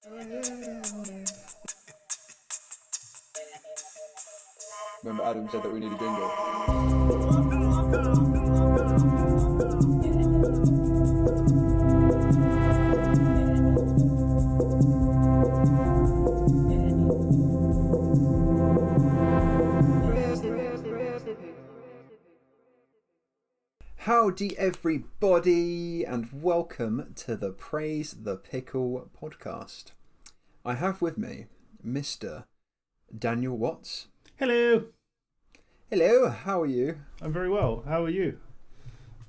Remember Adam said that we need a jingle. Howdy everybody, and welcome to the Praise the Pickle podcast. I have with me Mr. Daniel Watts. Hello. Hello, how are you? I'm very well. How are you?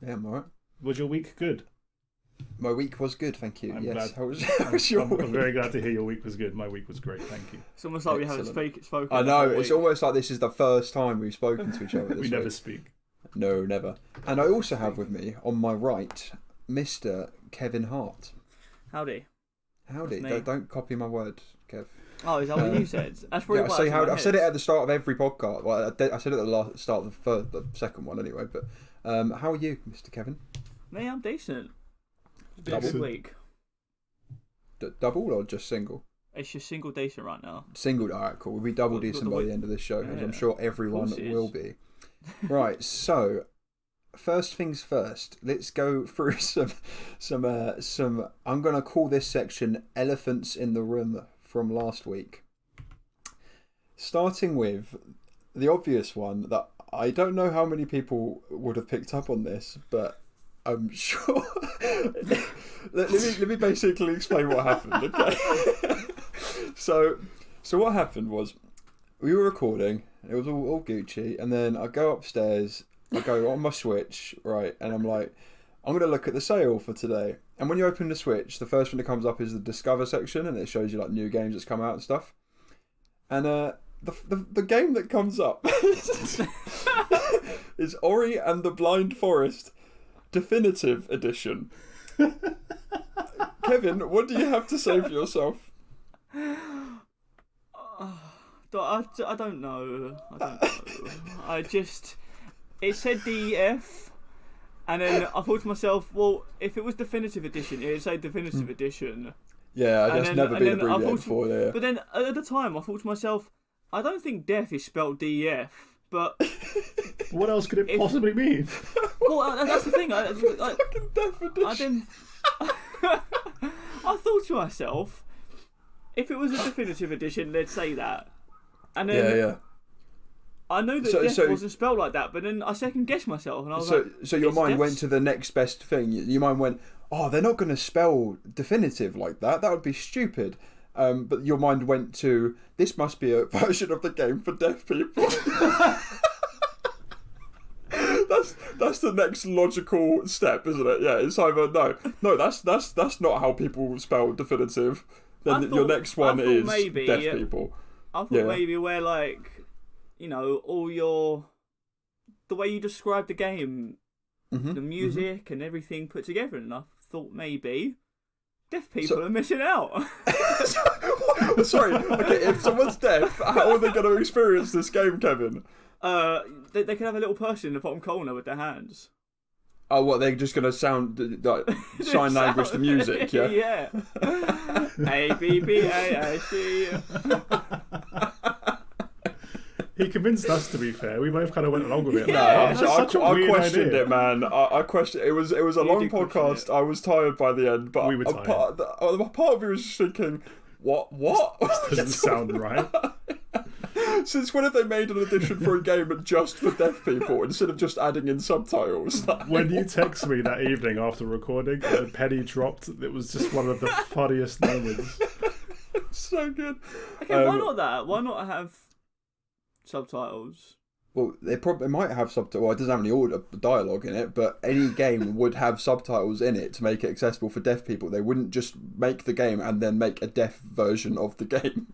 Yeah, I'm alright. Was your week good? My week was good, thank you. I'm yes. glad. How was your week? I'm very glad to hear your week was good. My week was great, thank you. It's almost like we haven't spoken. I know, it's almost like this is the first time we've spoken to each other this We never week. speak. No, never. And I also have with me, on my right, Mr. Kevin Hart. Howdy. Howdy. That's me. Don't copy my word, Kev. Oh, is that what you said? That's probably Yeah, I why say it's in howdy. my I've said head. it at the start of every podcast. Well, I said it at the start of the second one anyway. But how are you, Mr. Kevin? Me, I'm decent. It's been a Double? good week. Double or just single? It's just single decent right now. Single. All right, cool. We'll be double Got decent the by week. the end of this show, as I'm Yeah, sure everyone course it will is. be. Right. So, first things first. Let's go through some. I'm gonna call this section "Elephants in the Room" from last week. Starting with the obvious one that I don't know how many people would have picked up on this, but I'm sure. let me basically explain what happened. Okay. So what happened was we were recording. It was all Gucci, and then I go upstairs. I go on my Switch, right, and I'm like, I'm gonna look at the sale for today. And when you open the Switch, the first thing that comes up is the Discover section, and it shows you like new games that's come out and stuff. And the game that comes up is Ori and the Blind Forest Definitive Edition. Kevin, what do you have to say for yourself? I don't know. I just... It said DEF, and then I thought to myself, well, if it was Definitive Edition, it would say Definitive Edition. Yeah, that's never been I abbreviated thought before, yeah. But then at the time, I thought to myself, I don't think deaf is spelled DEF, but... What else could it possibly mean? Well, that's the thing. Fucking definition. I thought to myself, if it was a Definitive Edition, they'd say that. And then Yeah. I know that deaf wasn't spelled like that, but then I second guessed myself, and I was like, So your it's mind deaf? went to the next best thing. Your mind went, oh, they're not going to spell definitive like that. That would be stupid. But your mind went to, this must be a version of the game for deaf people. That's the next logical step, isn't it? Yeah, it's either no, that's not how people spell definitive. Then your next one is maybe, deaf people. I thought maybe where, like, you know, the way you describe the game, the music and everything put together, and I thought maybe deaf people are missing out. Sorry, okay, if someone's deaf, how are they going to experience this game, Kevin? They can have a little person in the bottom corner with their hands. Oh, what, they're just going to sound like sign language to music, yeah? Yeah. A, B, B, A, I, C. He convinced us, to be fair. We both kind of went along with it. Yeah. I questioned it, man. I questioned it. It was a long did question podcast. it. I was tired by the end, but We were tired. part of me was just thinking, what? Doesn't sound right. Since when have they made an edition for a game just for deaf people instead of just adding in subtitles? When you text me that evening after recording, and the penny dropped, it was just one of the funniest moments. So good. Okay, why not that? Why not have subtitles? Well, they probably might have subtitles. Well, it doesn't have any dialogue in it, but any game would have subtitles in it to make it accessible for deaf people. They wouldn't just make the game and then make a deaf version of the game.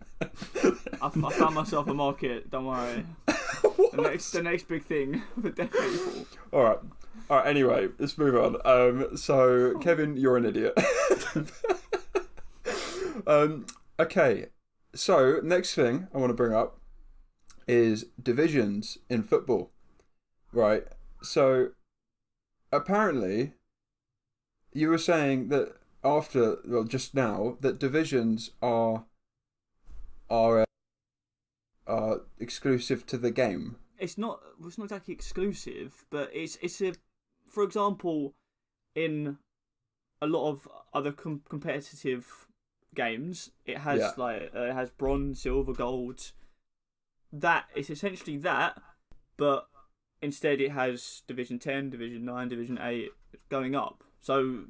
I found myself a market. Don't worry. The next big thing for deaf people. All right. Anyway, let's move on. So Kevin, you're an idiot. Okay. So next thing I want to bring up is divisions in football. Right. So apparently you were saying that just now that divisions are exclusive to the game. It's not exactly exclusive, but it's a, for example, in a lot of other competitive games, it has it has bronze, silver, gold. That it's essentially that, but instead it has Division 10, Division 9, Division 8 going up. So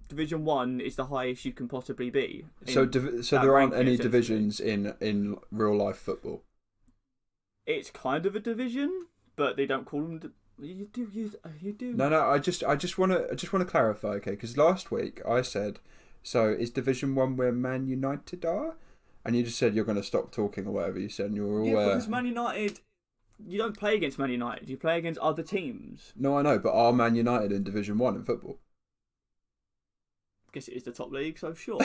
Division 1 is the highest you can possibly be. So there aren't any divisions in real life football. It's kind of a division, but they don't call them. You do. No. I just want to clarify, okay? Because last week I said, so is Division 1 where Man United are? And you just said you're going to stop talking or whatever you said, and you were all... Yeah, because Man United, you don't play against Man United, you play against other teams. No, I know, but are Man United in Division 1 in football? I guess it is the top league, so sure.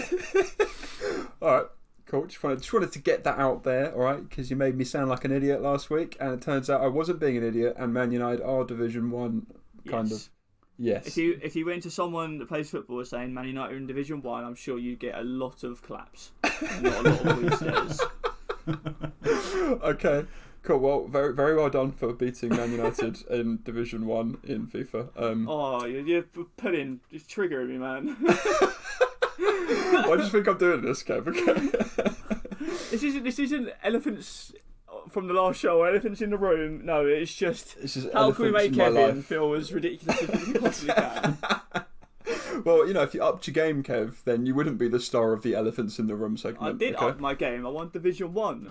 Alright, cool. Just wanted to get that out there, alright? Because you made me sound like an idiot last week, and it turns out I wasn't being an idiot, and Man United are Division 1 kind of... Yes. If you went to someone that plays football saying Man United are in Division 1, I'm sure you'd get a lot of claps. Not a lot of blue stares. Okay, cool. Well, very very well done for beating Man United in Division 1 in FIFA. You're it's triggering me, man. Why do you think I'm doing this, Kev? Okay. This isn't elephants from the last show or elephants in the room. No, it's just how can we make Kevin feel as ridiculous as we possibly can. Well, if you upped your game, Kev, then you wouldn't be the star of the elephants in the room segment. I did up my game. I won Division 1.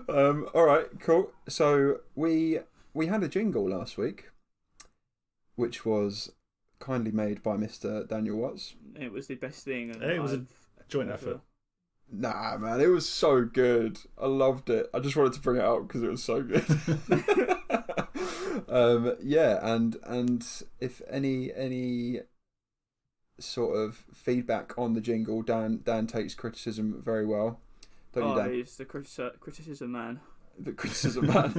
All right, cool. So we had a jingle last week, which was kindly made by Mr. Daniel Watts. It was the best thing. It was a joint effort. Nah, man, it was so good. I loved it. I just wanted to bring it up because it was so good. And if any sort of feedback on the jingle, Dan takes criticism very well. Don't you, Dan? He's the criticism man. The criticism man.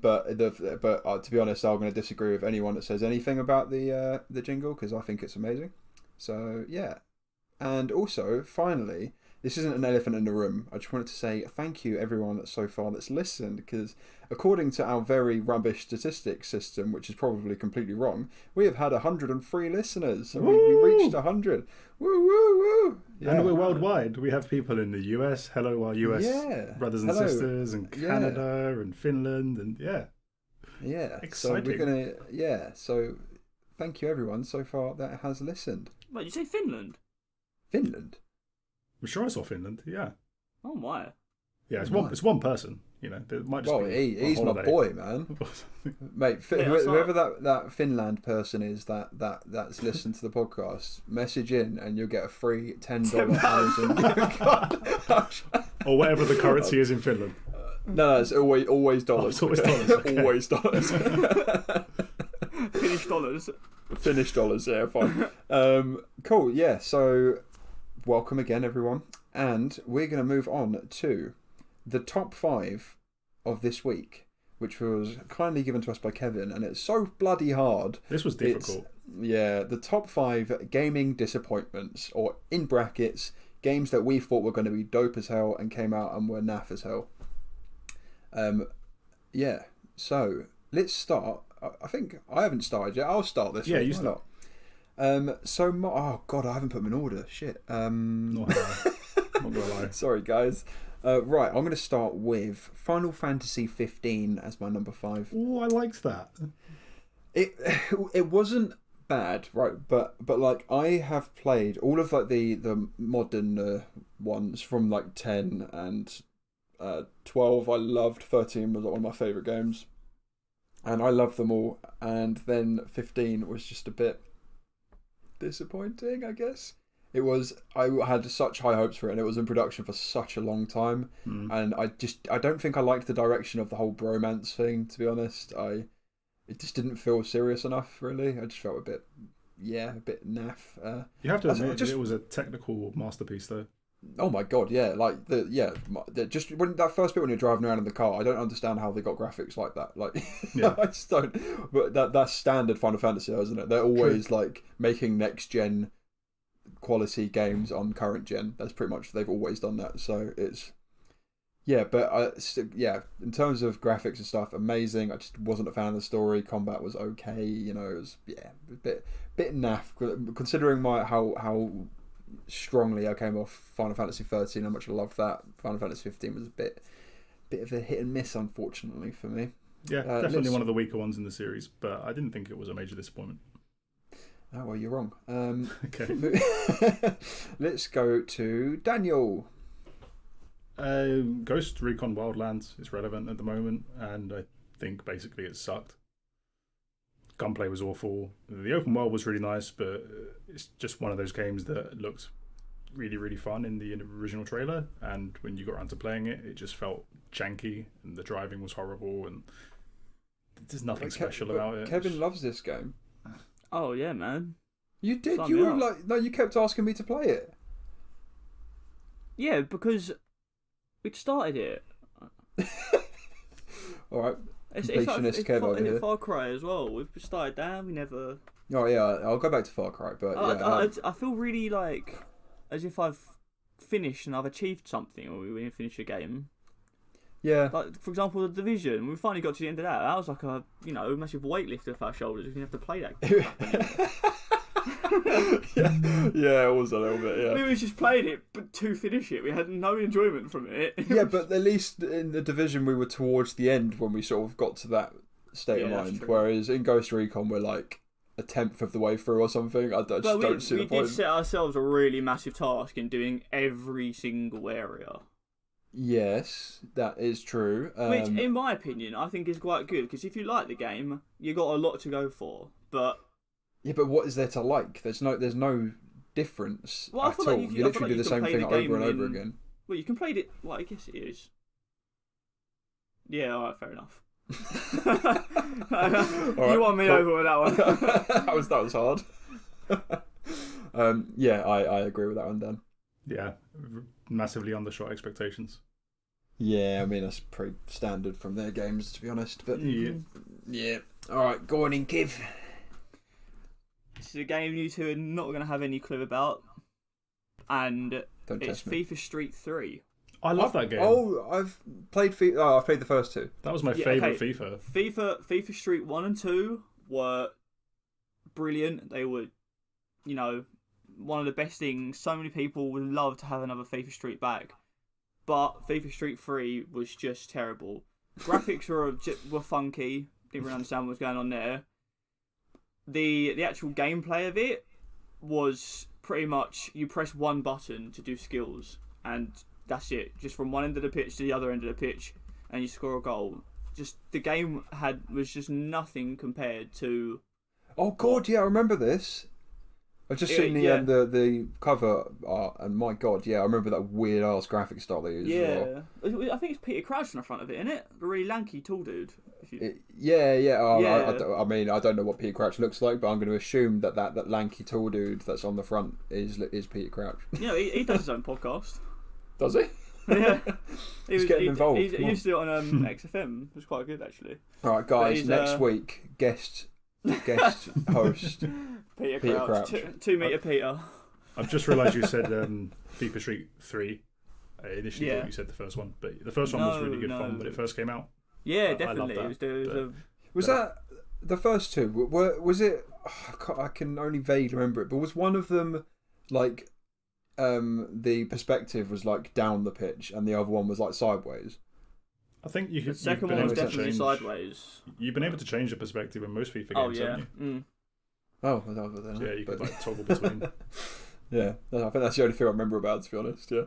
But to be honest, I'm going to disagree with anyone that says anything about the jingle because I think it's amazing. So yeah. And also, finally, this isn't an elephant in the room. I just wanted to say thank you everyone that's so far that's listened, because according to our very rubbish statistics system, which is probably completely wrong, we have had 103 listeners. So we reached 100. Woo, woo, woo. Yeah. And we're worldwide. We have people in the US. Hello, our US brothers and sisters, and Canada and Finland, and yeah. Exciting. So we're so thank you everyone so far that has listened. Wait, you say Finland? Finland? I'm sure I saw Finland, yeah. Oh my. Yeah, it's one person, There might just be he's my boy, man. Mate, whoever that Finland person is that's listened to the podcast, message in and you'll get a free $10 Amazon. Or whatever the currency is in Finland. No, it's always dollars. It's always dollars. Okay. Always dollars. Finnish dollars, yeah, fine. Cool, yeah, so welcome again, everyone. And we're going to move on to the top 5 of this week, which was kindly given to us by Kevin, and it's so bloody hard. This was difficult. The top 5 gaming disappointments, or in brackets, games that we thought were going to be dope as hell and came out and were naff as hell. So let's start. I think I haven't started yet. I'll start this. Yeah, you start. Oh god, I haven't put them in order. Shit. Not gonna lie. Sorry, guys. Right, I'm going to start with Final Fantasy 15 as my number 5. Oh, I liked that. It wasn't bad, right? But like I have played all of like the modern ones from like 10 and 12. I loved 13 was one of my favourite games, and I loved them all. And then 15 was just a bit disappointing, I guess. It was. I had such high hopes for it, and it was in production for such a long time. And I don't think I liked the direction of the whole bromance thing. To be honest, it just didn't feel serious enough. Really, I just felt a bit naff. You have to admit, it was a technical masterpiece, though. Oh my god, yeah, like just when that first bit when you're driving around in the car, I don't understand how they got graphics like that. Like, yeah. I just don't. But that's standard Final Fantasy, isn't it? They're always True. like making next gen quality games on current gen. That's pretty much they've always done that. So it's in terms of graphics and stuff, amazing. I just wasn't a fan of the story. Combat was okay, it was a bit naff considering how strongly I came off Final Fantasy 13. How much I loved that. Final Fantasy 15 was a bit of a hit and miss, unfortunately, for me. Yeah, definitely one of the weaker ones in the series, but I didn't think it was a major disappointment. Oh, well, you're wrong. Okay. Let's go to Daniel. Ghost Recon Wildlands is relevant at the moment, and I think basically it sucked. Gunplay was awful. The open world was really nice, but it's just one of those games that looked really, really fun in the original trailer, and when you got around to playing it, it just felt janky, and the driving was horrible, and there's nothing special about it. Kevin loves this game. Oh yeah, man. You did. You were like, no, you kept asking me to play it. Yeah, because we'd started it. All right. Completionist Kev over here. Far Cry as well. We've started that. We never. Oh yeah, I'll go back to Far Cry, but I feel really like as if I've finished and I've achieved something, or when you finish a game. Yeah. Like for example, The Division. We finally got to the end of that. That was like a massive weightlifter off our shoulders. We didn't have to play that game. yeah, it was a little bit. Yeah, we was just playing it, but to finish it, we had no enjoyment from it. Yeah, but at least in The Division, we were towards the end when we sort of got to that state of mind. Whereas in Ghost Recon, we're like a tenth of the way through or something. I just don't see the point. We did set ourselves a really massive task in doing every single area. Yes, that is true. Which, in my opinion, I think is quite good because if you like the game, you got a lot to go for. But yeah, but what is there to like? There's no difference at all. Like you literally do the same thing over and over again. Well, you can play it. Well, I guess it is. Yeah, all right, fair enough. Right, you won me over with that one. that was hard. Yeah, I agree with that one, Dan. Yeah, massively undershot expectations. Yeah, I mean that's pretty standard from their games, to be honest. But yeah. All right, go on in, Kiv. This is a game you two are not going to have any clue about, and it's FIFA Street 3. I love that game. Oh, I've played FIFA. Oh, I've played the first two. That was my favourite FIFA. FIFA Street 1 and 2 were brilliant. They were, one of the best things. So many people would love to have another FIFA Street back. But FIFA Street 3 was just terrible. Graphics were funky. Didn't really understand what was going on there. The actual gameplay of it was pretty much you press one button to do skills and that's it. Just from one end of the pitch to the other end of the pitch and you score a goal. Just the game was just nothing compared to. Oh god, yeah, I remember this. I've just seen the cover art, and my god, yeah, I remember that weird ass graphic style they used. Yeah, as well. I think it's Peter Crouch on the front of it, isn't it? The really lanky, tall dude. I mean, I don't know what Peter Crouch looks like, but I'm going to assume that lanky, tall dude that's on the front is Peter Crouch. Yeah, he does his own podcast. Does he? Yeah, he's getting involved. He used to do it on XFM. It was quite good actually. All right, guys, next week guest host. Peter Crouch. 2 metre Peter. I've just realised you said FIFA Street 3. I initially thought you said the first one, but the first one was really good fun when it first came out. Yeah, definitely. Was that the first two? Was it? I can only vaguely remember it, but was one of them like the perspective was like down the pitch and the other one was like sideways? I think the second one was definitely sideways. You've been able to change the perspective in most FIFA games, haven't you? Mm. Oh, that was it. Yeah, you could like toggle between. Yeah, I think that's the only thing I remember about it, to be honest. Yeah,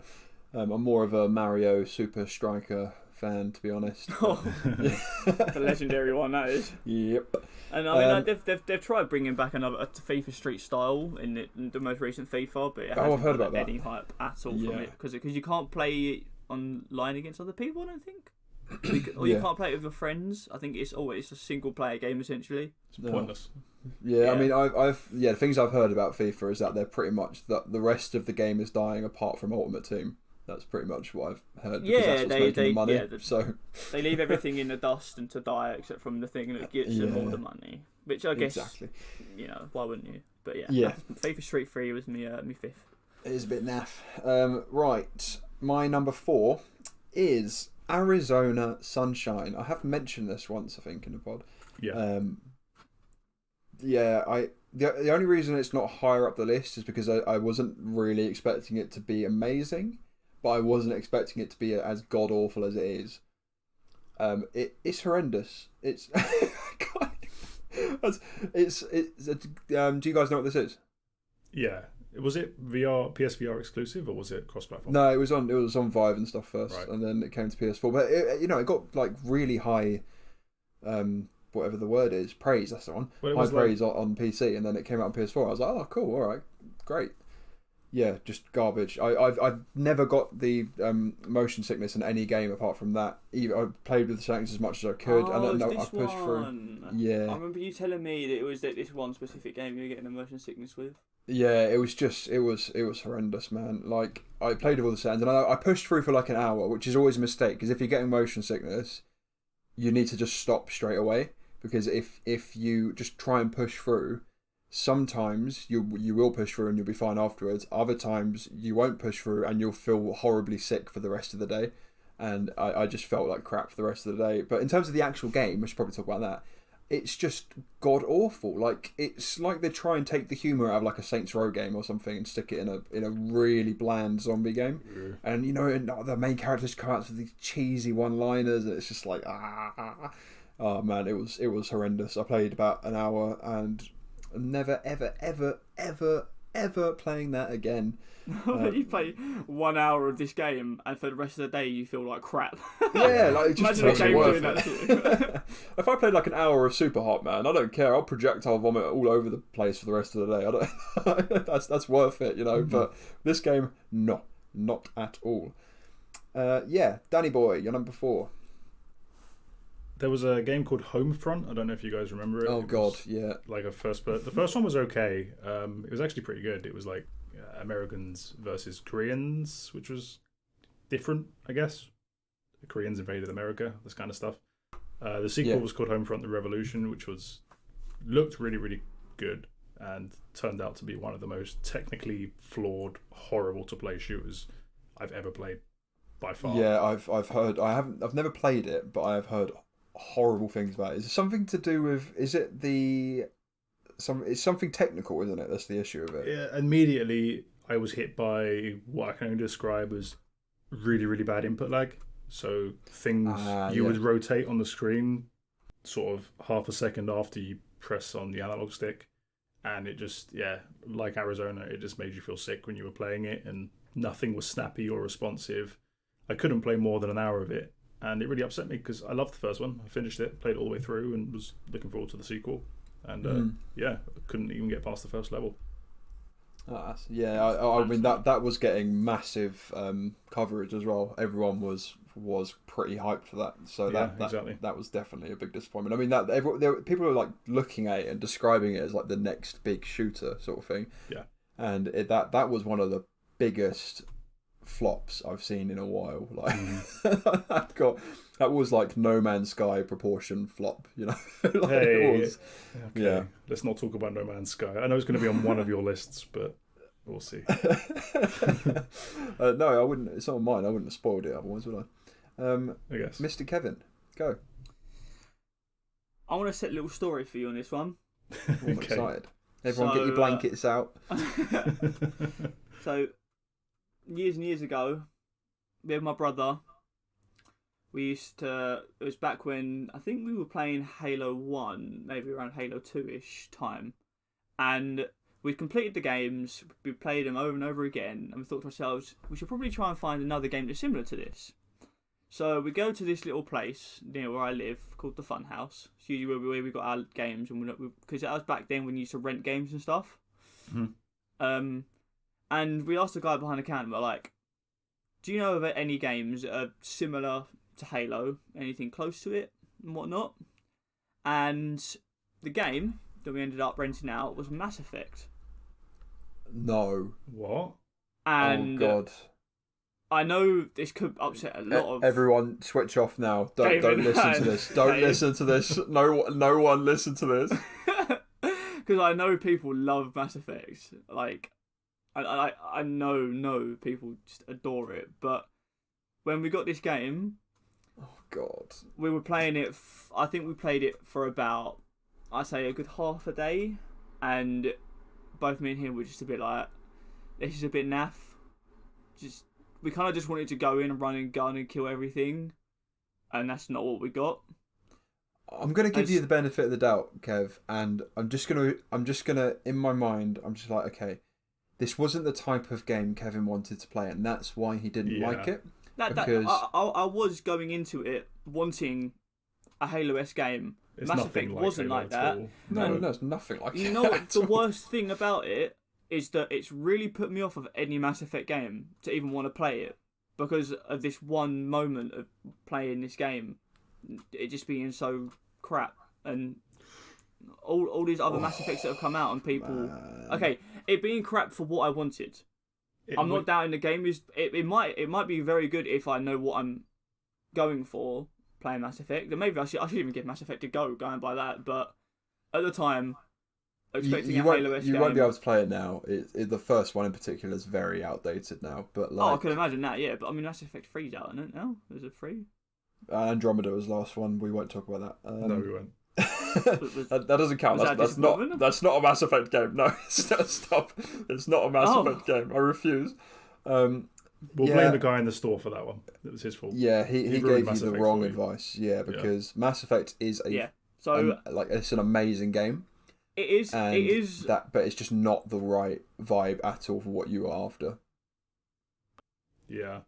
I'm more of a Mario Super Striker fan, to be honest. The legendary one, that is. Yep. And I mean, they've tried bringing back a FIFA Street style in the most recent FIFA, but it hasn't I've heard about any hype at all from it because you can't play online against other people. I don't think. Or you can't play it with your friends. I think it's always a single player game essentially. It's pointless. Yeah, I mean, I've the things I've heard about FIFA is that they're pretty much that the rest of the game is dying apart from Ultimate Team. That's pretty much what I've heard. Yeah, that's what's making the money. So they leave everything in the dust and to die, except from the thing that gives them all the money. Which I guess, why wouldn't you? But yeah. FIFA Street 3 was me fifth. It is a bit naff. Right, my number 4 is Arizona Sunshine. I have mentioned this once, I think, in the pod. Yeah. The only reason it's not higher up the list is because I wasn't really expecting it to be amazing, but I wasn't expecting it to be as god awful as it is. It's horrendous. It's do you guys know what this is? Yeah. Was it PSVR exclusive, or was it cross-platform? No, it was on Vive and stuff first, right. and then it came to PS4. But it got like really high, whatever the word is, praise. That's the one. Well, high praise on PC, and then it came out on PS4. I was like, oh, cool, all right, great. Yeah, just garbage. I've never got the motion sickness in any game apart from that. I played with the settings as much as I could, and then I pushed through. Yeah, I remember you telling me that it was this one specific game you were getting a motion sickness with. Yeah, it was horrendous, man. Like, I played with all the settings, and I pushed through for like an hour, which is always a mistake, because if you're getting motion sickness, you need to just stop straight away, because if you just try and push through, sometimes you will push through and you'll be fine afterwards. Other times you won't push through and you'll feel horribly sick for the rest of the day, and I just felt like crap for the rest of the day. But in terms of the actual game, I should probably talk about that. It's just god awful. Like, it's like they try and take the humour out of like a Saints Row game or something and stick it in a really bland zombie game. Yeah. And and the main characters come out with these cheesy one-liners, and it's just like oh man, it was horrendous. I played about an hour and never ever playing that again. You play 1 hour of this game, and for the rest of the day you feel like crap. Yeah, like it just imagine a game worth doing it. that. If I played like an hour of Super Hot, man, I don't care. I'll projectile vomit all over the place for the rest of the day. I don't. That's worth it, Mm-hmm. But this game, no, not at all. Danny boy, you're number 4. There was a game called Homefront. I don't know if you guys remember it. Oh, God, yeah. Like the first one was okay. It was actually pretty good. It was like Americans versus Koreans, which was different, I guess. The Koreans invaded America, this kind of stuff. The sequel was called Homefront: The Revolution, which looked really, really good and turned out to be one of the most technically flawed, horrible to play shooters I've ever played by far. Yeah, I've heard. I've never played it, but I have heard horrible things about it. Is it something to do with? Is it it's something technical, isn't it? That's the issue of it. Yeah, immediately I was hit by what I can only describe as really, really bad input lag. So things would rotate on the screen sort of half a second after you press on the analog stick, and it just, like Arizona, it just made you feel sick when you were playing it, and nothing was snappy or responsive. I couldn't play more than an hour of it, and it really upset me because I loved the first one. I finished it, played it all the way through, and was looking forward to the sequel. And I couldn't even get past the first level. I mean that was getting massive coverage as well. Everyone was pretty hyped for that. So that was definitely a big disappointment. I mean people were like looking at it and describing it as like the next big shooter sort of thing. Yeah, and that was one of the biggest flops I've seen in a while. Like that was like No Man's Sky proportion flop, like it was. Okay. Yeah, let's not talk about No Man's Sky. I know it's going to be on one of your lists, but we'll see. No, I wouldn't. It's not on mine. I wouldn't have spoiled it otherwise, would I? I guess. Mr. Kevin, go. I want to set a little story for you on this one. I'm excited. Everyone, get your blankets out. So, years and years ago, me and my brother, we used to. It was back when I think we were playing Halo 1, maybe around Halo 2-ish time, and we'd completed the games. We played them over and over again, and we thought to ourselves, we should probably try and find another game that's similar to this. So we go to this little place near where I live called the Fun House. It's usually where we got our games, and because that was back then when you used to rent games and stuff. Mm-hmm. And we asked the guy behind the counter, we're like, do you know of any games that are similar to Halo, anything close to it and whatnot. And the game that we ended up renting out was Mass Effect. No. What? And oh God. I know this could upset a lot of everyone. Switch off now. Don't listen to this. Don't listen to this. No one listen to this. Because I know people love Mass Effect. Like, I know people just adore it. But when we got this game, oh God, we were playing it. I think we played it for about, I'd say, a good half a day, and both me and him were just a bit like, this is a bit naff. We kind of just wanted to go in and run and gun and kill everything, and that's not what we got. I'm gonna give you the benefit of the doubt, Kev, and I'm just gonna in my mind, I'm just like, okay, this wasn't the type of game Kevin wanted to play, and that's why he didn't like it. I was going into it wanting a Halo-esque game. It's Mass Effect wasn't Halo like that. No, it's nothing like that. You know what? The worst thing about it is that it's really put me off of any Mass Effect game to even want to play it, because of this one moment of playing this game, it just being so crap, and all these other Mass Effects that have come out, and people, man. Okay, it being crap for what I wanted. I'm not doubting the game is. It might be very good if I know what I'm going for playing Mass Effect. Then maybe I should even give Mass Effect a go, going by that. But at the time, expecting a Halo-esque game, you won't be able to play it now. The first one in particular is very outdated now. But like, I can imagine that. Yeah, but I mean, Mass Effect 3's out, isn't it now? Is it 3? Andromeda was the last one. We won't talk about that. No, we won't. that doesn't count. That's not a Mass Effect game. No, stop. It's not a Mass Effect game. I refuse. We'll blame the guy in the store for that one. It was his fault. Yeah, he gave you the wrong advice. Yeah, because Mass Effect is it's an amazing game. It is that, but it's just not the right vibe at all for what you are after. Yeah.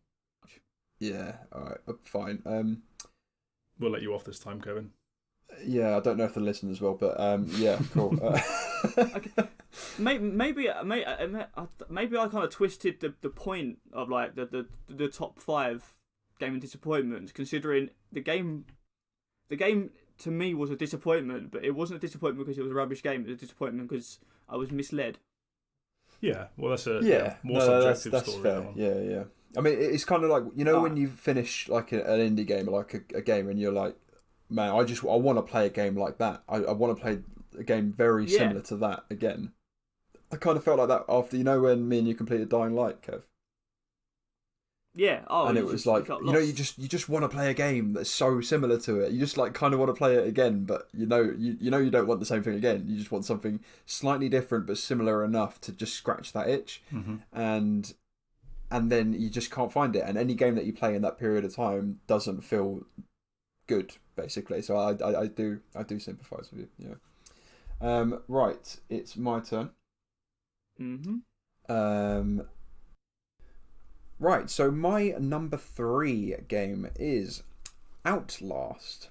Yeah. All right. Fine. We'll let you off this time, Kevin. Yeah, I don't know if the listeners will, but yeah, cool. Okay. Maybe I kind of twisted the point of like the top 5 gaming disappointments, considering the game to me was a disappointment, but it wasn't a disappointment because it was a rubbish game. It was a disappointment because I was misled. Yeah, well, that's a more subjective that's story. Fair. Yeah. I mean, it's kind of like, when you finish like an indie game, like a game, and you're like, man, I want to play a game like that. I want to play a game very similar to that again. I kind of felt like that after, when me and you completed Dying Light, Kev. Yeah. Oh, and it was like, you just want to play a game that's so similar to it. You just like kind of want to play it again, but you don't want the same thing again. You just want something slightly different but similar enough to just scratch that itch. Mm-hmm. And then you just can't find it. And any game that you play in that period of time doesn't feel good, basically. So I do sympathise with you. Yeah. Right, it's my turn. Mm-hmm. Right, so my number 3 game is Outlast.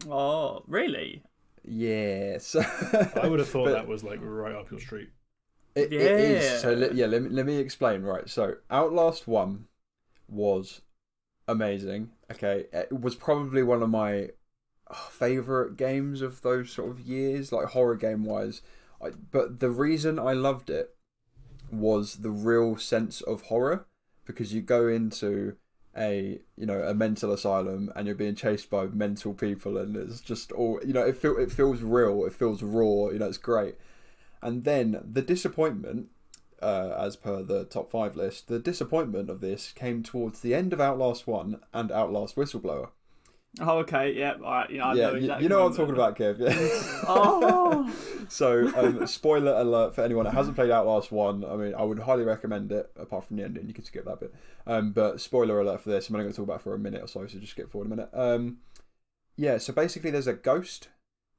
Oh, really? Yes. I would have thought that was like right up your street. It is. So let me explain. Right, so Outlast 1 was amazing. Okay, it was probably one of my favourite games of those sort of years, like horror game wise. But the reason I loved it was the real sense of horror, because you go into a mental asylum and you're being chased by mental people, and it's just all it feels real, it feels raw, it's great. And then the disappointment, as per the top 5 list, the disappointment of this came towards the end of Outlast 1 and Outlast Whistleblower. Oh, okay, yeah, all right. I know exactly. You know what I'm talking about, Kev. Yeah. Oh. So, spoiler alert for anyone that hasn't played Outlast 1. I mean, I would highly recommend it, apart from the ending. You could skip that bit. But spoiler alert for this. I'm only going to talk about it for a minute or so just skip forward a minute. Yeah, so basically there's a ghost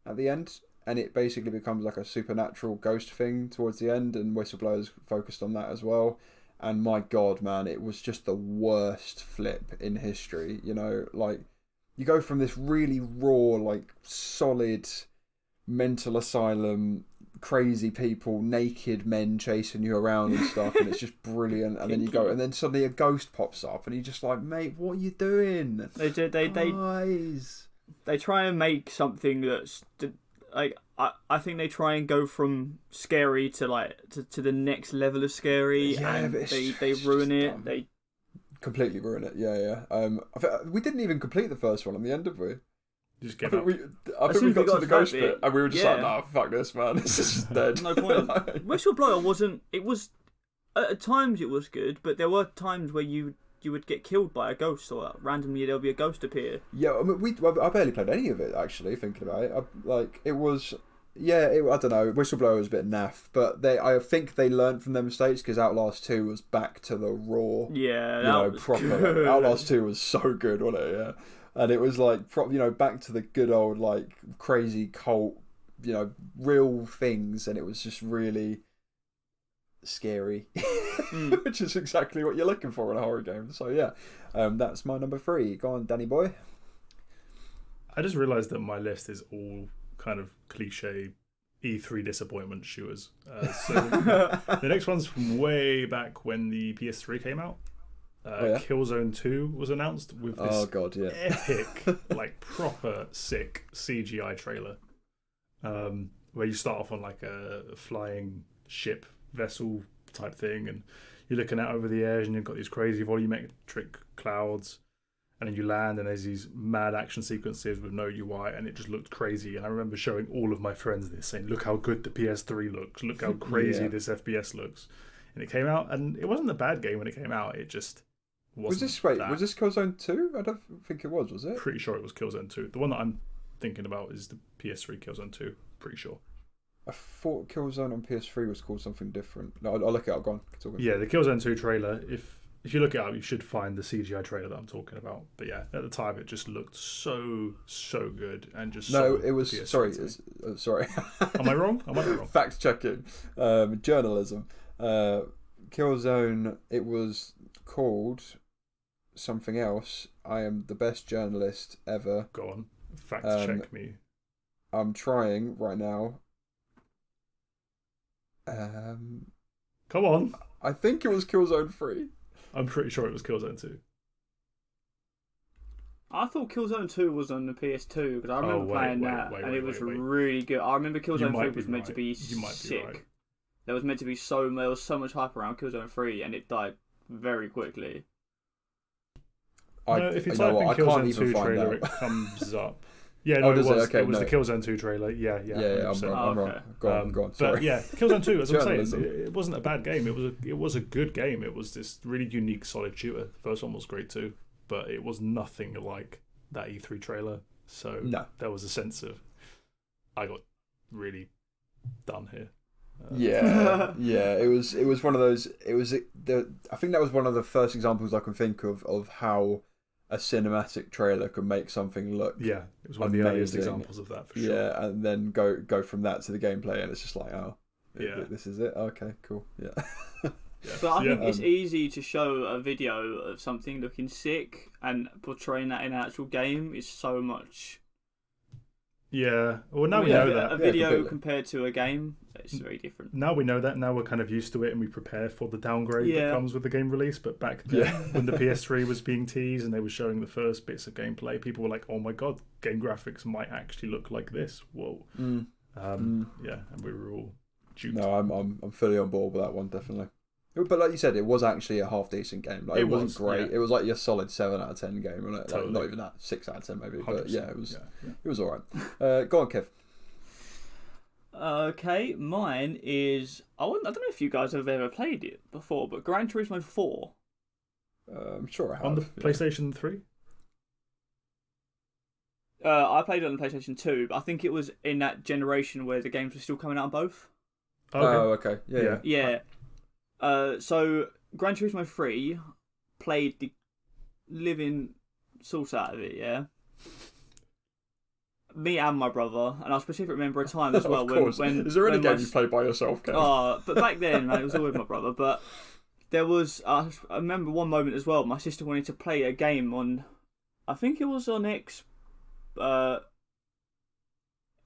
at the end, and it basically becomes like a supernatural ghost thing towards the end, and Whistleblower's focused on that as well. And my God, man, it was just the worst flip in history. Like, you go from this really raw, like, solid mental asylum crazy people, naked men chasing you around and stuff, and it's just brilliant. And then you go, and then suddenly a ghost pops up, and you're just like, mate, what are you doing? They try and make something that's like I think they try and go from scary to like to the next level of scary, and they ruin it. Dumb. They completely ruin it. Yeah. We didn't even complete the first one in the end, did we? Just get I think we got to the ghost bit, and we were just like, nah, fuck this, man. This is just dead. No point. Whistleblower wasn't. It was at times it was good, but there were times where you would get killed by a ghost, or randomly there'll be a ghost appear. Yeah, I mean, I barely played any of it actually. Thinking about it, I don't know. Whistleblower was a bit naff, but I think they learned from their mistakes, because Outlast 2 was back to the raw. Yeah, proper. Good. Outlast 2 was so good, wasn't it? Yeah, and it was like back to the good old like crazy cult, real things, and it was just really scary, which is exactly what you're looking for in a horror game. So yeah, that's my number 3. Go on, Danny boy. I just realised that my list is all kind of cliche E3 disappointment shooters. So the next one's from way back when the PS3 came out. Killzone 2 was announced with this epic, like proper sick CGI trailer, where you start off on like a flying ship vessel type thing, and you're looking out over the air, and you've got these crazy volumetric clouds, and then you land, and there's these mad action sequences with no UI, and it just looked crazy. And I remember showing all of my friends this, saying, look how good the PS3 looks, look how crazy this FPS looks. And it came out, and it wasn't a bad game when it came out, it just wasn't. Was this Killzone 2? I don't think it was it? Pretty sure it was Killzone 2. The one that I'm thinking about is the PS3 Killzone 2, pretty sure. I thought Killzone on PS3 was called something different. No, I'll look it up. Go on. Yeah, the Killzone 2 trailer. If you look it up, you should find the CGI trailer that I'm talking about. But yeah, at the time, it just looked so good, and just it was sorry. Am I wrong? Am I wrong? Fact checking, journalism. Killzone. It was called something else. I am the best journalist ever. Go on, fact check me. I'm trying right now. Come on. I think it was Killzone 3. I'm pretty sure it was Killzone 2. I thought Killzone 2 was on the PS2, because I remember playing that, and it was really good. I remember Killzone 3 was meant to be sick. Right. There was meant to be there was so much hype around Killzone 3, and it died very quickly. If you type in Killzone 2 trailer, it comes up. Yeah, no, it was the Killzone 2 trailer. Yeah, I'm wrong. Go on. Sorry. But yeah, Killzone 2, as I'm saying, it wasn't a bad game. It was a good game. It was this really unique, solid shooter. The first one was great too, but it was nothing like that E3 trailer. So there was a sense of, I got really done here. It was one of those. I think that was one of the first examples I can think of how a cinematic trailer could make something look it was one of the earliest examples of that, for sure. Yeah, and then go from that to the gameplay, and it's just like, this is it. Okay, cool. But I think it's easy to show a video of something looking sick, and portraying that in an actual game is so much. Yeah, well now we know that a video compared to a game, it's very different. Now we know that. Now we're kind of used to it, and we prepare for the downgrade that comes with the game release. But back then, when the PS3 was being teased and they were showing the first bits of gameplay, people were like, "Oh my god, game graphics might actually look like this." Whoa. And we were all duped. No, I'm fully on board with that one, definitely. But like you said, it was actually a half decent game. Like, it wasn't great. Yeah. It was like your solid 7 out of 10 game, wasn't it? Totally. Like, not even that, 6 out of 10 maybe. But yeah, it was all right. Go on, Kev. Okay, mine is I don't know if you guys have ever played it before, but Gran Turismo 4. I'm sure I have. On the PlayStation 3. I played it on the PlayStation 2, but I think it was in that generation where the games were still coming out on both. Okay. Yeah. So Gran Turismo 3 played the living sauce out of it, yeah? Me and my brother, and I specifically remember a time as well of course. when is there any game you play by yourself, Kev? But back then, man, it was all with my brother. But there was, I remember one moment as well. My sister wanted to play a game on, I think it was on It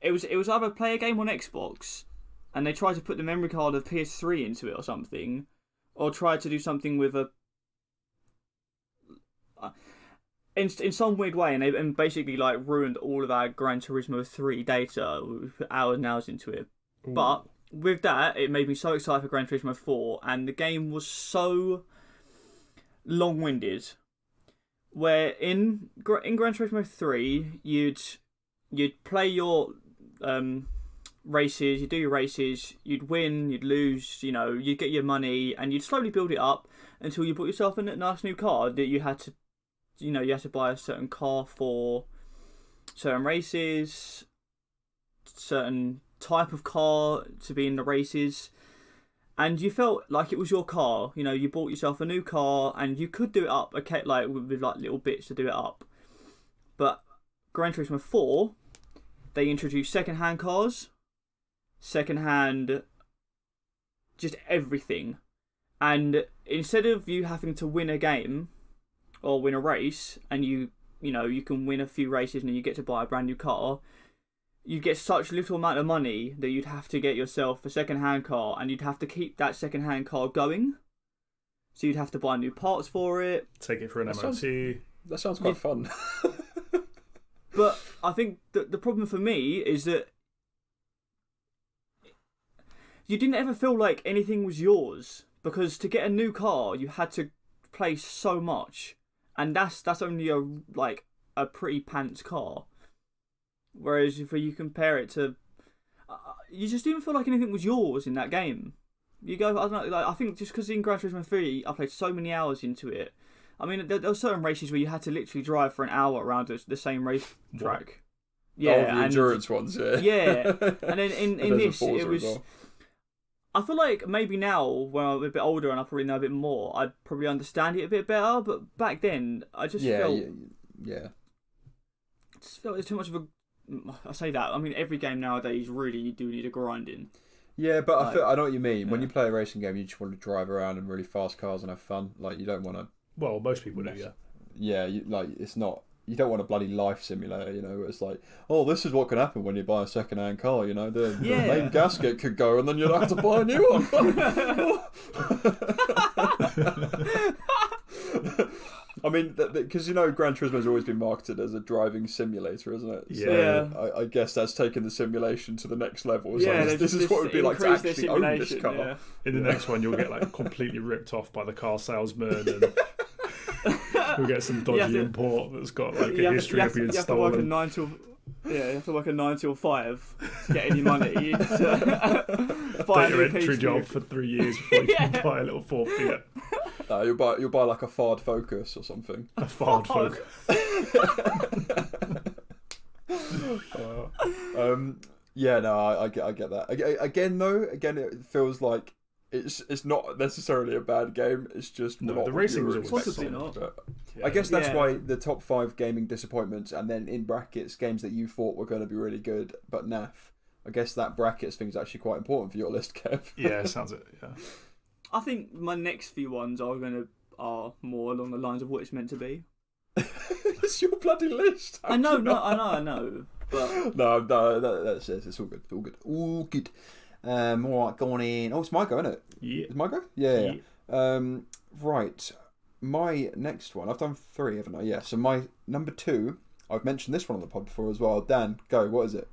was either play a game on Xbox and they tried to put the memory card of PS3 into it or something, or tried to do something with a in some weird way, and basically like ruined all of our Gran Turismo 3 data. We put hours and hours into it. Ooh. But with that, it made me so excited for Gran Turismo 4, and the game was so long-winded. Where in Gran Turismo 3, you'd play your races, you'd do your races, you'd win, you'd lose, you'd get your money, and you'd slowly build it up until you bought yourself a nice new car that you had to, you had to buy a certain car for certain races, certain type of car to be in the races, and you felt like it was your car. You bought yourself a new car, and you could do it up, okay, like with like little bits to do it up. But Gran Turismo 4, they introduced second-hand cars, second-hand, just everything, and instead of you having to win a game or win a race, and you can win a few races and you get to buy a brand new car, you'd get such little amount of money that you'd have to get yourself a second-hand car, and you'd have to keep that second-hand car going. So you'd have to buy new parts for it. Take it for an MOT. That sounds quite fun. But I think the problem for me is that you didn't ever feel like anything was yours, because to get a new car, you had to play so much. And that's only a pretty pants car. Whereas if you compare it to, you just didn't feel like anything was yours in that game. You go, I don't know, I think just because in Gran Turismo 3, I played so many hours into it. I mean, there were certain races where you had to literally drive for an hour around the same race track. Yeah, the endurance ones, yeah. Yeah, and then in this, it was. Well. I feel like maybe now, when I'm a bit older and I probably know a bit more, I'd probably understand it a bit better. But back then, I just felt... Yeah. I just felt it's too much of a... I say that. I mean, every game nowadays, really, you do need a grinding. Yeah, but I know what you mean. Yeah. When you play a racing game, you just want to drive around in really fast cars and have fun. Like, you don't want to... Well, most people do, yeah. Yeah, it's not... You don't want a bloody life simulator, it's like, oh, this is what can happen when you buy a second-hand car, the main gasket could go and then you'd have to buy a new one. I mean, because, Gran Turismo has always been marketed as a driving simulator, isn't it? Yeah. So I guess that's taken the simulation to the next level. Yeah, like, this is what it would be like to actually own this car. Yeah. In the next one, you'll get completely ripped off by the car salesman and... We'll get some dodgy import that's got a history of being stolen. You have to work a 9 till 5 to get any money. Buy your entry job for 3 years before you can buy a little Ford Fiat. You'll buy like a Ford Focus or something. A Ford Focus. I get that. Again, it feels like it's not necessarily a bad game. It's just not the racing was possibly not. I guess that's why the top 5 gaming disappointments, and then in brackets games that you thought were going to be really good but naff. I guess that brackets thing's actually quite important for your list, Kev. Yeah, sounds it. Yeah. I think my next few ones are more along the lines of what it's meant to be. It's your bloody list. I know. But no, that's it. It's all good. All right, go on in. Oh, it's my go, isn't it? Yeah. It's my go? Yeah. Right. My next one, I've done 3, haven't I? Yeah. So my number 2, I've mentioned this one on the pod before as well. Dan, go. What is it?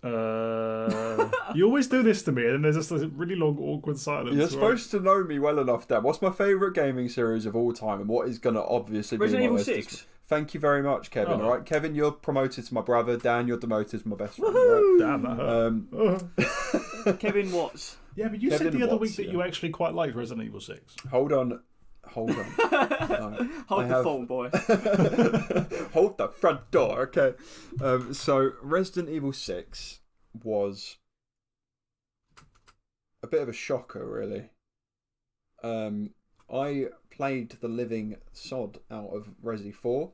You always do this to me, and then there's just a really long, awkward silence. You're supposed to know me well enough, Dan. What's my favourite gaming series of all time, and what is going to obviously be Resident my Evil list? 6. Thank you very much, Kevin. Oh. All right, Kevin, you're promoted to my brother. Dan, you're demoted to my best friend. Woohoo! Right? Damn, that hurt. Kevin Watts. Yeah, but you said the other week that you actually quite liked Resident Evil 6. Hold on. Hold the phone, boy. Hold the front door, okay. So Resident Evil 6 was a bit of a shocker, really. I played the living sod out of Resi 4,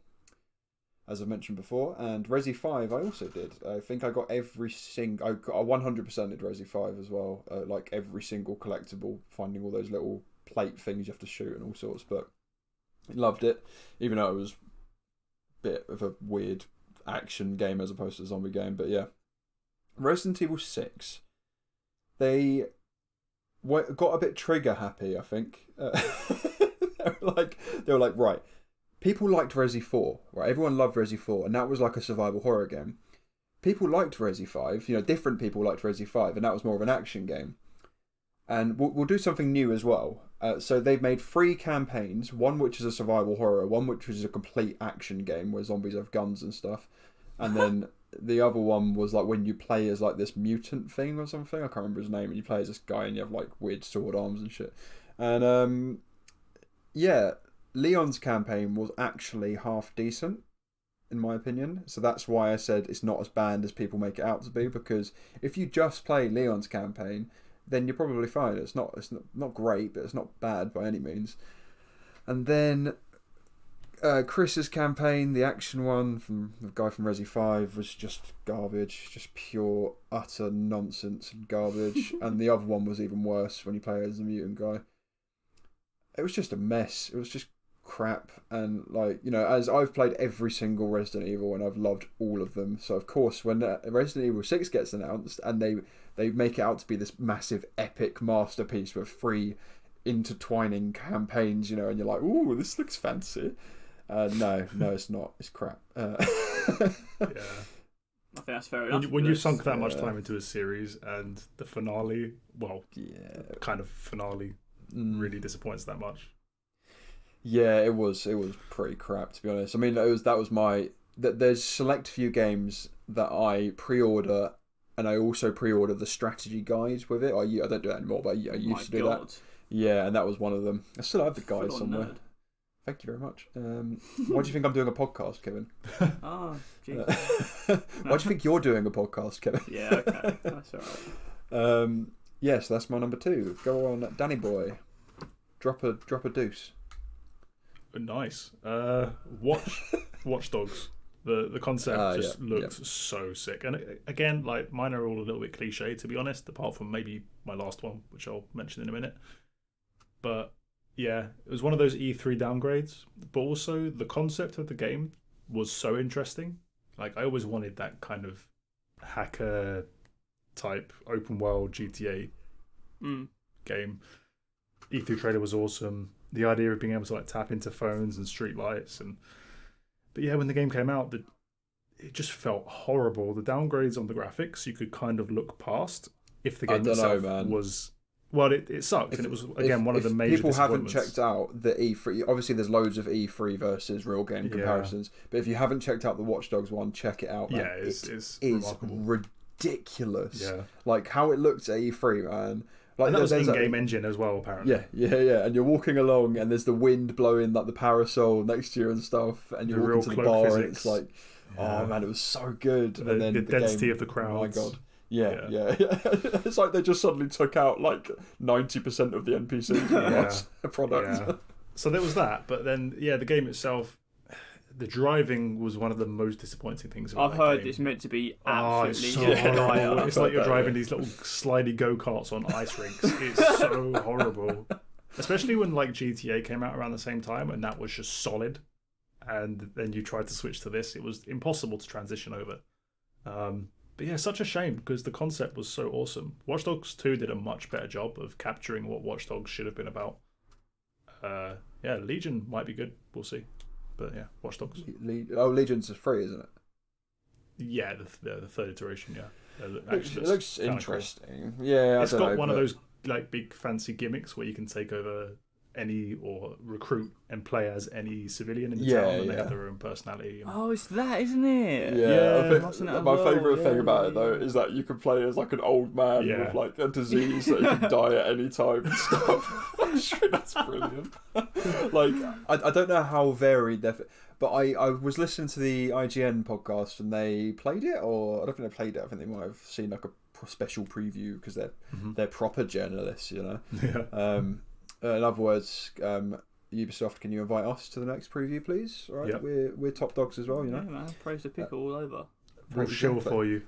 as I mentioned before, and Resi 5 I also did. I think I got every single... I 100%ed Resi 5 as well, like every single collectible, finding all those little plate things you have to shoot and all sorts, but loved it, even though it was a bit of a weird action game as opposed to a zombie game. But yeah, Resident Evil 6, they got a bit trigger happy, I think. They were like, right, people liked Resi 4, right? Everyone loved Resi 4, and that was like a survival horror game. People liked Resi 5, different people liked Resi 5, and that was more of an action game. And we'll do something new as well. So they've made 3 campaigns, one which is a survival horror, one which is a complete action game where zombies have guns and stuff. And then the other one was like when you play as like this mutant thing or something. I can't remember his name. And you play as this guy and you have like weird sword arms and shit. And yeah, Leon's campaign was actually half decent, in my opinion. So that's why I said it's not as bad as people make it out to be, because if you just play Leon's campaign, then you're probably fine. It's not great, but it's not bad by any means. And then Chris's campaign, the action one from the guy from Resi 5, was just garbage, just pure utter nonsense and garbage. And the other one was even worse when you play as the mutant guy. It was just a mess. It was just crap. And as I've played every single Resident Evil and I've loved all of them, so of course when Resident Evil 6 gets announced and they make it out to be this massive epic masterpiece with 3 intertwining campaigns, and you're like, ooh, this looks fancy. No, it's not. It's crap. Yeah, I think that's fair enough. When you sunk that much time into a series and the finale, kind of finale, really disappoints that much. Yeah, it was pretty crap, to be honest. I mean, there's select few games that I pre-order, and I also pre-order the strategy guides with it. I don't do that anymore, but I used to do that. Yeah, and that was one of them. I still have the guide somewhere. Nerd. Thank you very much. Why do you think I'm doing a podcast, Kevin? Oh, jeez. Why do you think you're doing a podcast, Kevin? Yeah, okay. That's all right. Yes, that's my number 2. Go on, Danny boy. Drop a deuce. Nice. Watch Dogs. The concept just looked so sick. And again, like, mine are all a little bit cliche, to be honest, apart from maybe my last one, which I'll mention in a minute. But yeah, it was one of those E3 downgrades, but also the concept of the game was so interesting. Like, I always wanted that kind of hacker type open world GTA game. E3 trailer was awesome. The idea of being able to like tap into phones and street lights, but yeah, when the game came out, it just felt horrible. The downgrades on the graphics you could kind of look past if the game itself was. Well, it sucked, and it was again one of the major people haven't disappointments. checked out the E3. Obviously, there's loads of E3 versus real game comparisons, but if you haven't checked out the Watch Dogs one, check it out. Man. Yeah, it's remarkable. Ridiculous. Yeah, like how it looked at E3, man. Like, and that was in-game engine as well, apparently. Yeah. And you're walking along, and there's the wind blowing like the parasol next to you and stuff, and you're walking to the bar, physics. And it's like, oh man, it was so good. And then the density game, of the crowds. Oh my god. Yeah. It's like they just suddenly took out like 90% of the NPCs in the product. Yeah. So there was that, but then the game itself, the driving was one of the most disappointing things about I've heard game. it's meant to be absolutely It's like you're driving these little slidey go-karts on ice rinks. It's so horrible. Especially when like GTA came out around the same time and that was just solid. And then you tried to switch to this. It was impossible to transition over. But yeah, such a shame because the concept was so awesome. Watch Dogs 2 did a much better job of capturing what Watch Dogs should have been about. Legion might be good. We'll see. But yeah, Watch Dogs. Legion's free, isn't it? Yeah, the third iteration. Yeah, it looks interesting. Cool. Yeah, it's got one of those like big fancy gimmicks where you can take over any or recruit and play as any civilian in the town, and they have their own personality. Oh, it's that, isn't it? Yeah, I think my favourite thing about it though is that you can play as like an old man with like a disease that you can die at any time and stuff. That's brilliant. Like I don't know how varied but I was listening to the IGN podcast and they played it, or I don't think they played it. I think they might have seen like a special preview because they're proper journalists, you know. Yeah. In other words, Ubisoft, can you invite us to the next preview, please? All right, we're top dogs as well, you know. Yeah, man, praise the Pickle all over. We'll shill for you.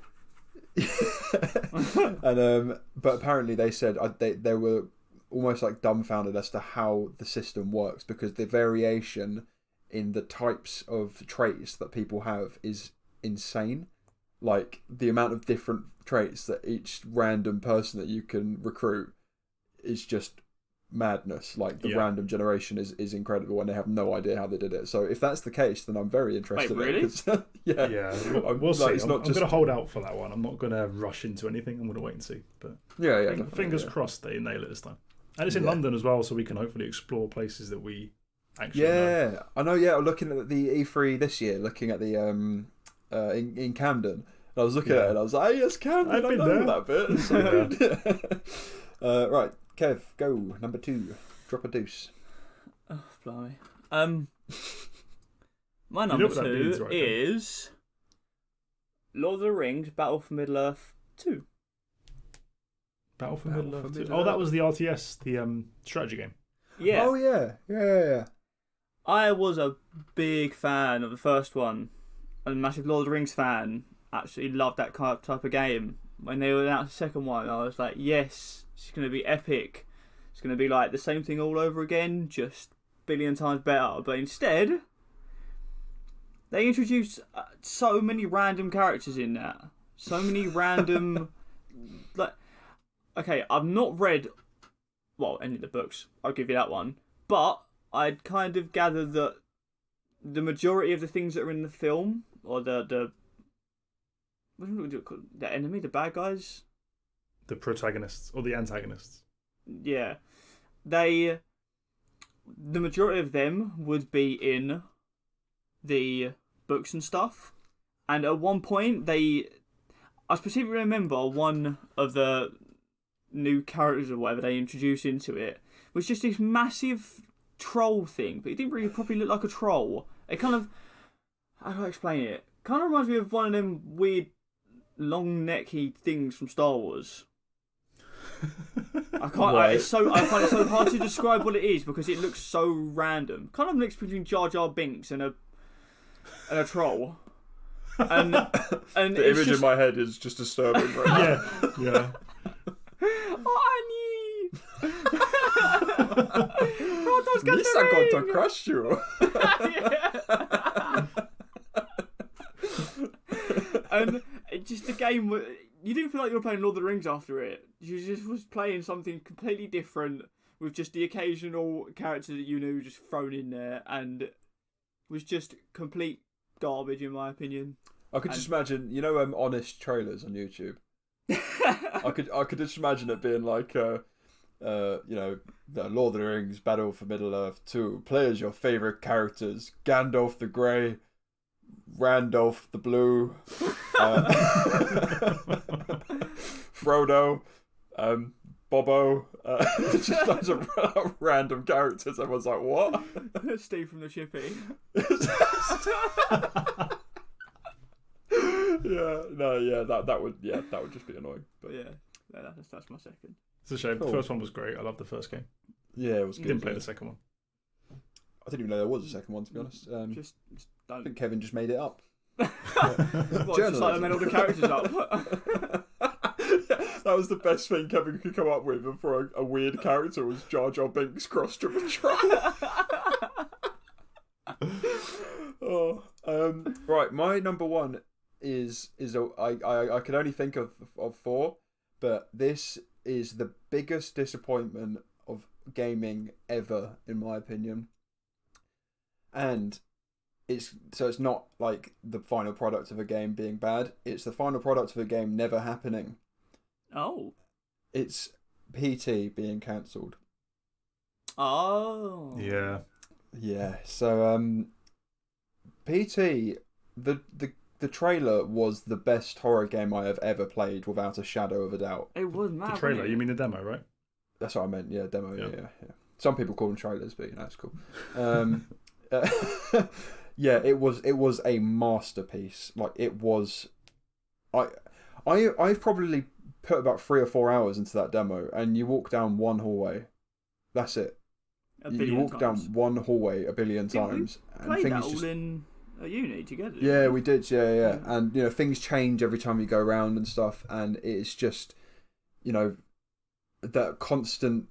And but apparently they said they were almost like dumbfounded as to how the system works, because the variation in the types of traits that people have is insane. Like, the amount of different traits that each random person that you can recruit is just madness. Like, the random generation is incredible, and they have no idea how they did it. So if that's the case, then I'm very interested. Wait, really? Yeah. We'll see. I'm going to hold out for that one. I'm not going to rush into anything. I'm going to wait and see. But fingers crossed they nail it this time. And it's in London as well, so we can hopefully explore places that we actually know. I know. Yeah, looking at the E3 this year, looking at the in Camden, and I was looking at it, and I was like, yes, Camden, I know that bit. It's so good. Right, Kev, go number 2. Drop a deuce. Oh, blimey. My number 2 is Lord of the Rings: Battle for Middle Earth 2. Battle for Middle Earth 2. Oh, that was the RTS, the strategy game. Yeah. Oh yeah. I was a big fan of the first one. I'm a massive Lord of the Rings fan. Absolutely loved that type of game. When they announced the second one, I was like, yes, it's going to be epic. It's going to be like the same thing all over again, just billion times better. But instead, they introduced so many random characters in that. So many random... Okay, I've not read, any of the books. I'll give you that one. But I'd kind of gathered that the majority of the things that are in the film, or the enemy, the bad guys, the protagonists or the antagonists. Yeah, the majority of them would be in the books and stuff. And at one point, I specifically remember one of the new characters or whatever they introduced into it was just this massive troll thing, but it didn't really properly look like a troll. It kind of, how do I explain it? Kind of reminds me of one of them weird long necky things from Star Wars. I find it so hard to describe what it is because it looks so random. Kind of a mix between Jar Jar Binks and a troll. And the image in my head is just disturbing right now. Yeah. Lisa got to crush you. And just the game, you didn't feel like you were playing Lord of the Rings after it. You just was playing something completely different with just the occasional character that you knew just thrown in there, and was just complete garbage in my opinion. I could just imagine, honest trailers on YouTube. I could just imagine it being like, the Lord of the Rings Battle for Middle Earth 2. Play as your favourite characters: Gandalf the Grey, Randalf the Blue, Frodo, Bobo. Just loads of random characters. Everyone's like, what? Steve from the Chippy. That would just be annoying. But that's my second. It's a shame. Cool. The first one was great. I loved the first game. Yeah, it was good. Didn't play the second one. I didn't even know there was a second one, to be honest. Just don't. I think Kevin just made it up. Just like I made all the characters up. That was the best thing Kevin could come up with, and for a weird character was Jar Jar Binks crossed with a troll. Right, my number 1 is I can only think of 4, but this is the biggest disappointment of gaming ever, in my opinion. And it's not like the final product of a game being bad, it's the final product of a game never happening. Oh. It's PT being cancelled. Oh. Yeah. Yeah. So PT, the trailer was the best horror game I have ever played, without a shadow of a doubt. It was mad. The trailer, you mean the demo, right? That's what I meant. Yeah, demo. Yeah. Some people call them trailers, but it's cool. Yeah, it was a masterpiece. Like, it was. I've probably put about 3 or 4 hours into that demo, and you walk down one hallway. That's it. You walk down one hallway a billion times. We played that all in a uni together. Yeah, we did. Yeah. And things change every time you go around and stuff, and it's just, that constant,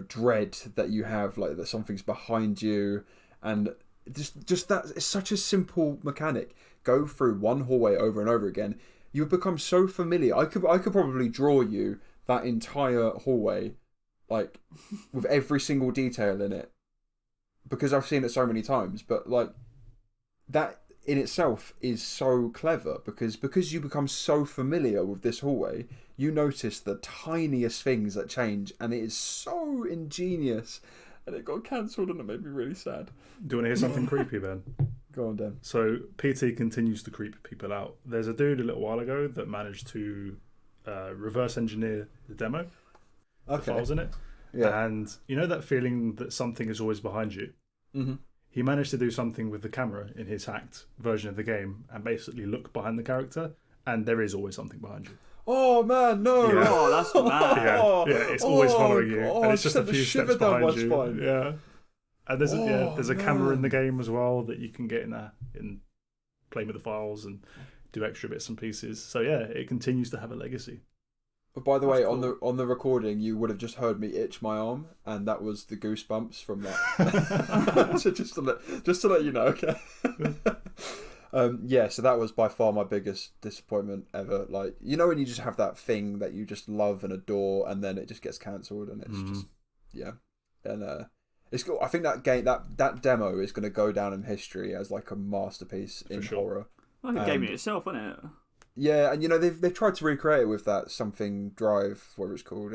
dread that you have, like that something's behind you, and just that it's such a simple mechanic. Go through one hallway over and over again. You become so familiar. I could probably draw you that entire hallway, like with every single detail in it, because I've seen it so many times. But like that in itself is so clever because you become so familiar with this hallway, you notice the tiniest things that change, and it is so ingenious. And it got cancelled, and it made me really sad. Do you want to hear something creepy then? Go on, Dan. So PT continues to creep people out. There's a dude a little while ago that managed to reverse engineer the demo, the files in it. Yeah. And you know that feeling that something is always behind you? Mm-hmm. He managed to do something with the camera in his hacked version of the game and basically look behind the character, and there is always something behind you. Oh man, no! Yeah. Oh, that's mad. Yeah, it's always following you, and it's just a few steps behind you. Spine. Yeah, and there's a camera in the game as well that you can get in play with the files and do extra bits and pieces. So yeah, it continues to have a legacy. But by the way, cool. on the recording, you would have just heard me itch my arm, and that was the goosebumps from that. So just to let you know, okay. So that was by far my biggest disappointment ever. Like, you know when you just have that thing that you just love and adore, and then it just gets cancelled, and it's just and it's cool. I think that game that demo is going to go down in history as like a masterpiece in horror. Like a game in itself, isn't it? Yeah, and you know they've tried to recreate it with that something drive, whatever it's called,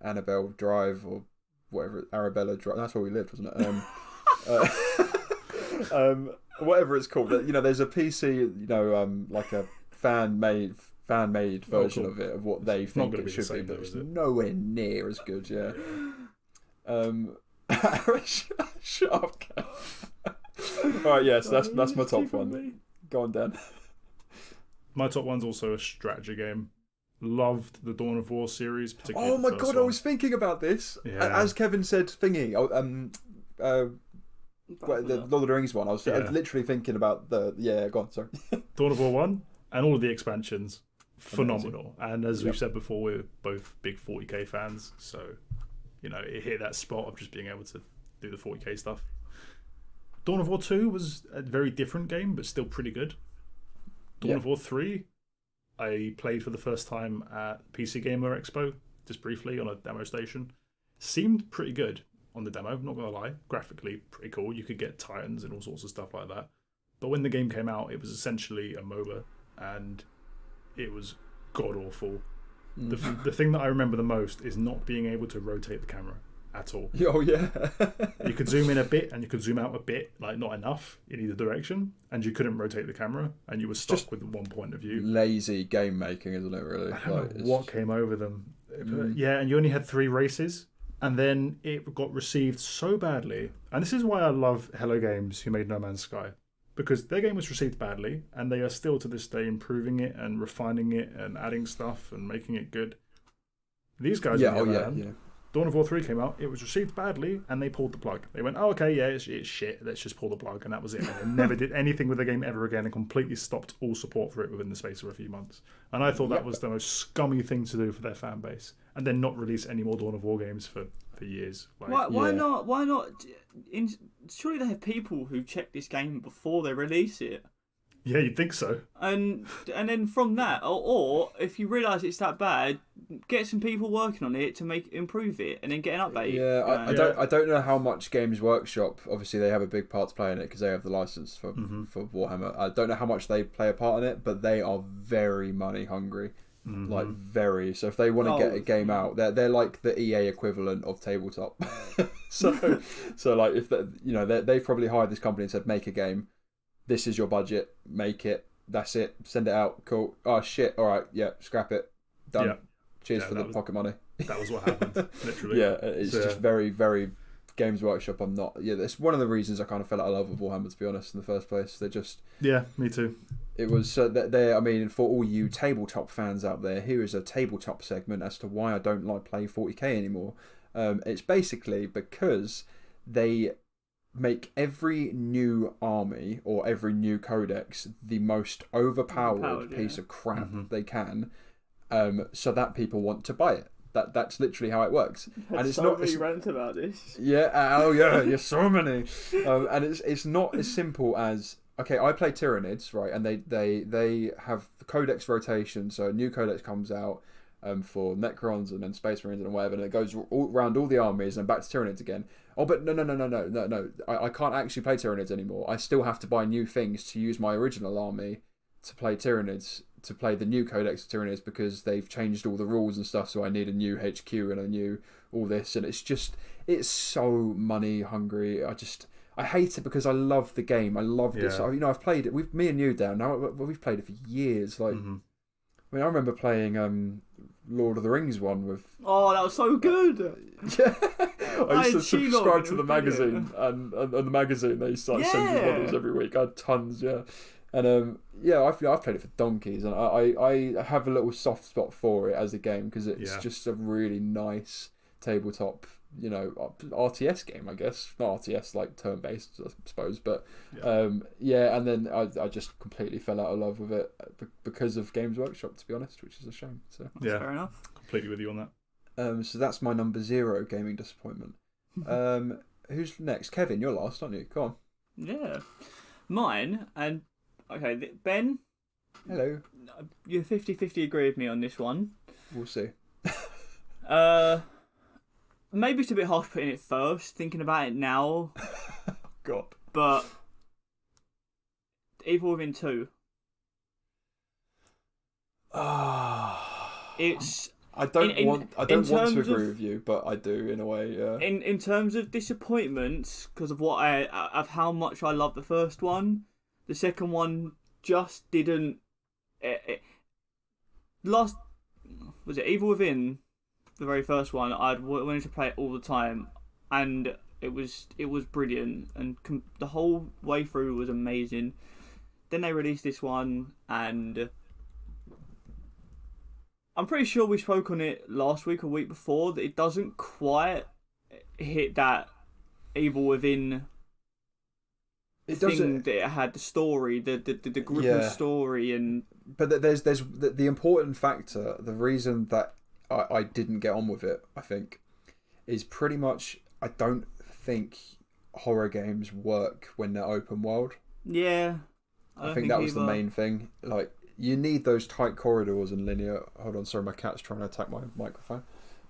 Annabelle Drive or whatever, Arabella Drive. That's where we lived, wasn't it? Whatever it's called. You know, there's a PC, you know, like a fan made version of it of what they think it should be, but it's nowhere near as good. Yeah. Shut up, Kev. All right, yes, that's my top one. Go on, Dan. My top one's also a strategy game. Loved the Dawn of War series, particularly. Oh my god, I was thinking about this. Yeah. As Kevin said, thingy. The Lord of the Rings one. I was literally thinking about the. Yeah, go on, sorry. Dawn of War 1 and all of the expansions. Phenomenal. Amazing. And as we've said before, we're both big 40k fans. So, you know, it hit that spot of just being able to do the 40k stuff. Dawn of War 2 was a very different game, but still pretty good. Dawn of War 3, I played for the first time at PC Gamer Expo, just briefly on a demo station. Seemed pretty good on the demo, not gonna lie. Graphically, pretty cool. You could get Titans and all sorts of stuff like that. But when the game came out, it was essentially a MOBA, and it was god-awful. Mm-hmm. The thing that I remember the most is not being able to rotate the camera at all. Oh, yeah. You could zoom in a bit and you could zoom out a bit, like not enough in either direction, and you couldn't rotate the camera, and you were stuck just with one point of view. Lazy game making, isn't it, really? I don't know what came over them. Yeah, and you only had 3 races, and then it got received so badly. And this is why I love Hello Games, who made No Man's Sky, because their game was received badly, and they are still to this day improving it and refining it and adding stuff and making it good. These guys, Dawn of War 3 came out, it was received badly, and they pulled the plug. They went, oh, okay, yeah, it's shit, let's just pull the plug, and that was it. And they never did anything with the game ever again and completely stopped all support for it within the space of a few months. And I thought that was the most scummy thing to do for their fan base. And then not release any more Dawn of War games for years. Like, why not? Surely they have people who check this game before they release it. Yeah, you'd think so. And then from that, or if you realise it's that bad, get some people working on it to improve it, and then get an update. Yeah, I don't know how much Games Workshop. Obviously, they have a big part to play in it because they have the license for Warhammer. I don't know how much they play a part in it, but they are very money hungry, like very. So if they want to get a game out, they're like the EA equivalent of tabletop. so like if they've probably hired this company and said, make a game. This is your budget. Make it. That's it. Send it out. Cool. Oh shit. All right. Yeah. Scrap it. Done. Yeah. Cheers for the pocket money. That was what happened. Literally. Yeah. It's just very, very Games Workshop. I'm not. Yeah. That's one of the reasons I kind of fell out of love with Warhammer, to be honest. In the first place, they just. Yeah. Me too. It was. I mean, for all you tabletop fans out there, here is a tabletop segment as to why I don't like play 40k anymore. It's basically because they make every new army or every new codex the most overpowered piece of crap they can, so that people want to buy it. That's literally how it works. And it's so many rants about this. Yeah. Oh yeah. There's so many. And it's not as simple as, okay, I play Tyranids, right, and they have the codex rotation, so a new codex comes out for Necrons and then Space Marines and whatever, and it goes all around all the armies and back to Tyranids again. Oh, but no. I can't actually play Tyranids anymore. I still have to buy new things to use my original army to play Tyranids, to play the new codex of Tyranids, because they've changed all the rules and stuff, so I need a new HQ and a new all this, and it's so money hungry. I hate it because I love the game. I love this. You know, I've played it. Me and you, Dan. Now we've played it for years. Like, I mean, I remember playing Lord of the Rings one with. Oh, that was so good. Yeah, I used to subscribe to the magazine, and the magazine they used to send you models every week. I had tons, and I've played it for donkeys, and I have a little soft spot for it as a game because it's just a really nice tabletop, you know, RTS game, I guess. Not RTS like turn-based, I suppose, but and then I just completely fell out of love with it because of Games Workshop, to be honest, which is a shame. So that's fair enough. Completely with you on that. So that's my number 0 gaming disappointment. Who's next? Kevin, you're last, aren't you? Come on. Yeah, mine. And okay, Ben. Hello. You 50-50 agree with me on this one. We'll see. Maybe it's a bit harsh putting it first, thinking about it now. God. But Evil Within 2. It's. I don't want to agree with you, but I do in a way. Yeah. In terms of disappointments, because of of how much I love the first one, the second one just didn't. Was it Evil Within? The very first one, I wanted to play it all the time, and it was brilliant, and the whole way through was amazing. Then they released this one, and I'm pretty sure we spoke on it last week or week before, that it doesn't quite hit that Evil Within thing that it had, the story, the gripping story, and but there's the important factor, the reason that I didn't get on with it, I think, is pretty much I don't think horror games work when they're open world. Yeah. I think that was the main thing. Like, you need those tight corridors and linear. Hold on, sorry, my cat's trying to attack my microphone.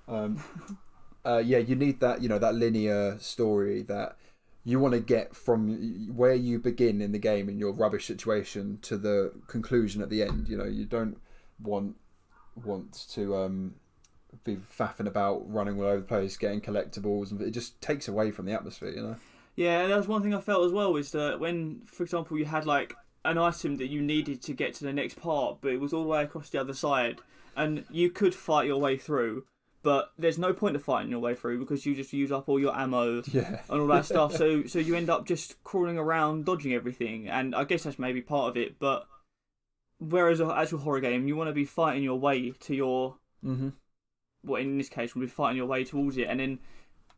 You need that, you know, that linear story that you want to get from where you begin in the game in your rubbish situation to the conclusion at the end. You know, you don't want to be faffing about, running all over the place, getting collectibles, and it just takes away from the atmosphere, you know. Yeah, and that was one thing I felt as well, is that when, for example, you had like an item that you needed to get to the next part, but it was all the way across the other side, and you could fight your way through, but there's no point of fighting your way through because you just use up all your ammo and all that stuff. So you end up just crawling around, dodging everything, and I guess that's maybe part of it. But whereas an actual horror game, you want to be fighting your way to your what in this case would be fighting your way towards it, and then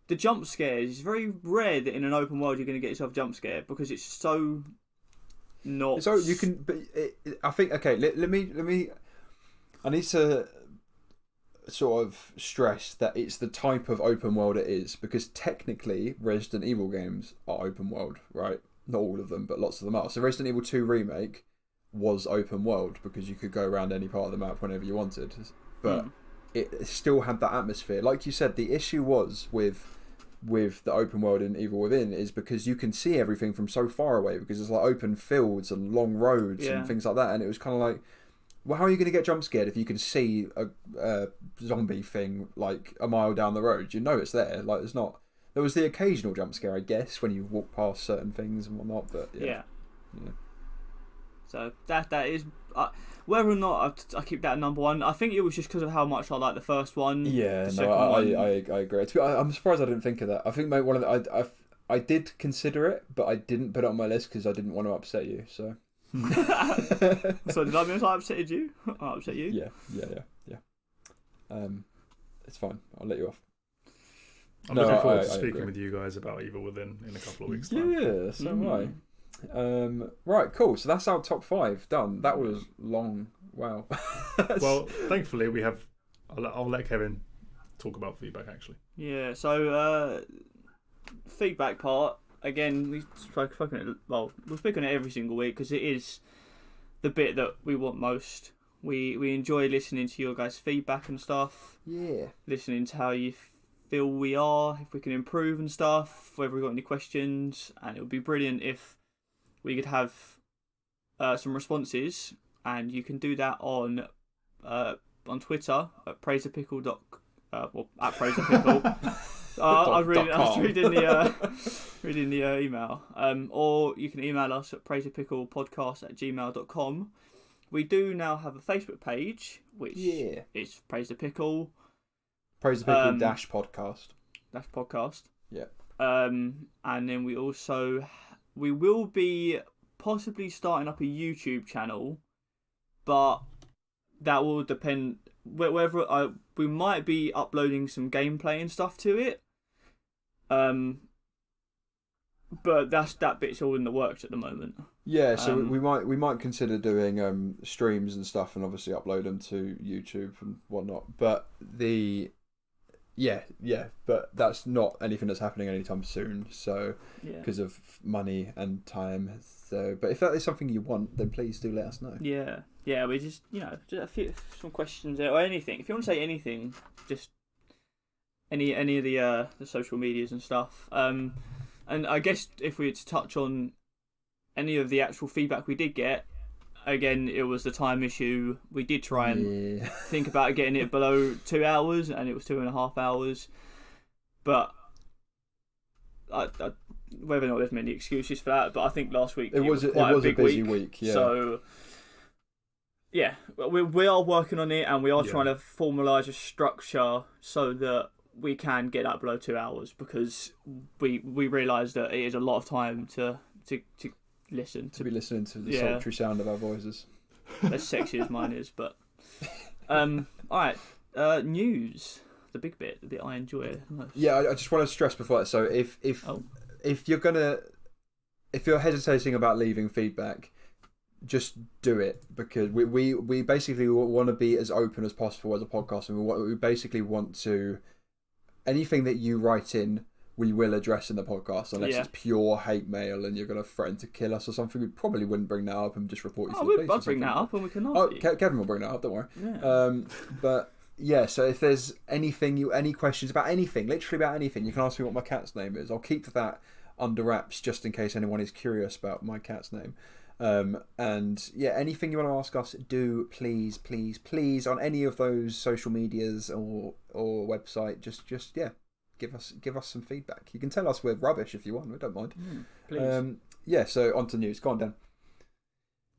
the jump scares. It's very rare that in an open world you're going to get yourself jump scared because it's so not. So you can, but I think let me. I need to sort of stress that it's the type of open world it is, because technically Resident Evil games are open world, right? Not all of them, but lots of them are. So Resident Evil 2 Remake was open world because you could go around any part of the map whenever you wanted, but it still had that atmosphere. Like you said, the issue was with the open world in Evil Within is because you can see everything from so far away, because it's like open fields and long roads and things like that, and it was kind of like, well, how are you going to get jump scared if you can see a zombie thing like a mile down the road? You know it's there. Like, there's not. There was the occasional jump scare, I guess, when you walk past certain things and whatnot. But yeah. So that is whether or not I keep that number one. I think it was just because of how much I like the first one. Yeah, I agree. I'm surprised I didn't think of that. I think one of the I did consider it, but I didn't put it on my list because I didn't want to upset you. So. So did I mean I upset you? I upset you? Yeah. It's fine. I'll let you off. I'm looking forward to speaking with you guys about Evil Within in a couple of weeks' time. Yeah, so am I. Right, cool. So that's our top 5 done. That was long. Wow. Well, thankfully we have. I'll let Kevin talk about feedback actually. Yeah. So feedback part again. We're speaking it every single week because it is the bit that we want most. We enjoy listening to your guys' feedback and stuff. Yeah. Listening to how you feel we are, if we can improve and stuff, whether we've got any questions, and it would be brilliant if we could have some responses, and you can do that on Twitter at praisepickle. At praisepickle. I was reading the email. Or you can email us at praisepicklepodcast@gmail.com. We do now have a Facebook page, which is Praise the Pickle. Praise the Pickle podcast. Podcast. Yeah. And then we will be possibly starting up a YouTube channel, but that will depend whether we might be uploading some gameplay and stuff to it. But that bit's all in the works at the moment. Yeah, so we might consider doing streams and stuff, and obviously upload them to YouTube and whatnot. But but that's not anything that's happening anytime soon. So because of money and time. So, but if that is something you want, then please do let us know. Yeah, we just some questions or anything. If you want to say anything, just any of the social medias and stuff. And I guess if we were to touch on any of the actual feedback we did get, again, it was the time issue. We did try and think about getting it below 2 hours, and it was 2.5 hours. But whether or not there's many excuses for that, but I think last week it was quite a busy week. Yeah. So, yeah, we are working on it, and we are trying to formalise a structure so that we can get that below 2 hours, because we realise that it is a lot of time to listen. To be listening to the sultry sound of our voices. As sexy as mine is, but... Alright, news. The big bit, the bit I enjoy most. Yeah, I just want to stress before that, so if you're hesitating about leaving feedback, just do it, because we basically want to be as open as possible as a podcast, and we basically want to... Anything that you write in, we will address in the podcast, unless it's pure hate mail and you're going to threaten to kill us or something. We probably wouldn't bring that up and just report you to the police. I'll bring that up and we can ask you. Kevin will bring that up, don't worry. Yeah. But yeah, so if there's any questions about anything, literally about anything, you can ask me what my cat's name is. I'll keep that under wraps just in case anyone is curious about my cat's name. And yeah, anything you want to ask us, do please on any of those social medias or website, just give us some feedback. You can tell us we're rubbish if you want, we don't mind. Please. So on to news. Go on, Dan.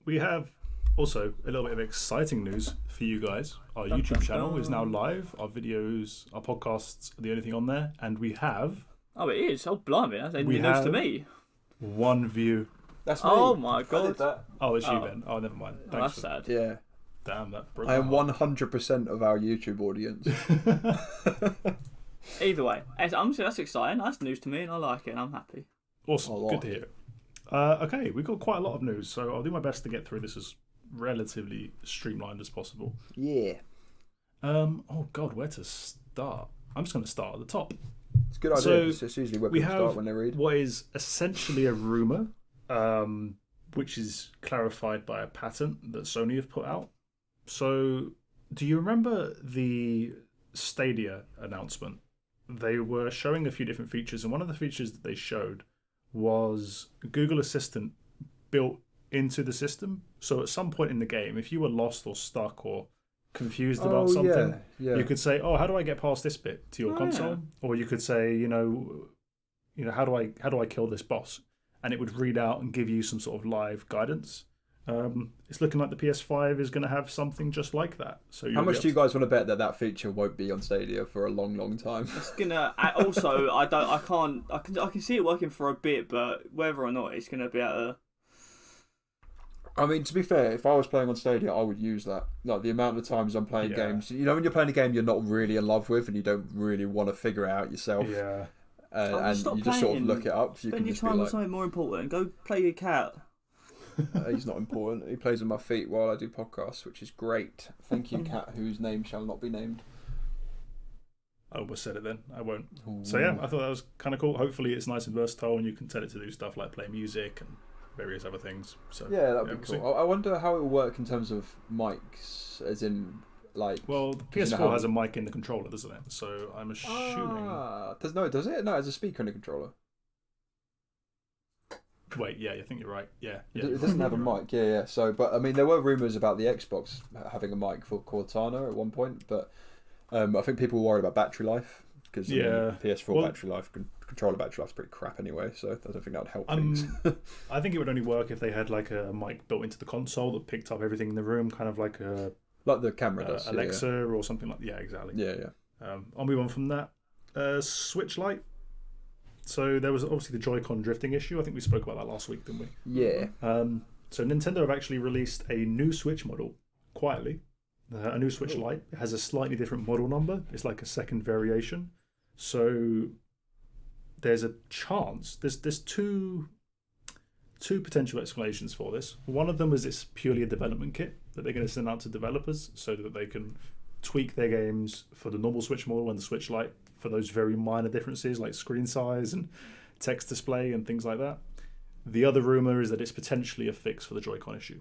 We have also a little bit of exciting news for you guys. Our YouTube channel is now live. Our videos, our podcasts are the only thing on there, and we have... Oh, it is? Oh, blimey, that's news to me. 1 view. That's me. Oh my god. I did that. Oh, it's you, Ben. Oh, never mind. Thanks that's sad. Yeah. Damn, that broke. I am 100% of our YouTube audience. Either way, that's exciting. That's news to me, and I like it, and I'm happy. Awesome. Good to hear. Okay, we've got quite a lot of news, so I'll do my best to get through this as relatively streamlined as possible. Yeah. Oh god, where to start? I'm just going to start at the top. It's a good idea. So it's usually where people start when they read. What is essentially a rumour, which is clarified by a patent that Sony have put out. So, do you remember the Stadia announcement? They were showing a few different features, and one of the features that they showed was Google Assistant built into the system. So at some point in the game, if you were lost or stuck or confused about something, you could say, "Oh, how do I get past this bit?" to your console, or you could say, you know, how do I kill this boss? And it would read out and give you some sort of live guidance. It's looking like the PS5 is going to have something just like that. So how much do you guys want to bet that feature won't be on Stadia for a long, long time? It's gonna. Also, I can see it working for a bit, but whether or not it's going to be able to. I mean, to be fair, if I was playing on Stadia, I would use that. Like the amount of times I'm playing games, you know, when you're playing a game you're not really in love with and you don't really want to figure it out yourself. Yeah. And you just sort of look it up. Spend your time on something more important. Go play your cat. He's not important. He plays with my feet while I do podcasts, which is great. Thank you, cat, whose name shall not be named. I almost said it then. I won't. So yeah, I thought that was kind of cool. Hopefully it's nice and versatile and you can tell it to do stuff like play music and various other things. So yeah, that'd be cool. I wonder how it will work in terms of mics, as in like. Well, the PS4 has a mic in the controller, doesn't it? So I'm assuming. Does it? No, it has a speaker in the controller. Wait, yeah, I think you're right. Yeah, it doesn't have a mic. Yeah. So, but I mean, there were rumors about the Xbox having a mic for Cortana at one point, but I think people were worried about battery life because PS4 battery life, controller battery life is pretty crap anyway. So I don't think that would help things. I think it would only work if they had like a mic built into the console that picked up everything in the room, kind of like the camera does, Alexa or something like. Yeah, exactly. Yeah. I'll move on from that. Switch Lite. So there was obviously the Joy-Con drifting issue. I think we spoke about that last week, didn't we? Yeah. So Nintendo have actually released a new Switch model, quietly. A new Switch Lite. It has a slightly different model number. It's like a second variation. So there's a chance. There's two potential explanations for this. One of them is it's purely a development kit that they're going to send out to developers so that they can tweak their games for the normal Switch model and the Switch Lite for those very minor differences like screen size and text display and things like that. The other rumor is that it's potentially a fix for the Joy-Con issue.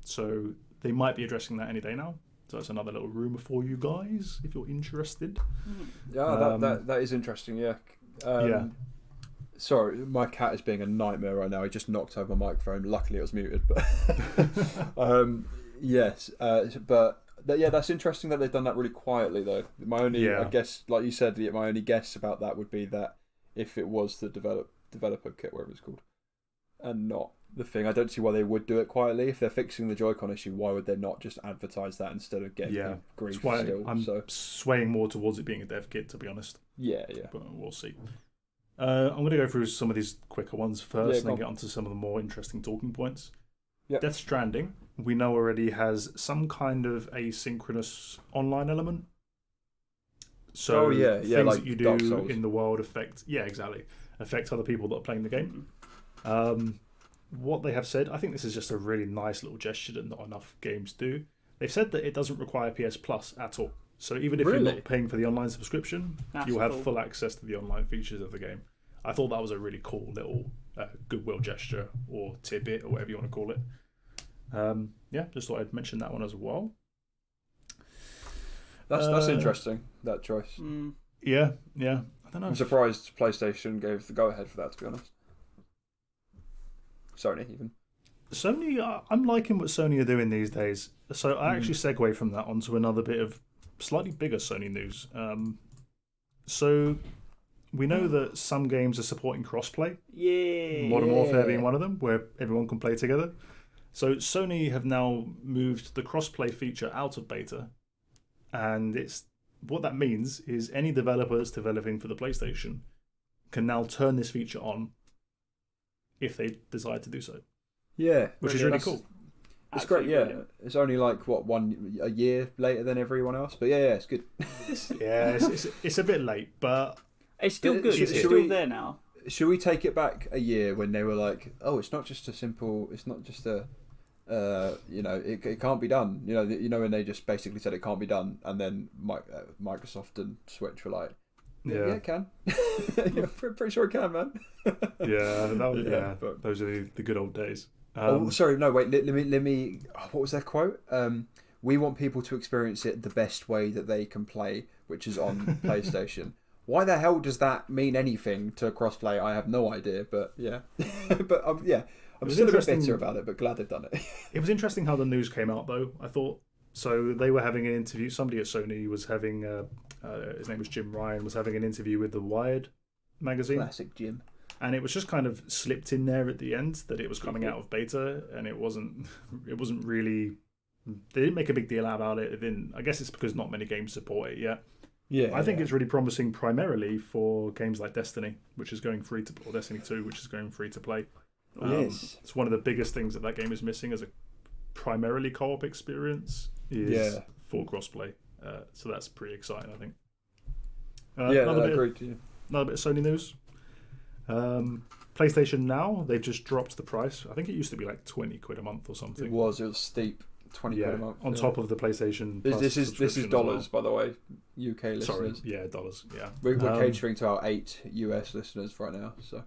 So they might be addressing that any day now. So that's another little rumor for you guys if you're interested. Yeah, that is interesting. Yeah. Sorry, my cat is being a nightmare right now. He just knocked over my microphone. Luckily, it was muted. But yes, but. That's interesting that they've done that really quietly, though. My only, I guess, like you said, my only guess about that would be that if it was the developer kit, whatever it's called, and not the thing, I don't see why they would do it quietly. If they're fixing the Joy-Con issue, why would they not just advertise that instead of getting grief still? I'm swaying more towards it being a dev kit, to be honest. Yeah. But we'll see. I'm going to go through some of these quicker ones first, and then get onto some of the more interesting talking points. Yep. Death Stranding, we know already has some kind of asynchronous online element. So things like that you do in the world affect other people that are playing the game. What they have said, I think this is just a really nice little gesture that not enough games do. They've said that it doesn't require PS Plus at all. So even if you're not paying for the online subscription, you'll have full access to the online features of the game. I thought that was a really cool little goodwill gesture or tidbit or whatever you want to call it. Just thought I'd mention that one as well. That's interesting, that choice. Yeah. I don't know. I'm surprised PlayStation gave the go-ahead for that, to be honest. Sony, even. Sony, I'm liking what Sony are doing these days. So I actually segue from that onto another bit of slightly bigger Sony news. So we know that some games are supporting crossplay. Yeah. Modern Warfare being one of them, where everyone can play together. So Sony have now moved the crossplay feature out of beta, and what that means is any developers developing for the PlayStation can now turn this feature on if they decide to do so. Yeah, which is really cool. It's great, yeah. Brilliant. It's only like a year later than everyone else, but it's good. It's a bit late, but it's still good. It's still there now. Should we take it back a year when they were like, it can't be done. When they just basically said it can't be done, and then Microsoft and Switch were like, yeah, it can. Pretty sure it can, man. But those are the good old days. Sorry, no, wait. Let me. What was their quote? We want people to experience it the best way that they can play, which is on PlayStation. Why the hell does that mean anything to crossplay? I have no idea, but yeah. I'm still a bit bitter about it, but glad they've done it. It was interesting how the news came out, though. I thought so. They were having an interview. Somebody at Sony was having. His name was Jim Ryan. Was having an interview with the Wired magazine. Classic Jim. And it was just kind of slipped in there at the end that it was coming out of beta, and it wasn't really. They didn't make a big deal about it. I guess it's because not many games support it yet. Yeah, I think it's really promising primarily for games like Destiny, which is going free to, or Destiny 2, which is going free to play. Yes. It's one of the biggest things that game is missing as a primarily co-op experience is full crossplay. So that's pretty exciting, I think. Another bit of Sony news. PlayStation Now, they've just dropped the price. I think it used to be like 20 quid a month or something. It was steep. 20 quid a month. On top of the PlayStation Plus. This is dollars, by the way. UK listeners. Sorry, yeah, dollars. Yeah, We're catering to our 8 US listeners right now. So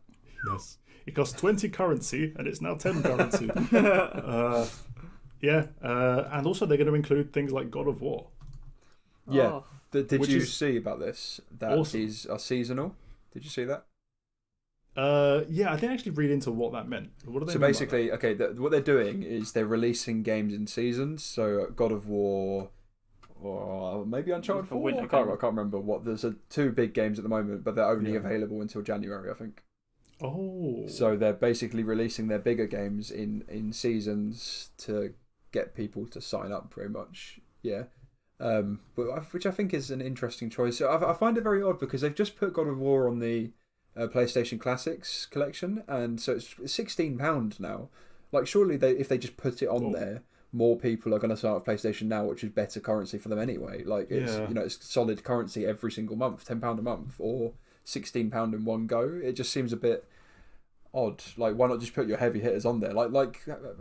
yes, it costs 20 currency, and it's now 10 currency. And also they're going to include things like God of War. Yeah. Oh. Did you see about this? That awesome. is seasonal. Did you see that? Yeah, I didn't actually read into what that meant. What do they So mean basically, what they're doing is they're releasing games in seasons. So God of War, or maybe Uncharted 4. I can't remember what. There's 2 big games at the moment, but they're only available until January, I think. Oh. So they're basically releasing their bigger games in seasons to get people to sign up, pretty much. Yeah. Which I think is an interesting choice. So I find it very odd because they've just put God of War on the PlayStation Classics collection, and so it's £16 now. Like, surely if they just put it on there, more people are going to sign up PlayStation Now, which is better currency for them anyway. Like, it's it's solid currency every single month, £10 a month, or £16 in one go. It just seems a bit odd. Like, why not just put your heavy hitters on there, like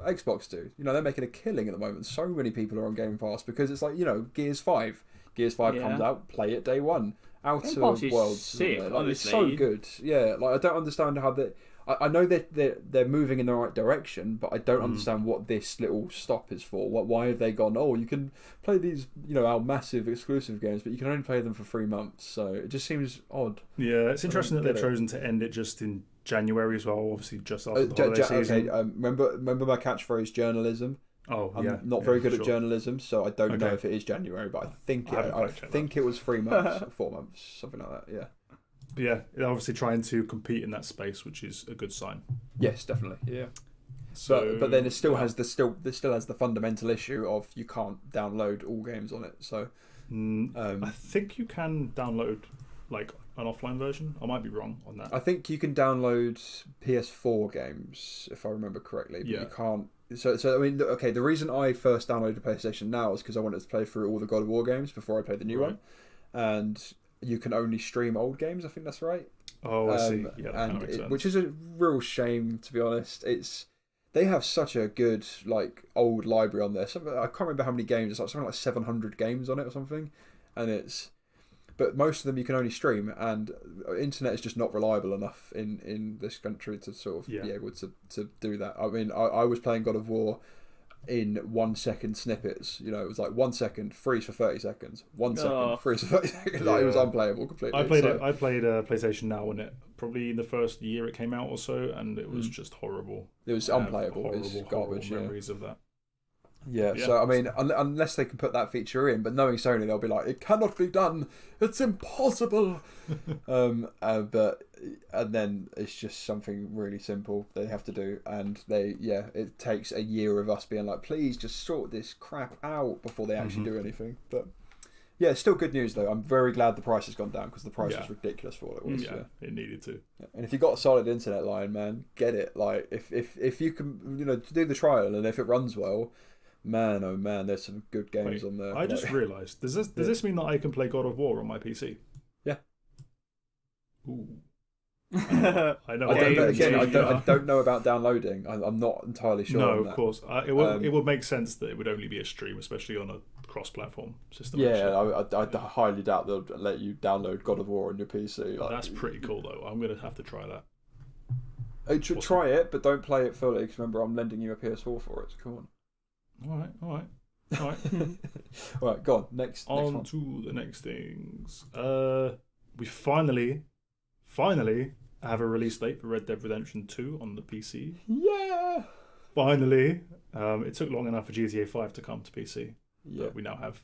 Xbox do? They're making a killing at the moment. So many people are on Game Pass because it's like, Gears 5 comes out, play it day one. Outer Worlds, sick, it's so good. Yeah, like, I don't understand how I know that they're moving in the right direction, but I don't understand what this little stop is for. Why have they gone, you can play these, our massive exclusive games, but you can only play them for 3 months. So it just seems odd. Yeah, it's interesting that they've chosen to end it just in January as well, obviously just after the holiday season. Okay, remember my catchphrase, journalism? I'm not very good at journalism, so I don't know if it is January, but I think it was 3 months, 4 months, something like that. Yeah. But yeah, they're obviously trying to compete in that space, which is a good sign. Yes, definitely. Yeah. So, but then it still has the fundamental issue of you can't download all games on it. So I think you can download like an offline version. I might be wrong on that. I think you can download PS4 games if I remember correctly, but you can't. So I mean, okay. The reason I first downloaded PlayStation Now is because I wanted to play through all the God of War games before I played the new one, and you can only stream old games. I think that's right. Oh, I see. Yeah, that makes sense. Which is a real shame, to be honest. They have such a good old library on there. I can't remember how many games. It's something like 700 games on it or something, but most of them you can only stream, and internet is just not reliable enough in this country to sort of be able to do that. I mean, I was playing God of War in 1 second snippets. It was like 1 second, freeze for 30 seconds, 1 second, freeze for 30 seconds. It was unplayable completely. I played PlayStation Now on it probably in the first year it came out or so, and it was just horrible. It was unplayable. It's garbage. Memories of that. Yeah, so I mean, unless they can put that feature in, but knowing Sony, they'll be like, it cannot be done, it's impossible. And then it's just something really simple they have to do, and it takes a year of us being like, please just sort this crap out before they actually do anything. But yeah, it's still good news though. I'm very glad the price has gone down because the price was ridiculous for what it was. Yeah, it needed to. Yeah. And if you've got a solid internet line, man, get it. Like if you can, do the trial, and if it runs well. Man, oh man, there's some good games on there. I just realised. Does this mean that I can play God of War on my PC? Yeah. Ooh. I don't know about downloading. I'm not entirely sure. No, on of that. course. It would make sense that it would only be a stream, especially on a cross-platform system. Yeah, I highly doubt they'll let you download God of War on your PC. That's pretty cool, though. I'm going to have to try that. Try it, but don't play it fully. Because remember, I'm lending you a PS4 for it. So come on. All right. All right, go on. Next on to the next things. We finally have a release date for Red Dead Redemption 2 on the PC. Yeah. Finally, it took long enough for GTA 5 to come to PC. Yeah. But we now have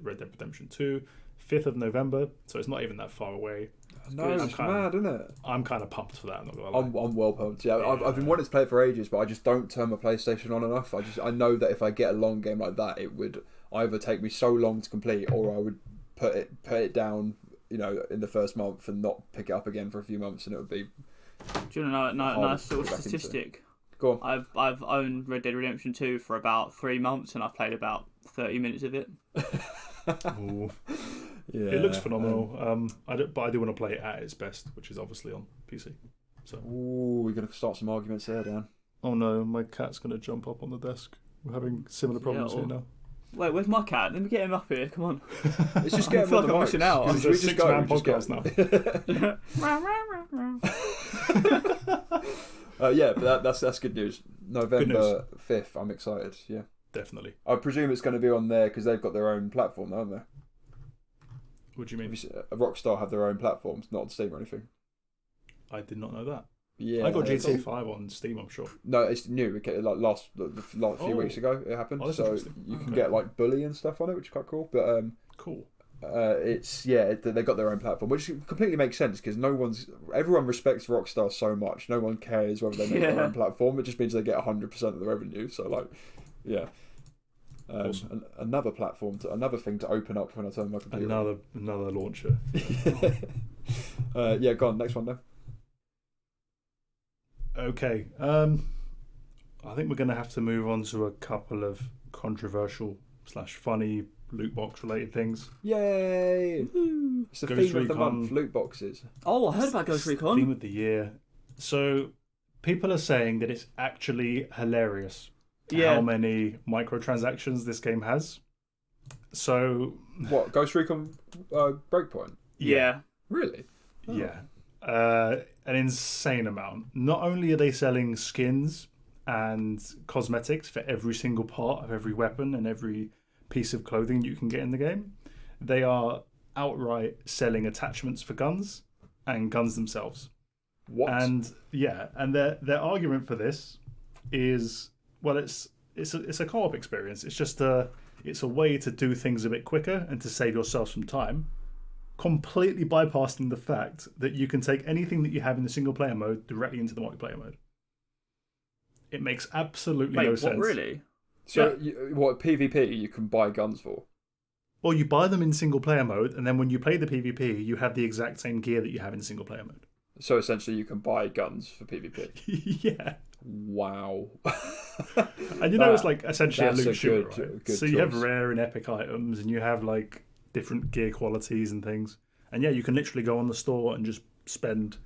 Red Dead Redemption 2, 5th of November. So it's not even that far away. No, it's mad, isn't it? I'm kind of pumped for that. I'm not gonna lie. I'm well pumped. Yeah, I've been wanting to play it for ages, but I just don't turn my PlayStation on enough. I know that if I get a long game like that, it would either take me so long to complete, or I would put it down, in the first month and not pick it up again for a few months, and it would be. Do you know a nice little statistic? Go on. I've owned Red Dead Redemption 2 for about 3 months, and I've played about 30 minutes of it. Yeah, it looks phenomenal. But I do want to play it at its best, which is obviously on PC. So. Ooh, we're gonna start some arguments here, Dan. Oh no, my cat's gonna jump up on the desk. We're having similar problems here now. Wait, where's my cat? Let me get him up here. Come on. It's just getting on the I'm mic. missing out. This is a 6-man podcast now. Yeah, but that's good news. November 5th. I'm excited. Yeah, definitely. I presume it's going to be on there because they've got their own platform, haven't they? What do you mean? Rockstar have their own platforms, not on Steam or anything. I did not know that. Yeah, I got GTA 5 on Steam, I'm sure. No, it's new. Okay, like last few weeks ago, it happened. So you can get like Bully and stuff on it, which is quite cool. But cool. They got their own platform, which completely makes sense because everyone respects Rockstar so much. No one cares whether they make their own platform. It just means they get 100% of the revenue. So like, yeah. Awesome. Another thing to open up when I turn my computer. Another launcher. Yeah, go on. Next one then. Okay. I think we're going to have to move on to a couple of controversial / funny loot box related things. Yay! It's the theme of the month, loot boxes. Oh, I heard about Ghost Recon. Theme of the year. So people are saying that it's actually hilarious how many microtransactions this game has. So what, Ghost Recon Breakpoint? Yeah. Really? Oh. Yeah. An insane amount. Not only are they selling skins and cosmetics for every single part of every weapon and every piece of clothing you can get in the game, they are outright selling attachments for guns and guns themselves. What? And their argument for this is, well, it's a co-op experience. It's just it's a way to do things a bit quicker and to save yourself some time, completely bypassing the fact that you can take anything that you have in the single player mode directly into the multiplayer mode. It makes absolutely no sense. What, really? So, what PvP you can buy guns for? Well, you buy them in single player mode, and then when you play the PvP, you have the exact same gear that you have in single player mode. So essentially, you can buy guns for PvP. Yeah. Wow. And it's like essentially a loot shooter, right? Good so you have rare and epic items, and you have like different gear qualities and things. And yeah, you can literally go on the store and just spend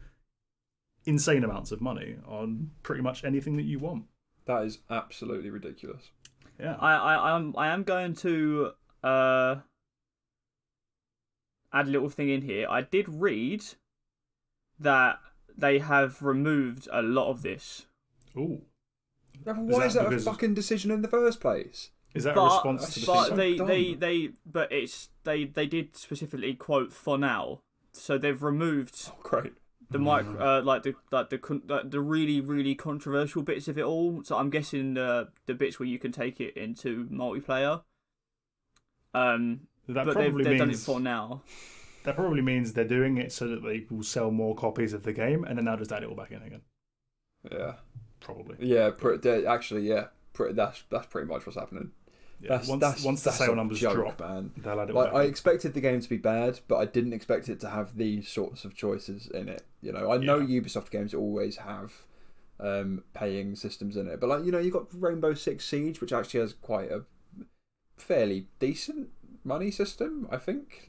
insane amounts of money on pretty much anything that you want. That is absolutely ridiculous. Yeah. I am going to add a little thing in here. I did read that they have removed a lot of this. Ooh. Why is that a fucking decision in the first place? Is that a response to the but they did specifically quote for now, so they've removed great the the really really controversial bits of it all. So I'm guessing the bits where you can take it into multiplayer. But they've done it for now. That probably means they're doing it so that they will sell more copies of the game, and then they'll just add it all back in again. Yeah, probably. Yeah, actually, yeah. That's pretty much what's happening. Yeah, once the sale numbers drop, man, they'll add it like, back. I expected the game to be bad, but I didn't expect it to have these sorts of choices in it. I know Ubisoft games always have paying systems in it, but you got Rainbow Six Siege, which actually has quite a fairly decent money system, I think.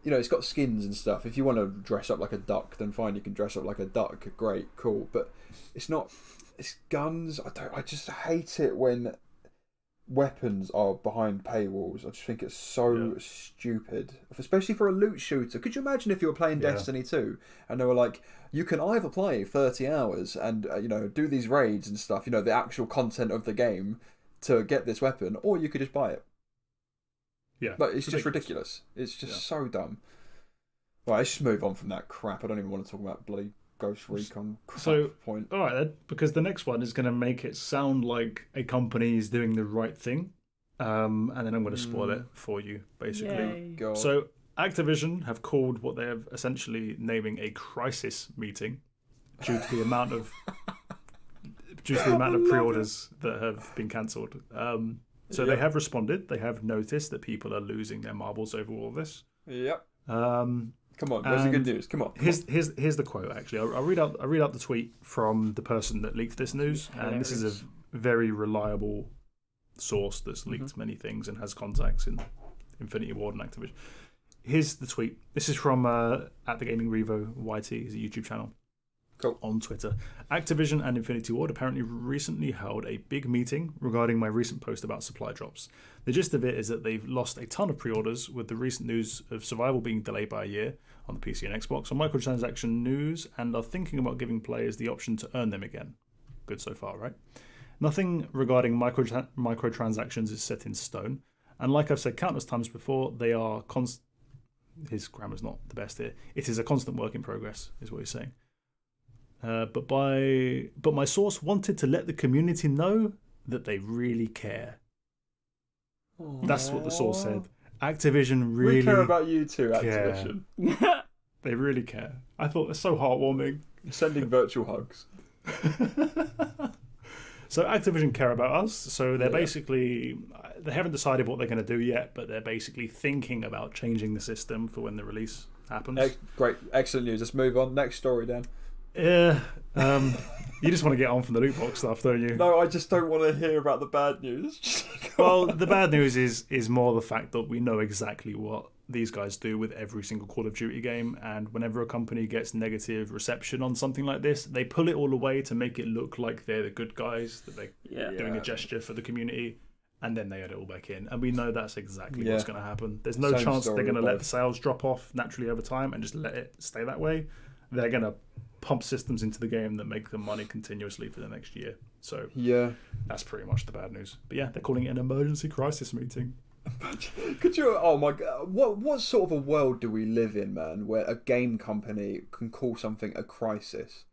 It's got skins and stuff. If you want to dress up like a duck, then fine, you can dress up like a duck. Great, cool. But it's not. It's guns. I just hate it when weapons are behind paywalls. I just think it's so stupid, especially for a loot shooter. Could you imagine if you were playing Destiny 2 and they were like, you can either play 30 hours and do these raids and stuff, the actual content of the game to get this weapon, or you could just buy it. Yeah, but it's just ridiculous. It's just so dumb. Right, let's just move on from that crap. I don't even want to talk about bloody Ghost Recon point. All right, then, because the next one is going to make it sound like a company is doing the right thing, and then I'm going to spoil it for you, basically. So Activision have called what they're essentially naming a crisis meeting due to the amount of pre-orders that have been cancelled. So they have responded. They have noticed that people are losing their marbles over all this. Yep. Come on, where's the good news? Come on. Here's the quote. Actually, I'll read out the tweet from the person that leaked this news, and this is a very reliable source that's leaked many things and has contacts in Infinity Ward and Activision. Here's the tweet. This is from at the Gaming Revo YT, is a YouTube channel. Cool. On Twitter. Activision and Infinity Ward apparently recently held a big meeting regarding my recent post about supply drops. The gist of it is that they've lost a ton of pre-orders with the recent news of Survival being delayed by a year on the PC and Xbox on microtransaction news, and are thinking about giving players the option to earn them again. Good so far, right? Nothing regarding microtransactions is set in stone, and like I've said countless times before, they are his grammar's not the best here. It is a constant work in progress, is what he's saying. But my source wanted to let the community know that they really care. Aww. That's what the source said. Activision really we care about you too, Activision. They really care. I thought it's so heartwarming. Sending virtual hugs. So Activision care about us. So they're basically, they haven't decided what they're going to do yet, but they're basically thinking about changing the system for when the release happens. Great, excellent news. Let's move on. Next story, Dan. Yeah. You just want to get on from the loot box stuff, don't you? No, I just don't want to hear about the bad news. Well, the bad news is more the fact that we know exactly what these guys do with every single Call of Duty game, and whenever a company gets negative reception on something like this, they pull it all away to make it look like they're the good guys, that they're doing a gesture for the community, and then they add it all back in. And we know that's exactly what's going to happen. There's no chance they're going to let the sales drop off naturally over time and just let it stay that way. They're going to pump systems into the game that make them money continuously for the next year. So that's pretty much the bad news. But yeah, they're calling it an emergency crisis meeting. Could you? Oh my god! What sort of a world do we live in, man? Where a game company can call something a crisis?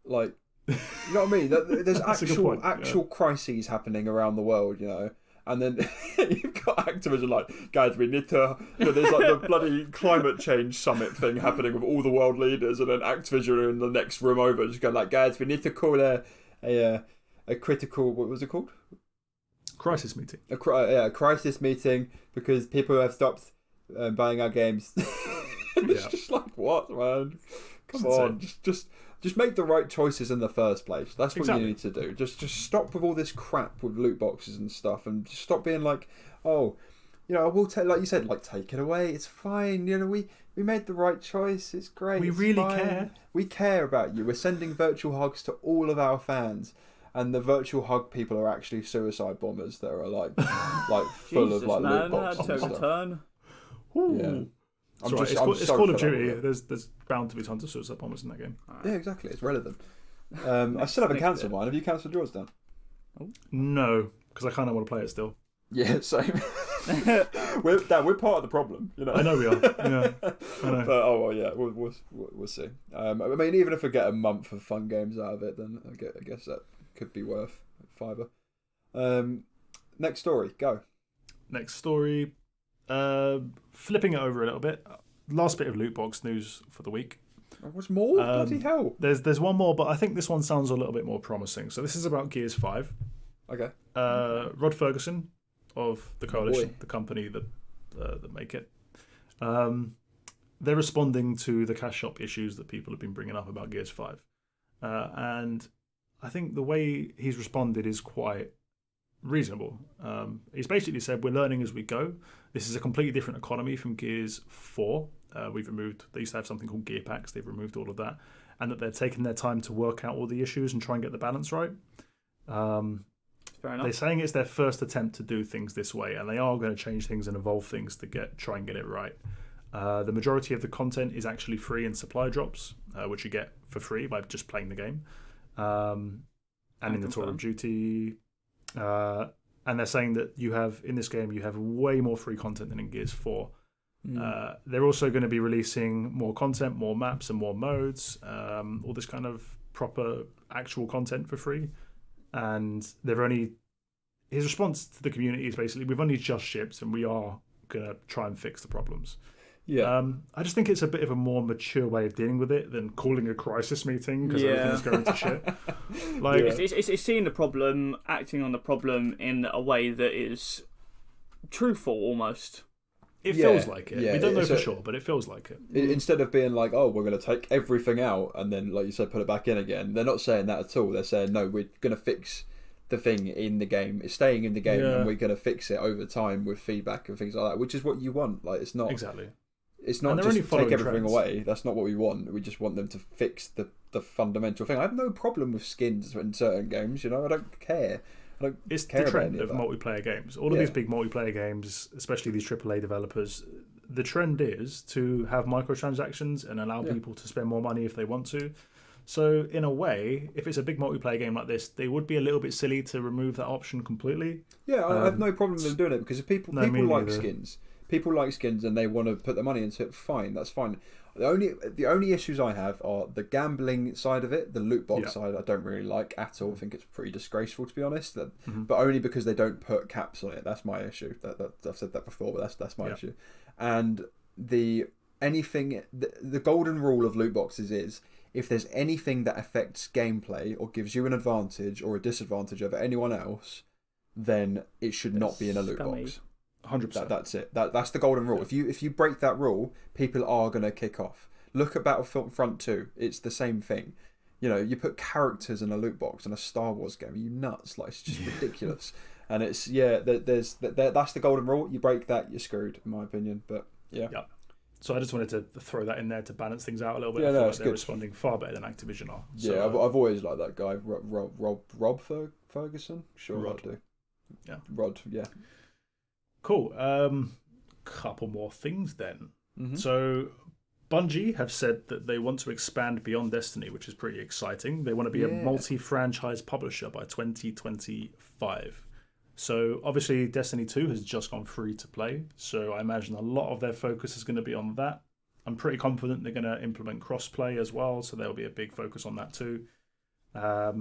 Like, you know what I mean? There's actual crises happening around the world, you know. And then you've got Activision like, guys, we need to. You know, there's like the bloody climate change summit thing happening with all the world leaders, and then Activision are in the next room over, just going like, guys, we need to call a critical. What was it called? Crisis meeting. A crisis meeting because people have stopped buying our games. It's just like, what, man? Come on, just make the right choices in the first place. That's what you need to do. Just stop with all this crap with loot boxes and stuff, and just stop being like, oh, you know, we'll take, like you said, like take it away. It's fine. You know, we made the right choice. It's great. We really care. We care about you. We're sending virtual hugs to all of our fans. And the virtual hug people are actually suicide bombers that are like full of like loot boxes and stuff. Yeah. It's Call of Duty. There's bound to be tons of suicide bombers in that game. Yeah, exactly. It's relevant. I still haven't cancelled mine. Have you cancelled yours, Dan? No, because I kind of want to play it still. Yeah, same. we're part of the problem, you know. I know we are. Yeah, I know. But we'll see. I mean, even if we get a month of fun games out of it, then I guess that could be worth $5. Next story, go. Next story. Flipping it over a little bit. Last bit of loot box news for the week. What's more? Bloody hell. There's one more, but I think this one sounds a little bit more promising. So this is about Gears 5. Okay. Rod Ferguson of the Coalition, the company that make it. They're responding to the cash shop issues that people have been bringing up about Gears 5. And I think the way he's responded is quite reasonable. He's basically said, we're learning as we go. This is a completely different economy from Gears 4. They used to have something called Gear Packs. They've removed all of that. And that they're taking their time to work out all the issues and try and get the balance right. Fair enough. They're saying it's their first attempt to do things this way, and they are going to change things and evolve things to try and get it right. The majority of the content is actually free in supply drops, which you get for free by just playing the game. And in the Tour of Duty. And they're saying that in this game, you have way more free content than in Gears 4. They're also going to be releasing more content, more maps and more modes, all this kind of proper actual content for free. And his response to the community is basically, we've only just shipped and we are going to try and fix the problems. Yeah. I just think it's a bit of a more mature way of dealing with it than calling a crisis meeting because everything's going to shit. Like, it's seeing the problem, acting on the problem in a way that is truthful almost. It feels like it. We don't know for sure, but it feels like it. Instead of being like, oh, we're going to take everything out and then, like you said, put it back in again. They're not saying that at all. They're saying, no, we're going to fix the thing in the game. It's staying in the game and we're going to fix it over time with feedback and things like that, which is what you want. Like, it's not... Exactly. It's not And they're just only take following everything trends. away. That's not what we want. We just want them to fix the fundamental thing. I have no problem with skins in certain games. I don't care. I don't It's care the about trend any of of that. multiplayer games. All of these big multiplayer games, especially these AAA developers, the trend is to have microtransactions and allow people to spend more money if they want to. So in a way, if it's a big multiplayer game like this, they would be a little bit silly to remove that option completely. Yeah, I have no problem with them doing it because if people me like neither. skins. People like skins and they want to put their money into it. Fine, that's fine. The only issues I have are the gambling side of it, the loot box side. I don't really like at all. I think it's pretty disgraceful, to be honest. But only because they don't put caps on it. That's my issue. I've said that before, but that's my issue. And the golden rule of loot boxes is if there's anything that affects gameplay or gives you an advantage or a disadvantage over anyone else, then it should not be in a loot box. 100%. That's it. That's the golden rule. If you break that rule, people are going to kick off. Look at Battlefront 2. It's the same thing. You put characters in a loot box in a Star Wars game. Are you nuts? Like, it's just ridiculous. And it's that's the golden rule. You break that, you're screwed, in my opinion. But yeah. So I just wanted to throw that in there to balance things out a little bit. Yeah, I feel like it's they're good. responding far better than Activision are. So, Yeah, I've always liked that guy, Rob Ferguson. Sure, Rod. I do. Yeah, Rod. Yeah. Cool. Couple more things then. Mm-hmm. So Bungie have said that they want to expand beyond Destiny, which is pretty exciting. They want to be a multi-franchise publisher by 2025. So obviously Destiny 2 has just gone free to play, so I imagine a lot of their focus is going to be on that. I'm pretty confident they're going to implement cross-play as well, so there'll be a big focus on that too. They're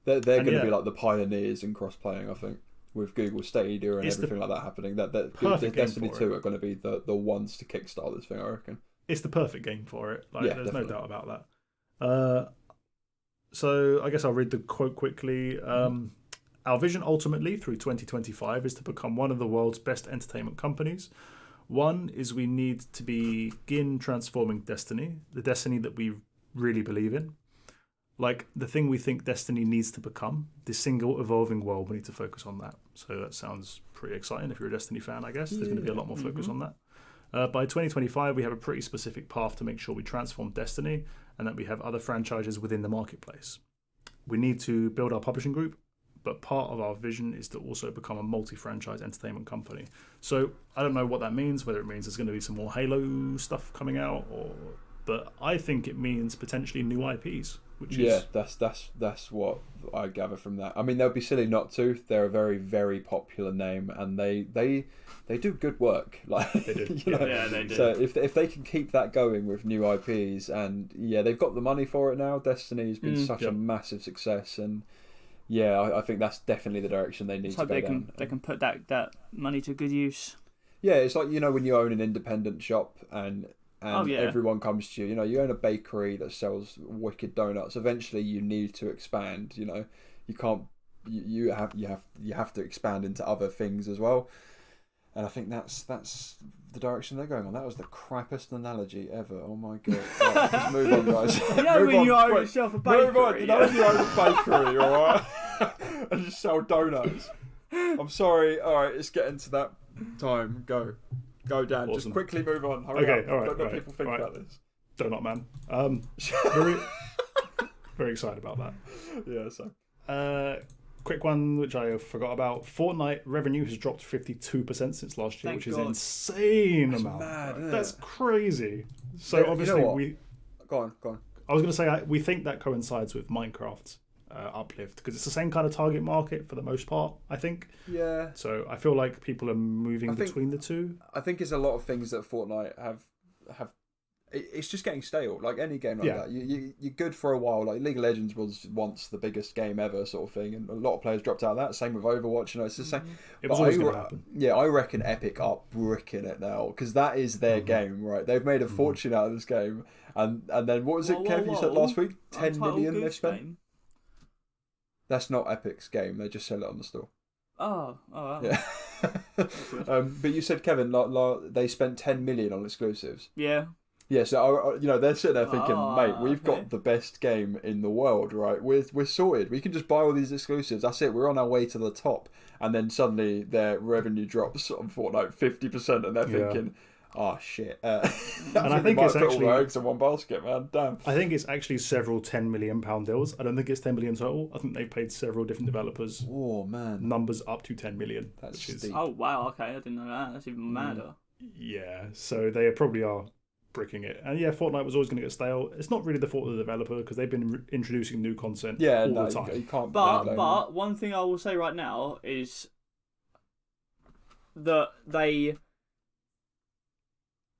going to be like the pioneers in cross-playing, I think, with Google Stadia and everything like that happening. That Destiny 2 are going to be the ones to kickstart this thing, I reckon. It's the perfect game for it. There's definitely. no doubt about that. So I guess I'll read the quote quickly. Our vision ultimately through 2025 is to become one of the world's best entertainment companies. One is we need to begin transforming Destiny, the Destiny that we really believe in. Like the thing we think Destiny needs to become, this single evolving world, we need to focus on that. So that sounds pretty exciting if you're a Destiny fan, I guess. There's going to be a lot more focus on that. By 2025, we have a pretty specific path to make sure we transform Destiny and that we have other franchises within the marketplace. We need to build our publishing group, but part of our vision is to also become a multi-franchise entertainment company. So I don't know what that means, whether it means there's going to be some more Halo stuff coming out, but I think it means potentially new IPs. That's what I gather from that. I mean, they'll be silly not to. They're a very, very popular name, and they do good work. Like they do. They do. So if they can keep that going with new IPs, and they've got the money for it now. Destiny's been such a massive success, and I think that's definitely the direction they need to go down. They can put that money to good use. Yeah, it's like when you own an independent shop and everyone comes to you. You own a bakery that sells wicked donuts. Eventually, you need to expand. You can't. You have to expand into other things as well. And I think that's the direction they're going on. That was the crappiest analogy ever. Oh my god! Right, let's move on, guys. When you own yourself a bakery. Move on. When you own a bakery, all right, and just sell donuts. I'm sorry. All right, it's getting to that time. Go, Dan. Awesome. Just quickly move on. Hurry up. All right. Don't let people think about this. Donut Man. Very excited about that. Yeah. So. Quick one, which I forgot about. Fortnite revenue has dropped 52% since last year, which is an insane amount. Mad, isn't That's it? crazy. So obviously Go on. I was going to say we think that coincides with Minecraft's uplift because it's the same kind of target market for the most part, I think. Yeah. So I feel like people are moving between the two. I think it's a lot of things that Fortnite have. It's just getting stale. Like any game like that, you're good for a while. Like League of Legends was once the biggest game ever, sort of thing, and a lot of players dropped out of that. Same with Overwatch. It's the same. It was always going to happen. Yeah, I reckon Epic are bricking it now because that is their game, right? They've made a fortune out of this game, and then what was it, Kev? You said last week, 10 million they've spent. Game? That's not Epic's game. They just sell it on the store. Oh. Yeah. But you said, Kevin, they spent 10 million on exclusives. Yeah. Yeah, so they're sitting there thinking, mate, we've got the best game in the world, right? We're sorted. We can just buy all these exclusives. That's it. We're on our way to the top. And then suddenly their revenue drops on Fortnite 50%, and they're thinking, Oh shit! I think it's put all actually my eggs in one basket, man. Damn. I think it's actually several £10 million deals. I don't think it's 10 million total. I think they've paid several different developers. Oh man, numbers up to 10 million. That's which is steep. Oh wow, okay, I didn't know that. That's even madder. yeah. So they probably are bricking it. And yeah, Fortnite was always going to get stale. It's not really the fault of the developer because they've been introducing new content all the time. You can't. But one thing I will say right now is that they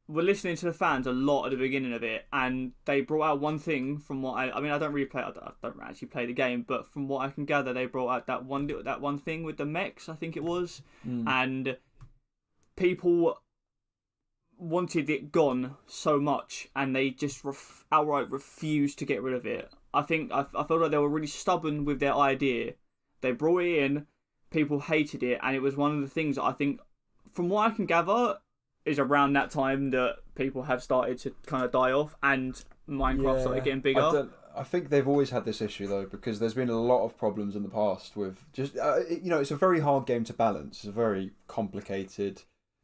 were listening to the fans a lot at the beginning of it, and they brought out one thing from what I mean, I don't actually play the game, but from what I can gather, they brought out that one thing with the mechs, I think it was, and people wanted it gone so much, and they just outright refused to get rid of it. I felt like they were really stubborn with their idea. They brought it in, people hated it, and it was one of the things that I think, from what I can gather, is around that time that people have started to kind of die off, and Minecraft started getting bigger. I think they've always had this issue though, because there's been a lot of problems in the past with just it's a very hard game to balance. It's a very complicated.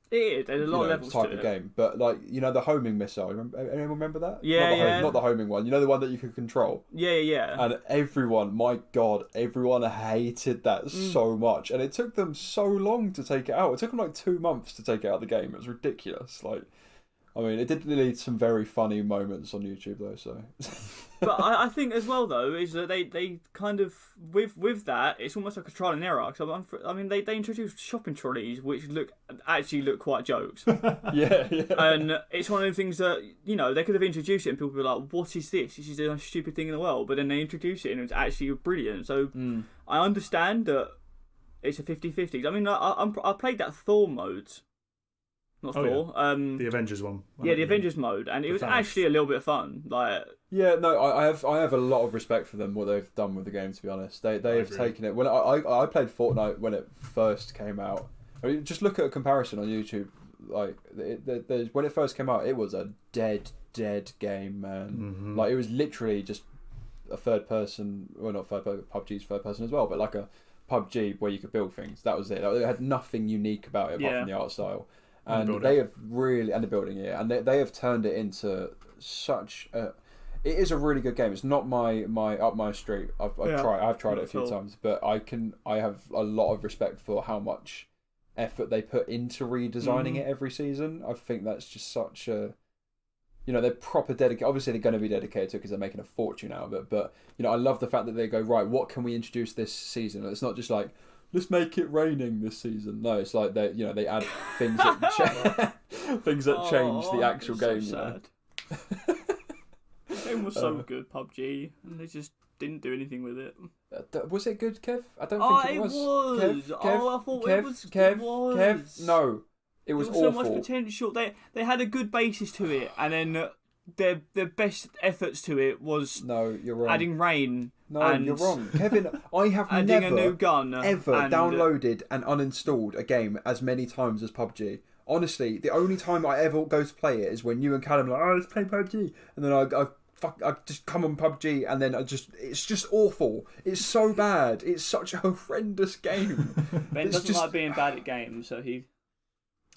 It is. There's a lot of levels type to of it. game, but like the homing missile. Anyone remember that? Yeah, not the homing one. You know, the one that you could control. Yeah. And everyone hated that so much, and it took them so long to take it out. It took them like 2 months to take it out of the game. It was ridiculous. Like, I mean, it did lead some very funny moments on YouTube though. So, but I think as well though is that they kind of with that, it's almost like a trial and error. So I mean, they introduced shopping trolleys which look quite jokes. yeah. And it's one of the things that they could have introduced it and people would be like, "What is this? This is the most stupid thing in the world." But then they introduced it and it's actually brilliant. So I understand that it's a 50-50. I mean, I played that Thor mode. Not Thor. Yeah. The Avengers one. Yeah, the Avengers mode, and it was actually a little bit of fun. Like, yeah, no, I have a lot of respect for them, what they've done with the game. To be honest, they have taken it. When I played Fortnite when it first came out, I mean, just look at a comparison on YouTube. Like, when it first came out, it was a dead game, man. Mm-hmm. Like, it was literally just a third person. Well, not third person. PUBG's third person as well, but like a PUBG where you could build things. That was it. It had nothing unique about it apart from the art style. And they have really, and the building, and they have turned it into such a. It is a really good game. It's not my up my street. I've tried it a few times, but I have a lot of respect for how much effort they put into redesigning it every season. I think that's just such a. They're proper dedicated. Obviously, they're going to be dedicated to it because they're making a fortune out of it. But I love the fact that they go, right, what can we introduce this season? It's not just like, let's make it raining this season. No, it's like they add things that change the actual game. Sad. The game was so good, PUBG, and they just didn't do anything with it. Was it good, Kev? I don't think it was. Kev, I thought it was. Kev, no, it was awful. So much potential. They had a good basis to it, and then their best efforts to it was you're wrong. Adding rain. No, you're wrong, Kevin. I have adding never a new gun ever downloaded and uninstalled a game as many times as PUBG. Honestly, the only time I ever go to play it is when you and Callum are like, "Oh, let's play PUBG," and then I just come on PUBG, and then it's just awful. It's so bad. It's such a horrendous game. Ben doesn't like being bad at games, so he.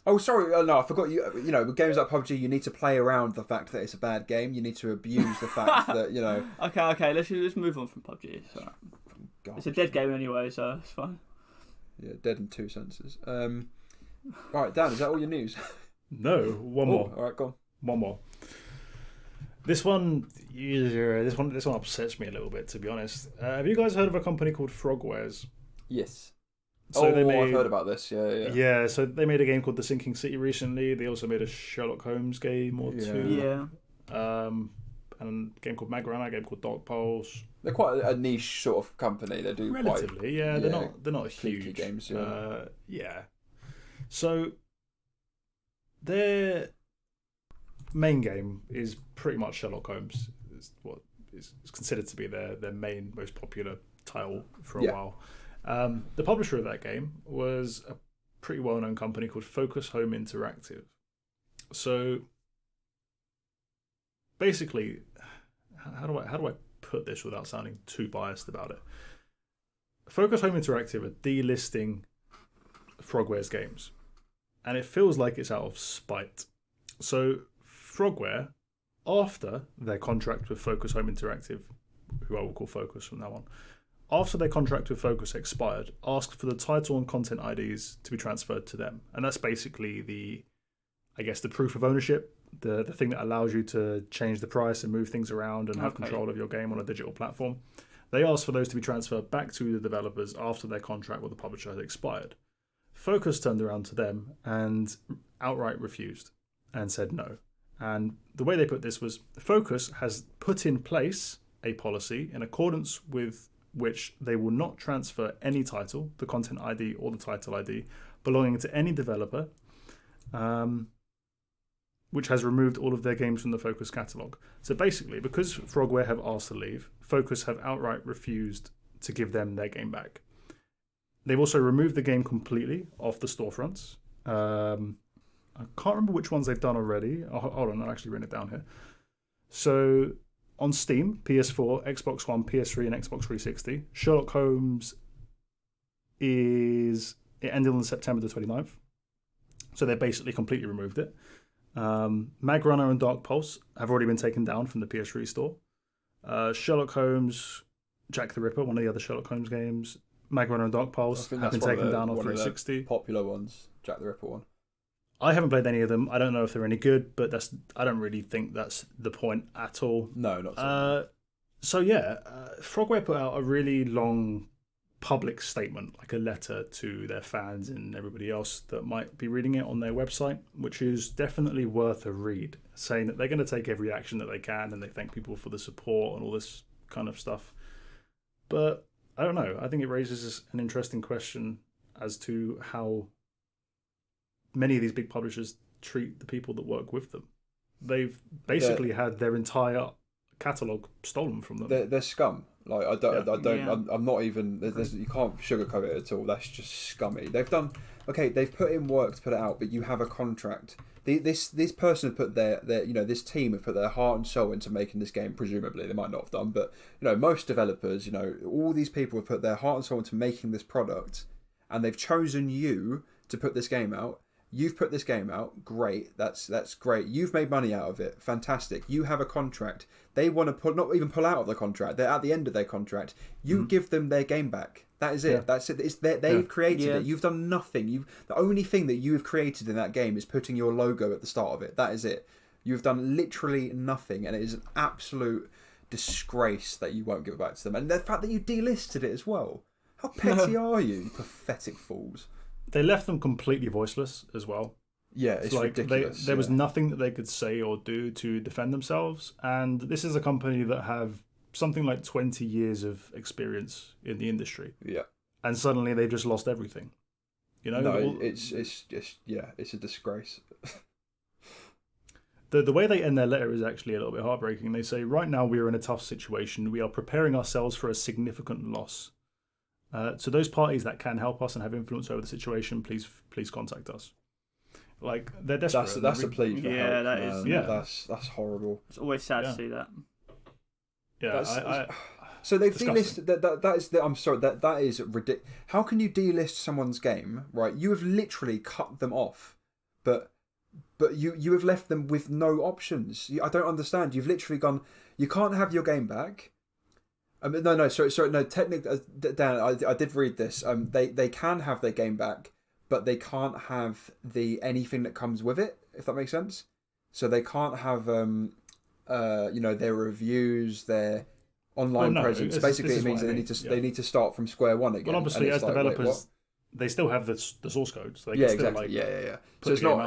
Oh, sorry. No, I forgot. With games like PUBG, you need to play around the fact that it's a bad game. You need to abuse the fact that Okay. Let's move on from PUBG. So. It's a dead game anyway, so it's fine. Yeah, dead in two senses. All right, Dan, is that all your news? No, one more. All right, go on. One more. This one upsets me a little bit, to be honest. Have you guys heard of a company called Frogwares? Yes. So I've heard about this. Yeah. Yeah, so they made a game called The Sinking City recently. They also made a Sherlock Holmes game or two. Yeah. And a game called Magrana, a game called Dark Pulse. They're quite a niche sort of company. They do relatively, They're not huge games. Yeah. So their main game is pretty much Sherlock Holmes. It's what is considered to be their main, most popular title for a while. The publisher of that game was a pretty well-known company called Focus Home Interactive. So basically, how do I put this without sounding too biased about it? Focus Home Interactive are delisting Frogwares games, and it feels like it's out of spite. So Frogware, after their contract with Focus Home Interactive, who I will call Focus from now on, after their contract with Focus expired, asked for the title and content IDs to be transferred to them. And that's basically the proof of ownership, the thing that allows you to change the price and move things around and have control of your game on a digital platform. They asked for those to be transferred back to the developers after their contract with the publisher had expired. Focus turned around to them and outright refused and said no. And the way they put this was, Focus has put in place a policy in accordance with which they will not transfer any title, the content ID or the title ID, belonging to any developer, which has removed all of their games from the Focus catalogue. So basically, because Frogware have asked to leave, Focus have outright refused to give them their game back. They've also removed the game completely off the storefronts. I can't remember which ones they've done already. Oh, hold on, I'll actually write it down here. So on Steam, PS4, Xbox One, PS3, and Xbox 360, Sherlock Holmes it ended on September the 29th. So they basically completely removed it. Mag Runner and Dark Pulse have already been taken down from the PS3 store. Sherlock Holmes, Jack the Ripper, one of the other Sherlock Holmes games, Mag Runner and Dark Pulse have been taken down on 360. Popular ones, Jack the Ripper one. I haven't played any of them. I don't know if they're any good, but I don't really think that's the point at all. No, not so. Frogware put out a really long public statement, like a letter to their fans and everybody else that might be reading it on their website, which is definitely worth a read, saying that they're going to take every action that they can and they thank people for the support and all this kind of stuff. But I don't know. I think it raises an interesting question as to how many of these big publishers treat the people that work with them. They've basically had their entire catalogue stolen from them. They're scum. Like I'm not even. You can't sugarcoat it at all. That's just scummy. They've put in work to put it out, but you have a contract. This person have put their this team have put their heart and soul into making this game. Presumably, they might not have done, but most developers, all these people have put their heart and soul into making this product, and they've chosen you to put this game out. You've put this game out. Great. That's great. You've made money out of it. Fantastic. You have a contract. They want to not even pull out of the contract. They're at the end of their contract. You give them their game back. That is it. Yeah. That's it. They've created it. You've done nothing. The only thing that you have created in that game is putting your logo at the start of it. That is it. You've done literally nothing, and it is an absolute disgrace that you won't give it back to them. And the fact that you delisted it as well. How petty are you, you pathetic fools? They left them completely voiceless as well. Yeah, it's like ridiculous. There was nothing that they could say or do to defend themselves. And this is a company that have something like 20 years of experience in the industry. Yeah. And suddenly they've just lost everything. No, it's a disgrace. The way they end their letter is actually a little bit heartbreaking. They say, right now we are in a tough situation. We are preparing ourselves for a significant loss. So those parties that can help us and have influence over the situation, please contact us. Like, they're desperate. That's a plea for help. That is. Yeah, that's horrible. It's always sad to see that. Yeah, so they've delisted that is. I'm sorry. That is ridiculous. How can you delist someone's game? Right, you have literally cut them off, but you have left them with no options. I don't understand. You've literally gone. You can't have your game back. Sorry. No, technically, Dan, I did read this. They can have their game back, but they can't have anything that comes with it. If that makes sense. So they can't have their reviews, their online presence. Basically, it means that they need to start from square one again. Well, obviously, as developers, they still have the source code. So they can still, exactly. So it's not.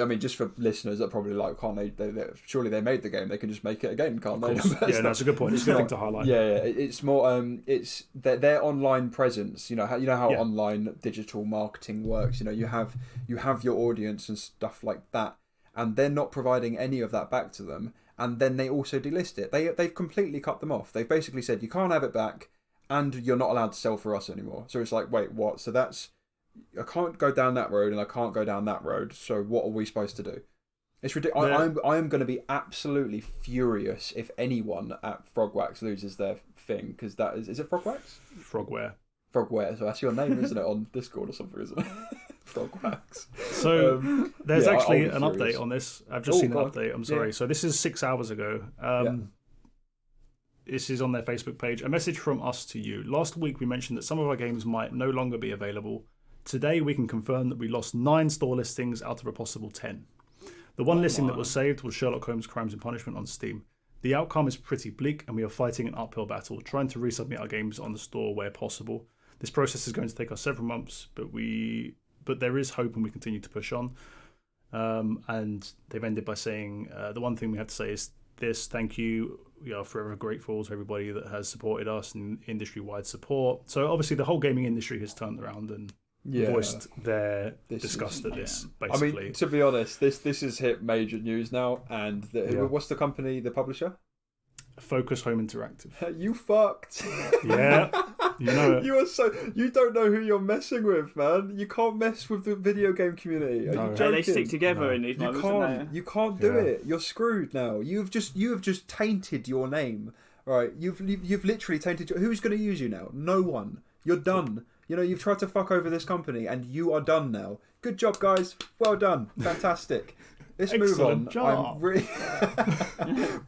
I mean, just for listeners that probably can't they surely they made the game. They can just make it again, can't they? That's a good point. It's a good thing to highlight. It's more. It's their online presence. You know how online digital marketing works. You have your audience and stuff like that, and they're not providing any of that back to them. And then they also delist it. They've completely cut them off. They've basically said you can't have it back. And you're not allowed to sell for us anymore. So it's like, wait, what? So I can't go down that road and I can't go down that road. So what are we supposed to do? It's ridiculous. I am going to be absolutely furious if anyone at Frogwax loses their thing. Because is it Frogwax? Frogware. So that's your name, isn't it? On Discord or something, isn't it? Frog wax. So there's actually an furious. update on this. I've just seen an God. update. I'm sorry. Yeah. So this is 6 hours ago. This is on their Facebook page. A message from us to you. Last week we mentioned that some of our games might no longer be available. Today we can confirm that we lost 9 store listings out of a possible 10. The one listing that was saved was Sherlock Holmes Crimes and Punishment on Steam. The outcome is pretty bleak and we are fighting an uphill battle, trying to resubmit our games on the store where possible. This process is going to take us several months, but there is hope and we continue to push on. And they've ended by saying, the one thing we have to say is this: thank you. We are forever grateful to everybody that has supported us and industry-wide support. So obviously the whole gaming industry has turned around and voiced their disgust at this, basically. I mean, to be honest, this has hit major news now. And what's the company, the publisher? Focus Home Interactive. You fucked. Yeah, you know it. You don't know who you're messing with, man. You can't mess with the video game community. Are you joking? They stick together in these moments. You can't do it. You're screwed now. You have just tainted your name. Right? You've literally tainted. Who's going to use you now? No one. You're done. You know, you've tried to fuck over this company, and you are done now. Good job, guys. Well done. Fantastic. Let's move on. Job. I'm really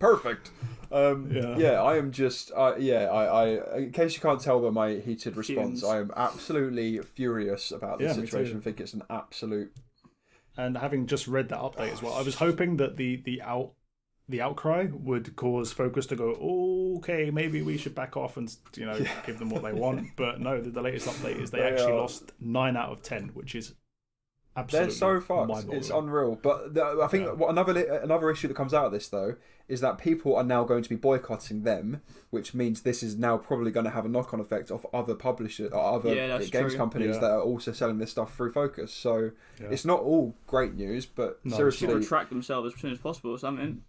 perfect. I am just in case you can't tell by my heated response, I am absolutely furious about this situation. I think it's an absolute. And having just read that update as well, I was hoping that the outcry would cause Focus to go, okay, maybe we should back off and give them what they want. But no, the latest update is they actually lost 9 out of 10, which is absolutely they're so fucked. It's unreal. But I think what another issue that comes out of this though is that people are now going to be boycotting them, which means this is now probably going to have a knock-on effect of other publishers or other games companies that are also selling this stuff through Focus. So it's not all great news, but seriously, should retract themselves as soon as possible or something.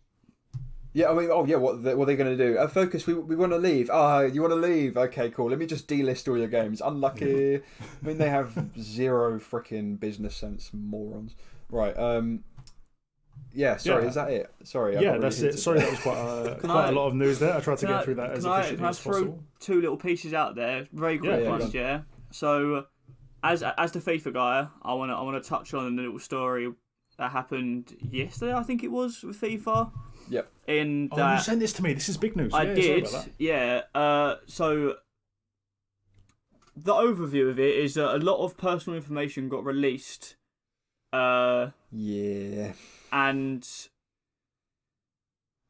Yeah, I mean, what are they going to do? Focus, we want to leave. You want to leave? Okay, cool. Let me just delist all your games. Unlucky. I mean, they have zero freaking business sense, morons. Right. Sorry, is that it? Sorry. That's it. Sorry, that was quite a lot of news there. I tried to get through that as efficiently as possible. Can I throw 2 little pieces out there? Very quick ones, yeah? So, as the FIFA guy, I want to touch on a little story that happened yesterday, I think it was, with FIFA. Yep. You sent this to me. This is big news. I did. Yeah. So the overview of it is that a lot of personal information got released. And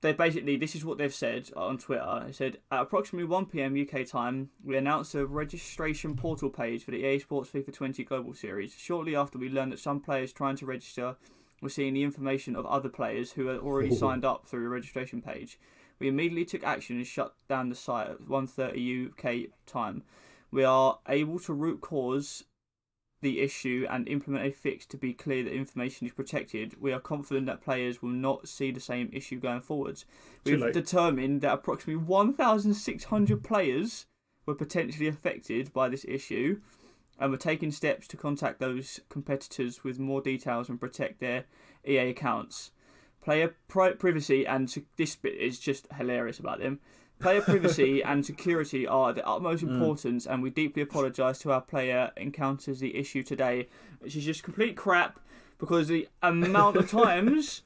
they basically, this is what they've said on Twitter. They said, at approximately 1 PM UK time, we announced a registration portal page for the EA Sports FIFA 20 Global Series. Shortly after, we learned that some players trying to register were seeing the information of other players who had already signed up through a registration page. We immediately took action and shut down the site at 1:30 UK time. We are able to root cause the issue and implement a fix to be clear that information is protected. We are confident that players will not see the same issue going forwards. We've determined that approximately 1,600 players were potentially affected by this issue, and we're taking steps to contact those competitors with more details and protect their EA accounts. Player privacy and this bit is just hilarious about them. Player privacy and security are of the utmost importance, and we deeply apologise to our player encounters the issue today, which is just complete crap, because the amount of times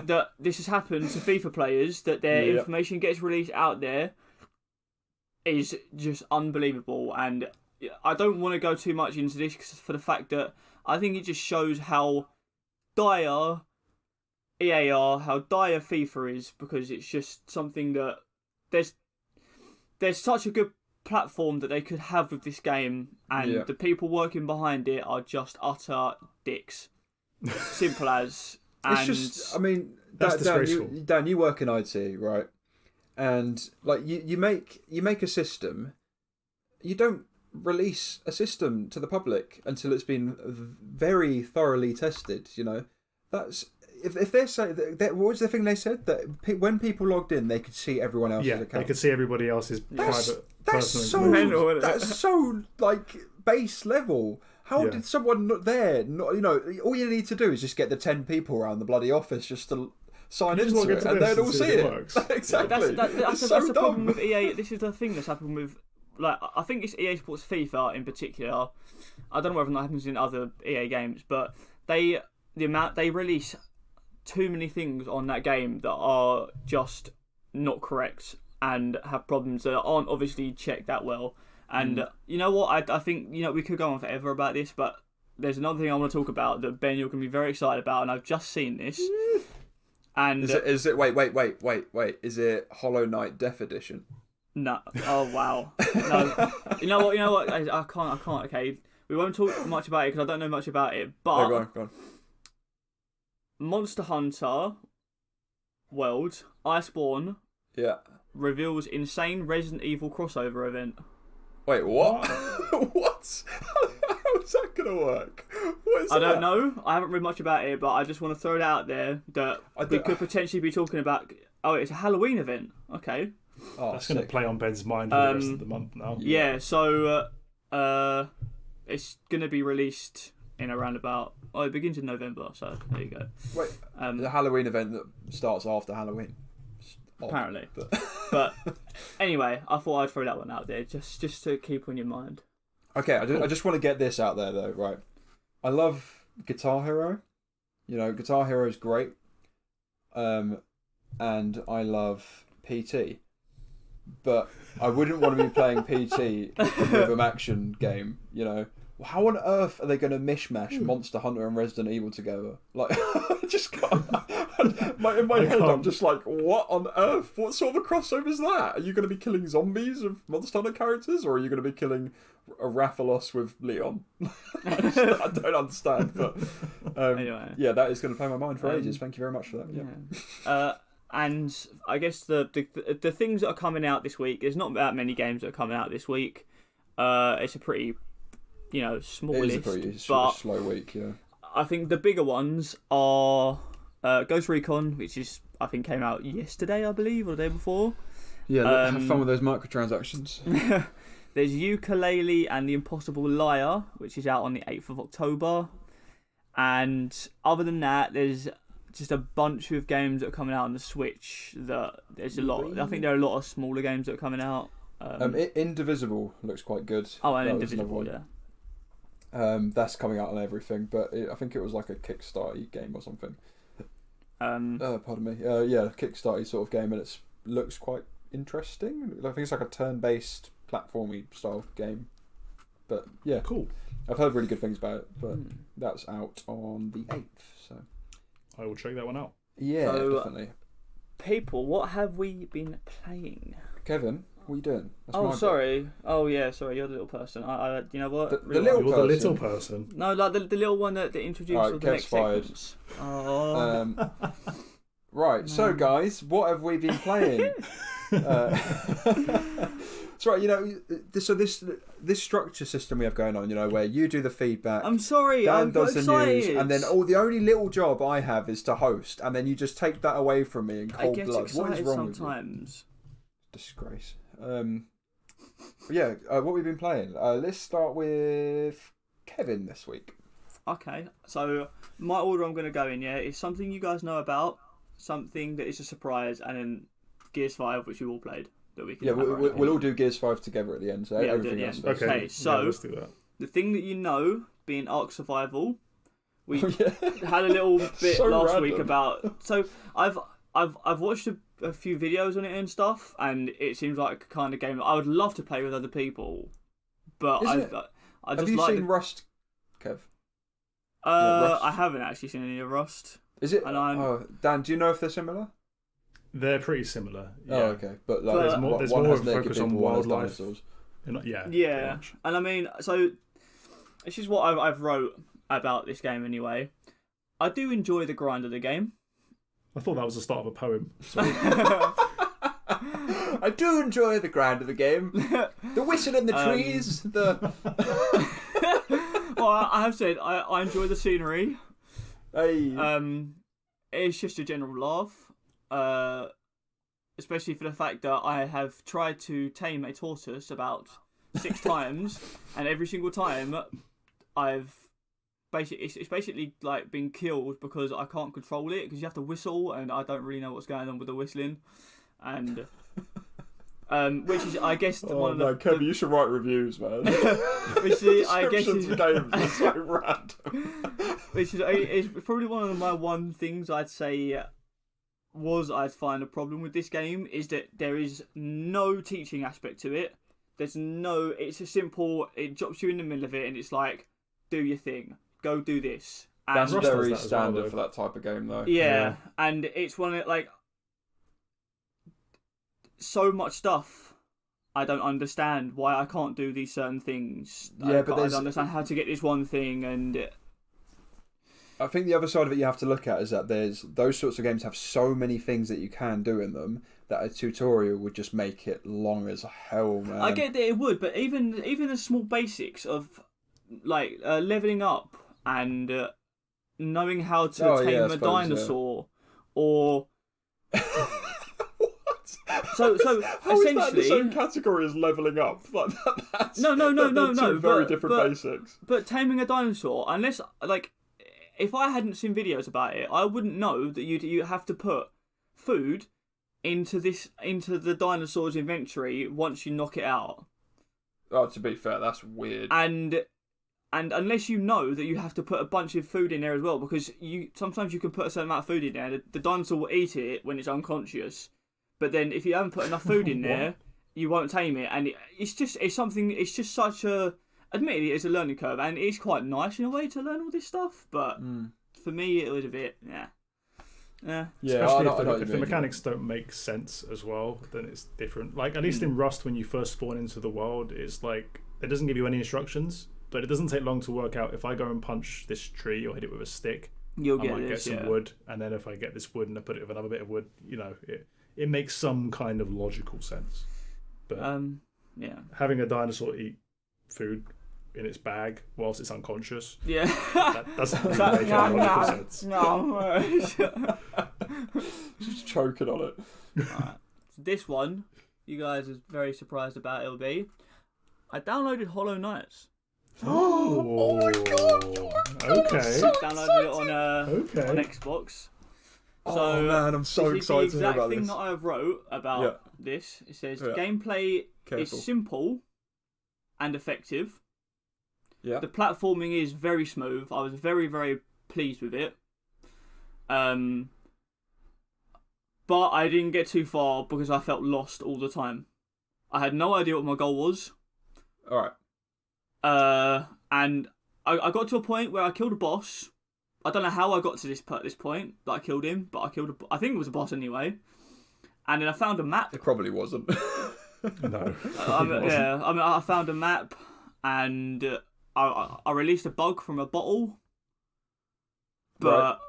that this has happened to FIFA players, that their information gets released out there, is just unbelievable. And I don't want to go too much into this for the fact that I think it just shows how dire EA are, how dire FIFA is, because it's just something that there's such a good platform that they could have with this game, and the people working behind it are just utter dicks. Simple as. It's just, I mean, Dan, you work in IT, right? And like you make a system, you don't release a system to the public until it's been very thoroughly tested. You know, that's if they're saying that, what was the thing they said, that when people logged in, they could see everyone else's account. They could see everybody else's private. That's so like base level. How did someone not there? Not, all you need to do is just get the 10 people around the bloody office just to sign into it, and they'd all see it. Exactly. That's the problem with EA. This is the thing that's happened with like I think it's EA Sports FIFA in particular. I don't know whether that happens in other EA games, but they release too many things on that game that are just not correct and have problems that aren't obviously checked that well. And you know what? I think we could go on forever about this, but there's another thing I want to talk about that Ben, you're going to be very excited about, and I've just seen this. And is it? Wait! Is it Hollow Knight Death Edition? No. Oh wow. No. You know what? I can't. Okay, we won't talk much about it because I don't know much about it. But go on. Monster Hunter World Iceborne reveals insane Resident Evil crossover event. Wait, what? What? How's that gonna work? I don't know. I haven't read much about it, but I just want to throw it out there that we could potentially be talking about. Oh, it's a Halloween event. Okay. Oh, that's going to play on Ben's mind for the rest of the month now. Yeah. So, it's going to be released in around about. Oh, it begins in November. So there you go. Wait. The Halloween event that starts after Halloween. Apparently. But anyway, I thought I'd throw that one out there just to keep on your mind. Okay, I just want to get this out there though, right? I love Guitar Hero. Guitar Hero is great. And I love PT. But I wouldn't want to be playing PT with an action game, How on earth are they going to mishmash Monster Hunter and Resident Evil together? Like, I just can't. In my head, I'm just like, what on earth? What sort of a crossover is that? Are you going to be killing zombies of Monster Hunter characters, or are you going to be killing a Rathalos with Leon? I don't understand, but anyway. Yeah, that is going to play my mind for ages. Thank you very much for that. Yeah. And I guess the things that are coming out this week, there's not that many games that are coming out this week. It's a pretty, small list. It is a pretty slow week, yeah. I think the bigger ones are Ghost Recon, which I think came out yesterday, I believe, or the day before. Yeah, have fun with those microtransactions. There's Yooka-Laylee and the Impossible Liar, which is out on the 8th of October. And other than that, there's just a bunch of games that are coming out on the Switch. There's a lot. I think there are a lot of smaller games that are coming out. Indivisible looks quite good. Oh, and Indivisible, yeah. That's coming out on everything, but I think it was like a Kickstarter game or something. Pardon me. Yeah, Kickstarter sort of game, and it looks quite interesting. I think it's like a turn-based platformy style game. But yeah, cool. I've heard really good things about it, but that's out on the 8th, so I will check that one out. Yeah, definitely. People, what have we been playing? Kevin, what are you doing? That's sorry. Oh yeah, sorry. You're the little person. You know what? The little person. No, like the little one that introduced all the next segments. Oh. Right. So guys, what have we been playing? It's right. This structure system we have going on. Where you do the feedback. I'm sorry. Dan I'm does excited. the news, and then the only little job I have is to host, and then you just take that away from me in cold blood. What is wrong sometimes. With you? Disgrace. What we've been playing. Let's start with Kevin this week. Okay, so my order I'm going to go in, is something you guys know about, something that is a surprise, and then Gears 5, which you all played. That we can we'll all do Gears 5 together at the end, so everything else first. Okay, so let's do that. The thing that you know, being Ark Survival, we had a little bit last week about... So I've watched a few videos on it and stuff, and it seems like a kind of game that I would love to play with other people. But I just have you seen Rust, Kev? Rust? I haven't actually seen any of Rust. Is it? Dan, do you know if they're similar? They're pretty similar. Yeah. Oh, okay. But there's more of a focus on wildlife. Yeah. And I mean, so this is what I've wrote about this game anyway. I do enjoy the grind of the game. I thought that was the start of a poem. I do enjoy the grind of the game. The whistle in the trees. Well, I have said I enjoy the scenery. Hey. It's just a general laugh. Especially for the fact that I have tried to tame a tortoise about 6 times, and every single time it's basically like been killed because I can't control it because you have to whistle, and I don't really know what's going on with the whistling, and Which is, I guess, one of the... Kevin, you should write reviews, man. Which is, I guess, is games are so random. Which is probably one of my one things I'd say I'd find a problem with this game is that there is no teaching aspect to it. It's a simple, it drops you in the middle of it and it's like, do your thing, go do this. And that's very standard for that type of game, though. Yeah, and it's one of like so much stuff. I don't understand why I can't do these certain things. Yeah, but I don't understand how to get this one thing, and I think the other side of it you have to look at is that there's those sorts of games have so many things that you can do in them that a tutorial would just make it long as hell, man. I get that it would, but even the small basics of like leveling up and knowing how to tame a dinosaur, or so how essentially is that in the same category as leveling up? Like that's, no. Two very different basics. But taming a dinosaur, unless like if I hadn't seen videos about it, I wouldn't know that you have to put food into the dinosaur's inventory once you knock it out. Oh, to be fair, that's weird. And unless you know that you have to put a bunch of food in there as well, because sometimes you can put a certain amount of food in there, the dinosaur will eat it when it's unconscious. But then if you haven't put enough food in there, you won't tame it. And it's just such a... Admittedly, it's a learning curve, and it's quite nice in a way to learn all this stuff, but for me, it was a bit, yeah. Especially if the mechanics don't make sense as well, then it's different. Like, at least in Rust, when you first spawn into the world, it's like, it doesn't give you any instructions, but it doesn't take long to work out if I go and punch this tree or hit it with a stick, I might get some wood, and then if I get this wood and I put it with another bit of wood, it makes some kind of logical sense. But having a dinosaur eat food in its bag whilst it's unconscious, that doesn't really make any logical sense. No. Just choking on it. Alright. So this one, you guys are very surprised about. It'll be, I downloaded Hollow Knights. Oh my god! Okay. Downloaded it on Xbox. So, man, I'm so excited to hear about this. The exact thing that I wrote about this, it says gameplay is simple and effective. Yeah. The platforming is very smooth. I was very, very pleased with it. But I didn't get too far because I felt lost all the time. I had no idea what my goal was. Alright. And I got to a point where I killed a boss. I don't know how I got to this point that I killed him, but I think it was a boss anyway. And then I found a map. It probably wasn't. No. I found a map, and I released a bug from a bottle. But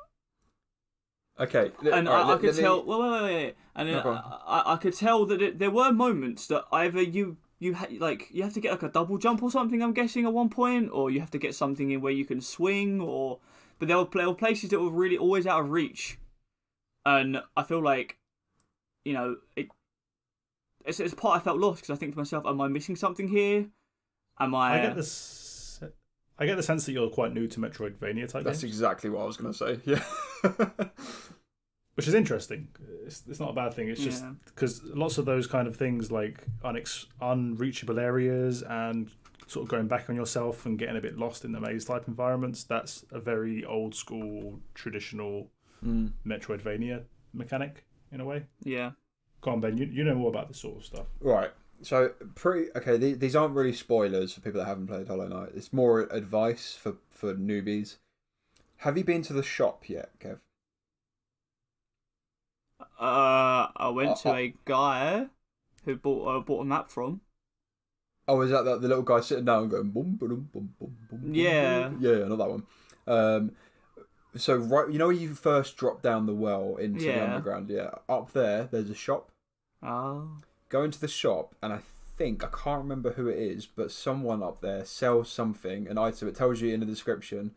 okay, and I could tell. Wait. And then I could tell that there were moments that either you have to get like a double jump or something. I'm guessing at one point, or you have to get something in where you can swing, but there were places that were really always out of reach, and I feel like, it's a part I felt lost because I think to myself, am I missing something here? I get the sense that you're quite new to Metroidvania type That's games. Exactly what I was going to say. Yeah. Which is interesting. It's not a bad thing. It's just because lots of those kind of things like unreachable areas and sort of going back on yourself and getting a bit lost in the maze type environments, that's a very old school, traditional Metroidvania mechanic in a way. Yeah. Go on, Ben. You know more about this sort of stuff. Right. So, these aren't really spoilers for people that haven't played Hollow Knight. It's more advice for newbies. Have you been to the shop yet, Kev? I went to a guy who bought a map from. Oh, is that the little guy sitting down and going boom, boom, boom, boom, boom? Yeah. Yeah, not that one. So right, where you first drop down the well into the underground? Yeah, up there's a shop. Oh. Go into the shop, and I can't remember who it is, but someone up there sells something, an item. It tells you in the description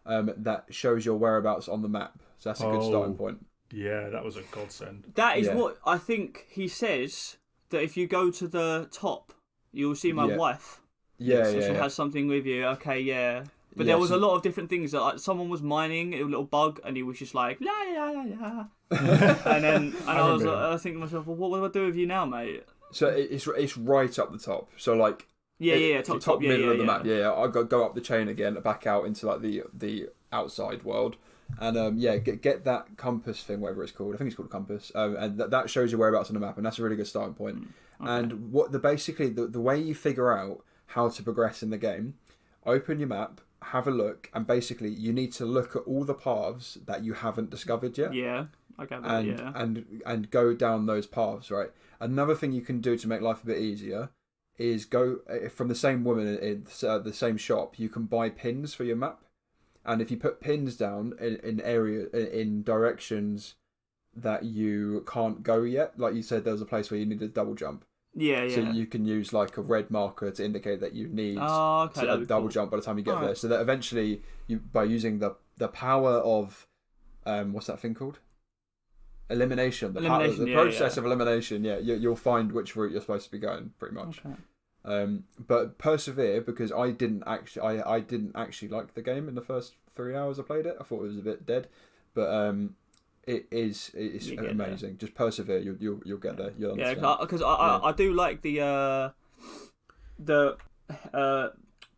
that shows your whereabouts on the map. So that's a good starting point. Yeah, that was a godsend. That is what I think he says, that if you go to the top, you'll see my wife. Yeah, so she has something with you. Okay, yeah. But there was a lot of different things that someone was mining a little bug, and he was just like la la la la. And I was thinking to myself, well, what do I do with you now, mate? So it's right up the top. So like top middle of the map. Yeah, I go up the chain again, back out into like the outside world, and get that compass thing, whatever it's called. I think it's called a compass, and that shows you whereabouts on the map, and that's a really good starting point. Okay. And what the way you figure out how to progress in the game, open your map, have a look, and basically you need to look at all the paths that you haven't discovered yet. Yeah, I get that. And go down those paths, right? Another thing you can do to make life a bit easier is go from the same woman in the same shop. You can buy pins for your map, and if you put pins down in directions that you can't go yet, like you said, there was a place where you needed a double jump. Yeah. So you can use like a red marker to indicate that you need a double jump by the time you get there. So that eventually, by using the power of what's that thing called? Elimination. The process of elimination. Yeah, you'll find which route you're supposed to be going, pretty much. Okay. But persevere, because I didn't actually like the game in the first 3 hours I played it. I thought it was a bit dead, but it's amazing. Just persevere. You'll get there. You'll understand. Yeah, because I do like the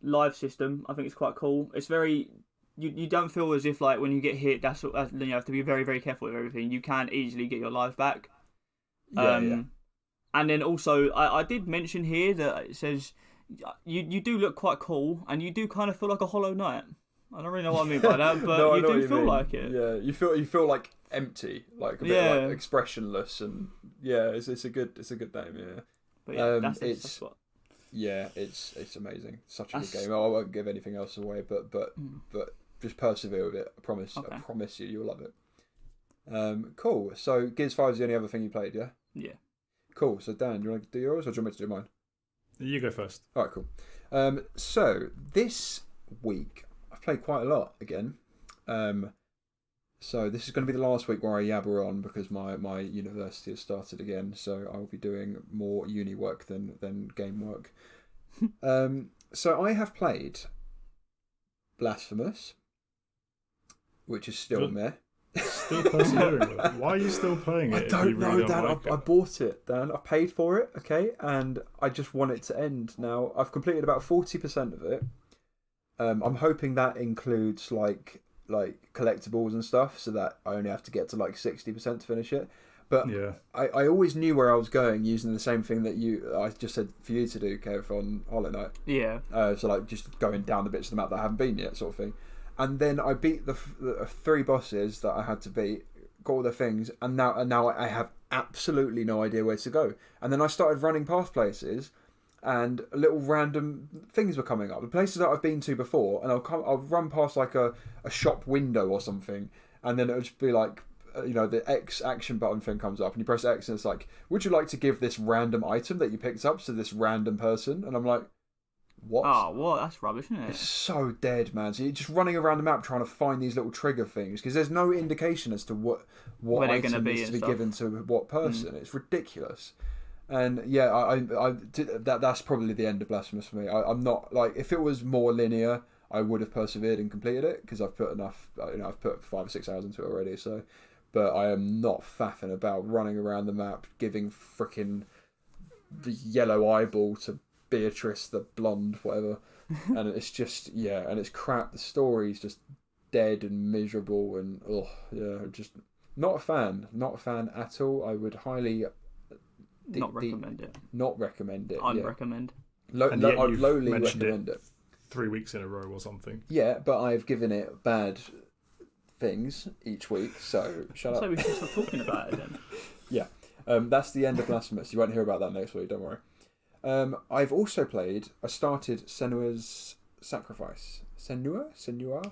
live system. I think it's quite cool. It's very. You don't feel as if like when you get hit, that's you have to be very, very careful with everything. You can easily get your lives back. And then also I did mention here that it says you do look quite cool, and you do kind of feel like a Hollow Knight. I don't really know what I mean by that, but no, you do feel like it. Yeah, you feel like empty, like a bit like expressionless, and it's a good name. Yeah, but that's what. Yeah, it's amazing. Such a good game. I won't give anything else away, but just persevere with it. I promise. Okay. I promise you'll love it. Cool. So Gears 5 is the only other thing you played, yeah? Yeah. Cool. So Dan, do you want to do yours, or do you want me to do mine? You go first. All right, cool. So this week I've played quite a lot again. So this is going to be the last week where I yabber on, because my university has started again. So I'll be doing more uni work than game work. So I have played Blasphemous, which is still meh. Still persevering. Why are you still playing it? I don't know, Dan. I bought it, Dan. I paid for it, okay, and I just want it to end now. I've completed about 40% of it. I'm hoping that includes like collectibles and stuff, so that I only have to get to like 60% to finish it. But yeah. I always knew where I was going using the same thing that I just said for you to do, Kev, on Hollow Knight. Yeah. So like just going down the bits of the map that I haven't been yet, sort of thing. And then I beat the 3 bosses that I had to beat, got all the things, and now I have absolutely no idea where to go. And then I started running past places, and little random things were coming up. The places that I've been to before, and I'll run past like a shop window or something, and then it'll just be like, the X action button thing comes up, and you press X, and it's like, would you like to give this random item that you picked up to this random person? And I'm like, what? Oh, what? That's rubbish, isn't it? It's so dead, man. So you're just running around the map trying to find these little trigger things, because there's no indication as to what item needs to be given to what person. It's ridiculous. And yeah, that's probably the end of Blasphemous for me. I'm not, like, if it was more linear, I would have persevered and completed it, because I've put enough, I've put 5 or 6 hours into it already. So, but I am not faffing about running around the map giving frickin' the yellow eyeball to Beatrice, the blonde, whatever. And it's just, and it's crap. The story's just dead and miserable, and just not a fan at all. I would highly not recommend it. I'd recommend. I'd lowly recommend it. 3 weeks in a row or something. Yeah, but I've given it bad things each week, so shut up. So we should stop talking about it then. Yeah, that's the end of Blasphemous. You won't hear about that next week, don't worry. I've also I started Senua's Sacrifice. Senua?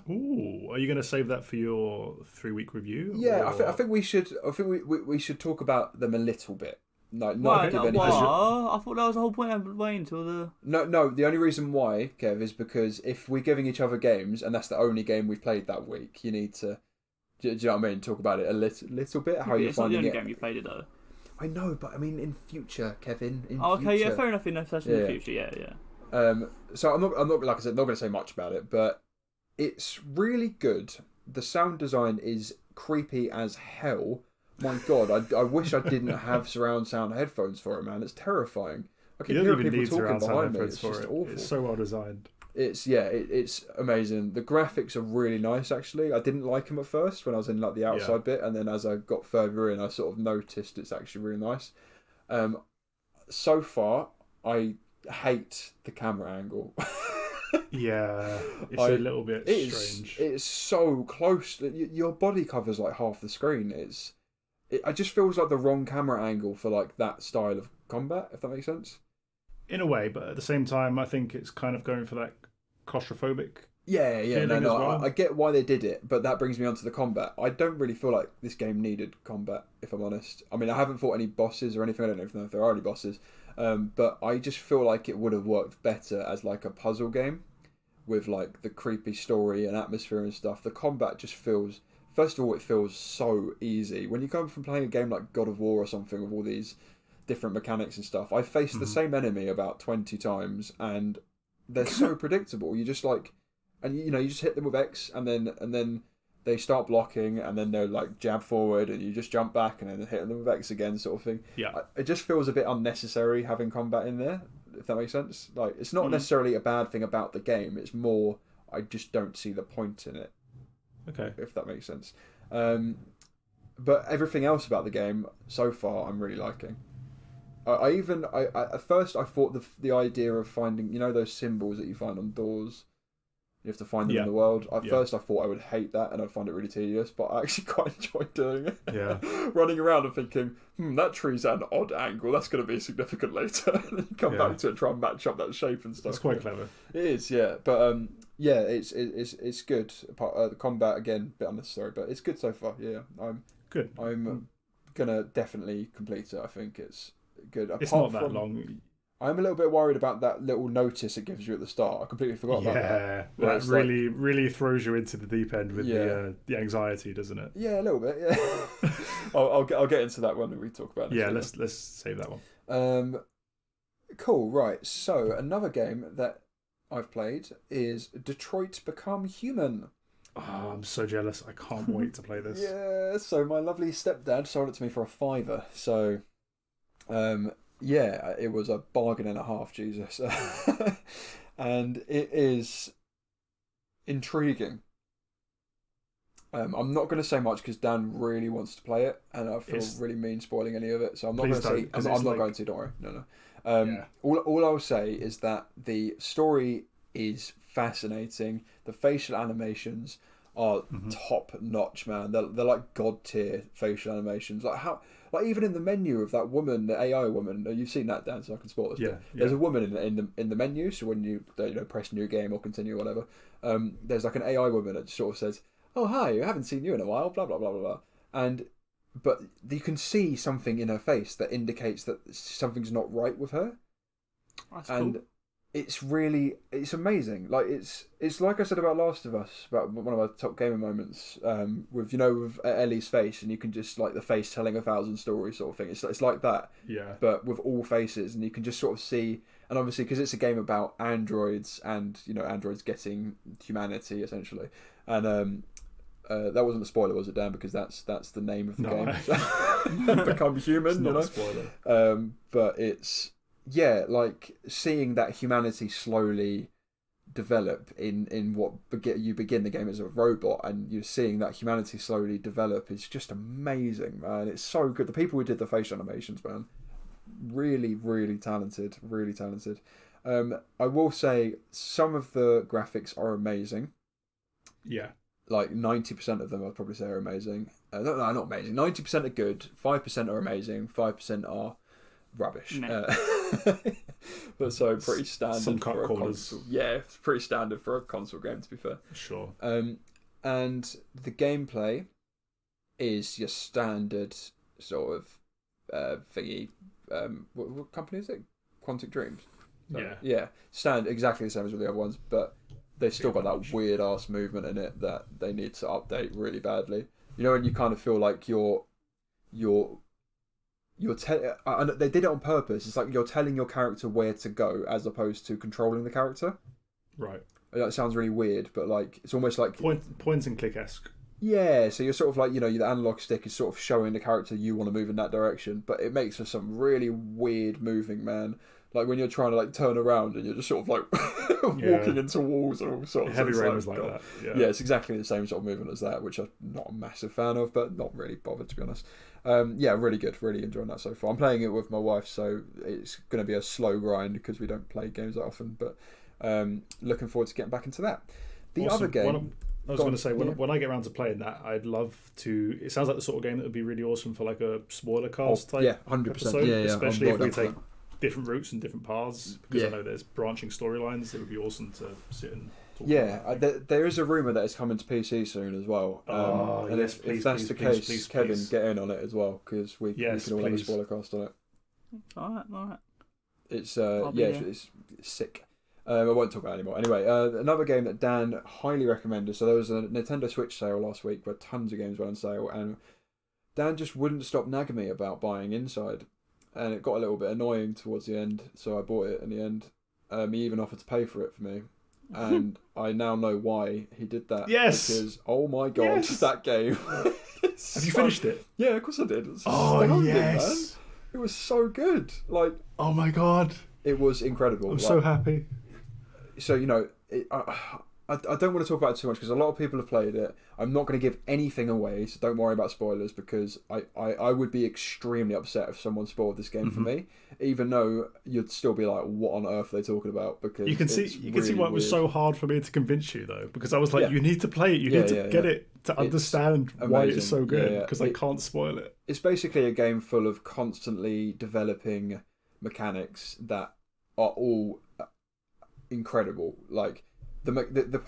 Ooh, are you going to save that for your 3-week review? Yeah, I think we should. I think we should talk about them a little bit. Not give any. I thought that was the whole point of waiting until the. No. The only reason why, Kev, is because if we're giving each other games, and that's the only game we've played that week, you need to. Do you know what I mean? Talk about it a little bit. How you're finding it. It's not the only game you played it though. I know, but I mean, in future, Kevin. Okay, yeah, fair enough. In the future, yeah. So I'm not like I said, not going to say much about it, but it's really good. The sound design is creepy as hell, My God, I wish I didn't have surround sound headphones for it, man. It's terrifying. I can You hear don't even people need talking surround sound behind me. headphones It's for just it. awful. It's so well designed. It's amazing. The graphics are really nice, actually. I didn't like them at first when I was in like the outside bit, and then as I got further in, I sort of noticed it's actually really nice. So far, I hate the camera angle. Yeah, it's a little bit strange. It's so close. Your body covers like half the screen. It just feels like the wrong camera angle for like that style of combat, if that makes sense. In a way, but at the same time, I think it's kind of going for that claustrophobic. Yeah, no, well. I get why they did it, but that brings me on to the combat. I don't really feel like this game needed combat, if I'm honest. I mean, I haven't fought any bosses or anything. I don't know if there are any bosses, but I just feel like it would have worked better as like a puzzle game with like the creepy story and atmosphere and stuff. The combat just feels, first of all, it feels so easy. When you come from playing a game like God of War or something with all these different mechanics and stuff, I faced the same enemy about 20 times and they're so predictable. You just like, and you just hit them with X and then they start blocking and then they're like jab forward and you just jump back and then hit them with X again, sort of thing. Yeah. It just feels a bit unnecessary having combat in there, if that makes sense. Like, it's not necessarily a bad thing about the game. It's more, I just don't see the point in it. Okay. If that makes sense. But everything else about the game so far, I'm really liking. I at first I thought the idea of finding, those symbols that you find on doors, you have to find them in the world. First I thought I would hate that and I'd find it really tedious, but I actually quite enjoyed doing it. Yeah. Running around and thinking, that tree's at an odd angle, that's going to be significant later. And then you come back to it and try and match up that shape and stuff. It's quite clever. It is, yeah. But it's good. The combat, again, a bit unnecessary, but it's good so far. Yeah, I'm gonna definitely complete it. I think it's good. It's not that long. I'm a little bit worried about that little notice it gives you at the start. I completely forgot about that. Yeah, that really throws you into the deep end with the anxiety, doesn't it? Yeah, a little bit. Yeah, I'll get into that when we talk about it. Yeah, let's save that one. Cool. Right. So another game that I've played is Detroit Become Human. Oh, I'm so jealous. I can't wait to play this. Yeah. So my lovely stepdad sold it to me for $5. So, yeah, it was a bargain and a half, Jesus. And it is intriguing. I'm not going to say much because Dan really wants to play it, and I feel really mean spoiling any of it. So I'm not going to say. I'm not going to. Don't worry. No. All I'll say is that the story is fascinating. The facial animations are top notch, man. They're like god tier facial animations. Like even in the menu of that woman, the AI woman, you've seen that, Dan, so I can spoil this. There's a woman in the menu, so when you press new game or continue or whatever, there's like an AI woman that sort of says, "Oh hi, I haven't seen you in a while," blah blah blah blah blah, but you can see something in her face that indicates that something's not right with her. That's cool. It's amazing. Like it's like I said about Last of Us, about one of our top gaming moments, with Ellie's face, and you can just like the face telling 1,000 stories sort of thing. It's like that, but with all faces, and you can just sort of see. And obviously, because it's a game about androids and androids getting humanity essentially, and that wasn't a spoiler, was it, Dan? Because that's the name of the game. Become Human, it's not a spoiler. But it's. Yeah, like seeing that humanity slowly develop in what you begin the game as a robot, and you're seeing that humanity slowly develop is just amazing, man. It's so good. The people who did the facial animations, man, really, really talented. Really talented. I will say some of the graphics are amazing. Yeah. Like 90% of them, I'd probably say are amazing. No, not amazing. 90% are good. 5% are amazing. 5% are rubbish. But so pretty standard. Some cut for a corners. console. Yeah, it's pretty standard for a console game, to be fair. Sure. And the gameplay is your standard sort of thingy. What company is it? Quantic Dreams. So, yeah. Exactly the same as all the other ones, but they've still got that weird ass movement in it that they need to update really badly. And you kind of feel like and they did it on purpose. It's like you're telling your character where to go as opposed to controlling the character. Right. That sounds really weird, but like it's almost like point and click esque. Yeah, so you're sort of like, the analog stick is sort of showing the character you want to move in that direction, but it makes for some really weird moving, man. Like when you're trying to like turn around and you're just sort of like walking into walls and all sorts. Heavy Rain like, was like that. Yeah, it's exactly the same sort of movement as that, which I'm not a massive fan of, but not really bothered, to be honest. Yeah, really good. Really enjoying that so far. I'm playing it with my wife, so it's going to be a slow grind because we don't play games that often, but looking forward to getting back into that. The other game... I was going to say, when I get around to playing that, I'd love to... It sounds like the sort of game that would be really awesome for like a spoiler cast type 100%. episode, Yeah, especially if we take different routes and different paths, because I know there's branching storylines. It would be awesome to sit and talk about. There is a rumour that it's coming to PC soon as well. And if that's the case, Kevin, get in on it as well, because we can all have a spoiler cast on it. All right. It's it's sick. I won't talk about it anymore. Anyway, another game that Dan highly recommended. So there was a Nintendo Switch sale last week where tons of games were on sale, and Dan just wouldn't stop nagging me about buying Inside, and it got a little bit annoying towards the end. So I bought it in the end. He even offered to pay for it for me, and I now know why he did that. Yes, because oh my god, that game! Have you finished it? Yeah, of course I did. Oh yes, man. It was so good. Like, oh my god, it was incredible. I'm so happy. So, I don't want to talk about it too much because a lot of people have played it. I'm not going to give anything away, so don't worry about spoilers, because I would be extremely upset if someone spoiled this game for me, even though you'd still be like, what on earth are they talking about? Because you can see why it was so hard for me to convince you, though, because I was like, you need to play it, you need to get it to understand why it's so good, because I can't spoil it. It's basically a game full of constantly developing mechanics that are all incredible. Like the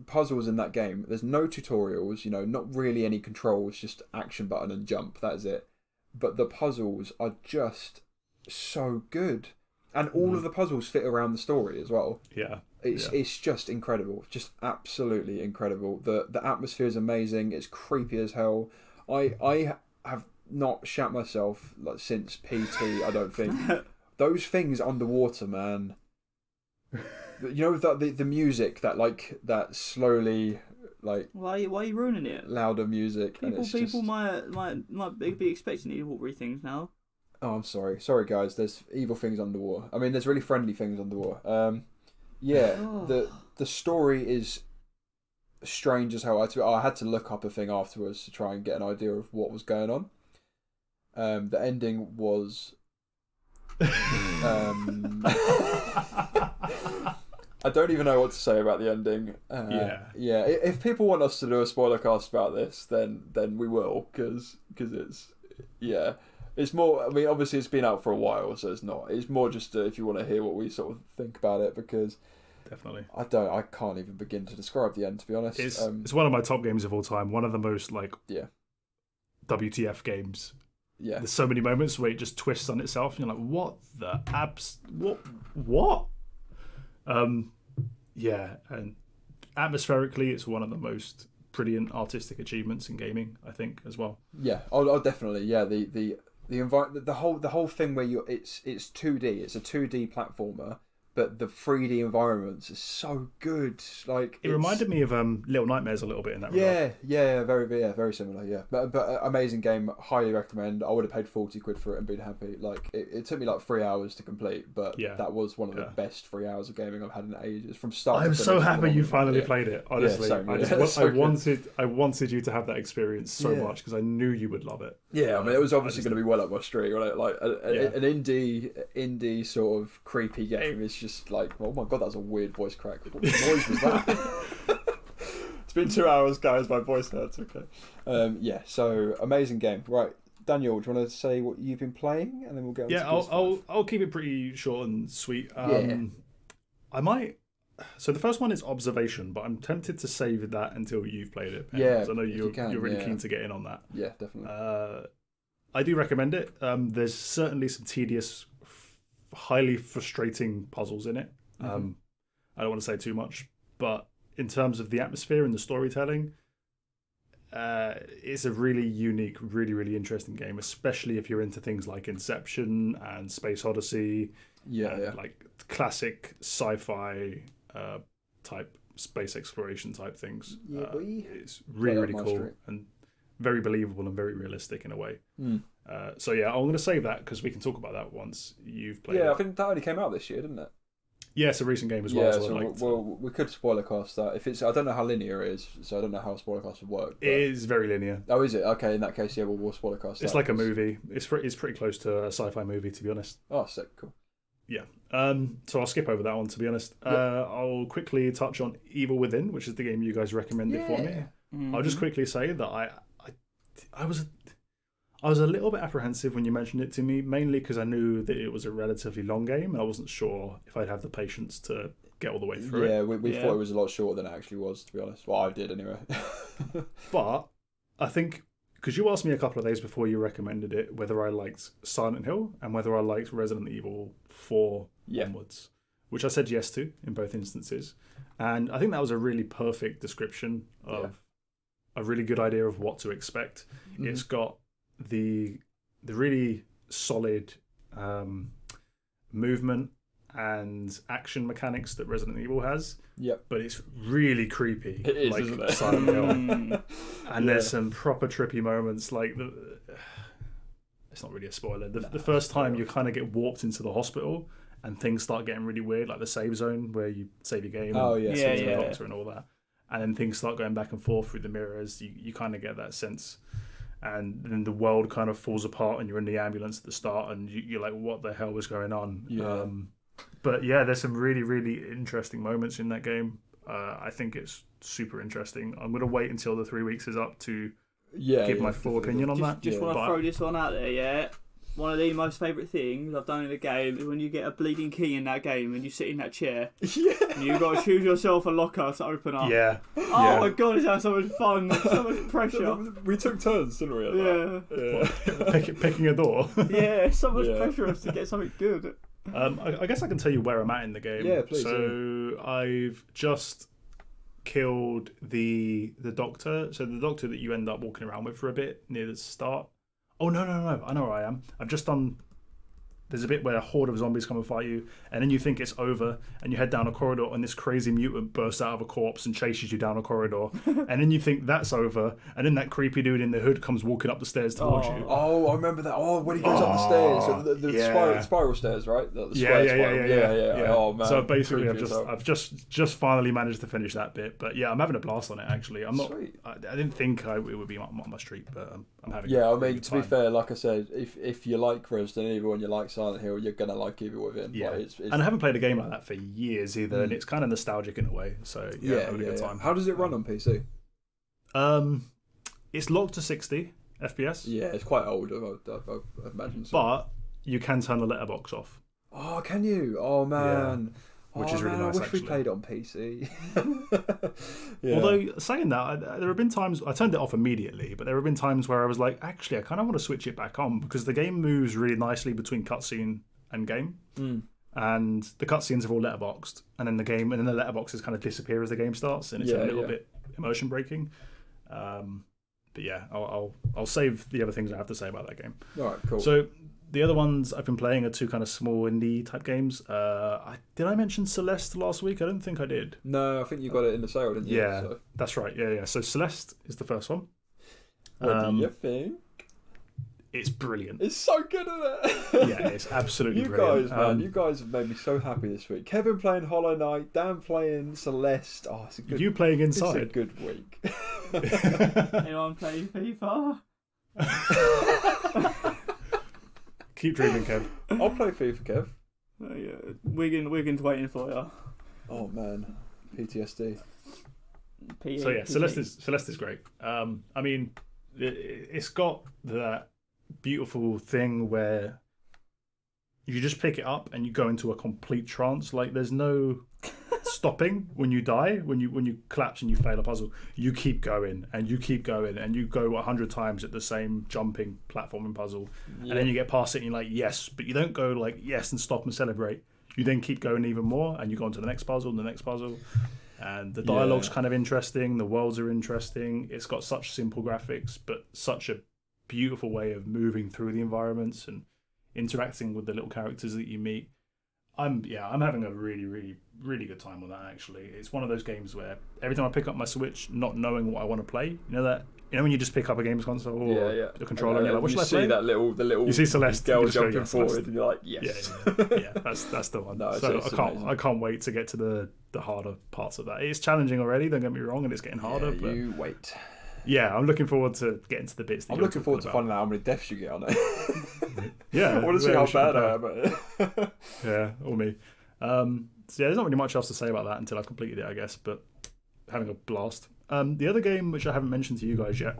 puzzles in that game, there's no tutorials, not really any controls, just action button and jump, that's it. But the puzzles are just so good, and all of the puzzles fit around the story as well. It's just incredible, just absolutely incredible. The atmosphere is amazing. It's creepy as hell. I have not shat myself since PT, I don't think. Those things underwater, man. The music that slowly why are you ruining it? Louder music. People might be expecting evil things now. Oh, I'm sorry guys. There's evil things underwater. I mean, there's really friendly things underwater. The story is strange as hell. I had to look up a thing afterwards to try and get an idea of what was going on. The ending was. I don't even know what to say about the ending. If people want us to do a spoiler cast about this, then we will, because it's more. I mean, obviously it's been out for a while, so it's not. It's more just if you want to hear what we sort of think about it, because definitely I can't even begin to describe the end, to be honest. It's one of my top games of all time. One of the most WTF games. Yeah, there's so many moments where it just twists on itself, and you're like, "What the what?" And atmospherically, it's one of the most brilliant artistic achievements in gaming, I think, as well. Yeah, oh definitely. Yeah, the whole thing where it's 2D. It's a 2D platformer, but the 3D environments is so good. Like it reminded me of Little Nightmares a little bit in that regard. Very similar. Yeah, but amazing game. Highly recommend. I would have paid 40 quid for it and been happy. Like it took me 3 hours to complete, but that was one of the best 3 hours of gaming I've had in ages. From start. I'm so happy you finally played it. Honestly, same, I wanted you to have that experience so much because I knew you would love it. Yeah, I mean, it was obviously going to be well up my street. Right? Like an indie sort of creepy game is just like, oh my god, that was a weird voice crack. What noise was that? It's been 2 hours, guys. My voice hurts. Okay. So amazing game. Right, Daniel, do you want to say what you've been playing, and then we'll go. I'll keep it pretty short and sweet. I might. So the first one is Observation, but I'm tempted to save that until you've played it. Because I know you're really keen to get in on that. Yeah, definitely. I do recommend it. There's certainly some tedious, highly frustrating puzzles in it. I don't want to say too much, but in terms of the atmosphere and the storytelling, it's a really unique, really, really interesting game, especially if you're into things like Inception and Space Odyssey, like classic sci-fi type space exploration type things. Yeah, it's really cool and very believable and very realistic in a way. So yeah, I'm going to save that because we can talk about that once you've played it. Yeah, I think that only came out this year, didn't it? Yeah, it's a recent game as well. Yeah, so we could spoiler cast that. If it's, I don't know how linear it is, so I don't know how a spoiler cast would work. It is very linear. Oh, is it? Okay, in that case, yeah, we'll spoiler cast. It's like a movie. It's pretty close to a sci-fi movie, to be honest. Oh, sick, cool. Yeah. So I'll skip over that one, to be honest. I'll quickly touch on Evil Within, which is the game you guys recommended for me. I'll just quickly say that I was a little bit apprehensive when you mentioned it to me, mainly because I knew that it was a relatively long game, and I wasn't sure if I'd have the patience to get all the way through it. Yeah, we thought it was a lot shorter than it actually was, to be honest. Well, I did anyway. But I think, because you asked me a couple of days before you recommended it, whether I liked Silent Hill and whether I liked Resident Evil 4 onwards, which I said yes to in both instances. And I think that was a really perfect description of a really good idea of what to expect. It's got the really solid movement and action mechanics that Resident Evil has. Yep. But it's really creepy. It is, like isn't it? Silent Hill. And there's some proper trippy moments, like it's not really a spoiler. The first time you kind of get warped into the hospital and things start getting really weird, like the save zone where you save your game the doctor and all that. And then things start going back and forth through the mirrors. You kind of get that sense. And then the world kind of falls apart and you're in the ambulance at the start and you're like, what the hell was going on? Yeah. But yeah, there's some really, really interesting moments in that game. I think it's super interesting. I'm going to wait until the 3 weeks is up to give my full opinion on that. Just want to throw this one out there, One of the most favourite things I've done in a game is when you get a bleeding key in that game and you sit in that chair. And you've got to choose yourself a locker to open up. Yeah. Oh my god, it's had so much fun, so much pressure. We took turns, didn't we? Picking a door. Yeah, so much pressure to get something good. I guess I can tell you where I'm at in the game. Yeah, please. So I've just killed the doctor. So the doctor that you end up walking around with for a bit near the start. Oh, no. I know where I am. I've just done... There's a bit where a horde of zombies come and fight you, and then you think it's over, and you head down a corridor, and this crazy mutant bursts out of a corpse and chases you down a corridor, and then you think that's over, and then that creepy dude in the hood comes walking up the stairs towards you. Oh, I remember that. Oh, when he goes up the stairs, so the spiral stairs, right? The square spiral. Yeah. Oh man. So basically, I've just finally managed to finish that bit, but yeah, I'm having a blast on it. Actually, I'm not. Sweet. I didn't think it would be on my street, but I'm having. Yeah, I mean, to be fair, like I said, if you like Resident Evil and you like Silent Hill, you're gonna like Evil Within. Yeah, like, and I haven't played a game like that for years either, and it's kind of nostalgic in a way. So having a good time. How does it run on PC? It's locked to 60 FPS. Yeah, it's quite old. I imagine so. But you can turn the letterbox off. Oh, can you? Oh man. Yeah. Which is really nice. I wish we played it on PC. Although saying that, there have been times I turned it off immediately, but there have been times where I was like, actually, I kind of want to switch it back on because the game moves really nicely between cutscene and game, and the cutscenes are all letterboxed, and then the letterboxes kind of disappear as the game starts, and it's a little bit immersion breaking. But yeah, I'll save the other things I have to say about that game. All right, cool. So the other ones I've been playing are two kind of small indie type games. Did I mention Celeste last week? I don't think I did. No, I think you got it in the sale, didn't you? Yeah, that's right. Yeah. So Celeste is the first one. What do you think? It's brilliant. It's so good, isn't it? Yeah, it's absolutely brilliant. Guys, man, you guys have made me so happy this week. Kevin playing Hollow Knight, Dan playing Celeste. Oh, it's a good. You playing Inside. It's a good week. Anyone playing FIFA? Keep dreaming, Kev. I'll play FIFA, Kev. Oh, yeah. Wigan's waiting for you. Oh man, PTSD. So yeah, Celeste is great. I mean, it's got that beautiful thing where you just pick it up and you go into a complete trance. Like there's no stopping when you die, when you collapse and you fail a puzzle. You keep going and you keep going and you go 100 times at the same jumping platforming puzzle, and then you get past it and you're like yes, but you don't go like yes and stop and celebrate. You then keep going even more and you go on to the next puzzle and the next puzzle. And the dialogue's kind of interesting. The worlds are interesting. It's got such simple graphics, but such a beautiful way of moving through the environments and interacting with the little characters that you meet. I'm having a really, really, really good time with that. Actually, it's one of those games where every time I pick up my Switch, not knowing what I want to play, when you just pick up a games console or a controller, and you're like, what should I play? You see the little you see Celeste girl you jumping forward, and you're like, yes. Yeah, that's the one. No, so amazing. I can't wait to get to the harder parts of that. It's challenging already. Don't get me wrong, and it's getting harder. But you wait. Yeah, I'm looking forward to getting to the bits. I'm looking forward to finding out how many deaths you get on it. Yeah, I want to see how bad I am. Yeah, or me. So yeah, there's not really much else to say about that until I've completed it, I guess. But having a blast. The other game which I haven't mentioned to you guys yet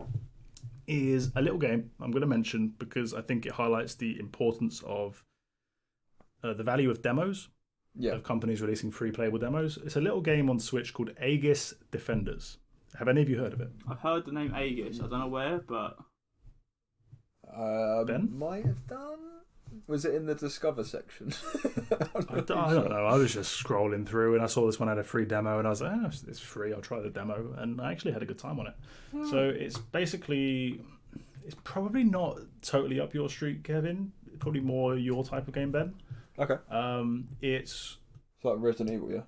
is a little game I'm going to mention because I think it highlights the importance of the value of demos. Yeah. Of companies releasing free playable demos. It's a little game on Switch called Aegis Defenders. Have any of you heard of it? I've heard the name Aegis. I don't know where, but Ben might have done. Was it in the Discover section? I don't know. I was just scrolling through and I saw this one had a free demo and I was like, it's free. I'll try the demo, and I actually had a good time on it. So it's probably not totally up your street, Kevin. Probably more your type of game, Ben. Okay. It's like Resident Evil, yeah.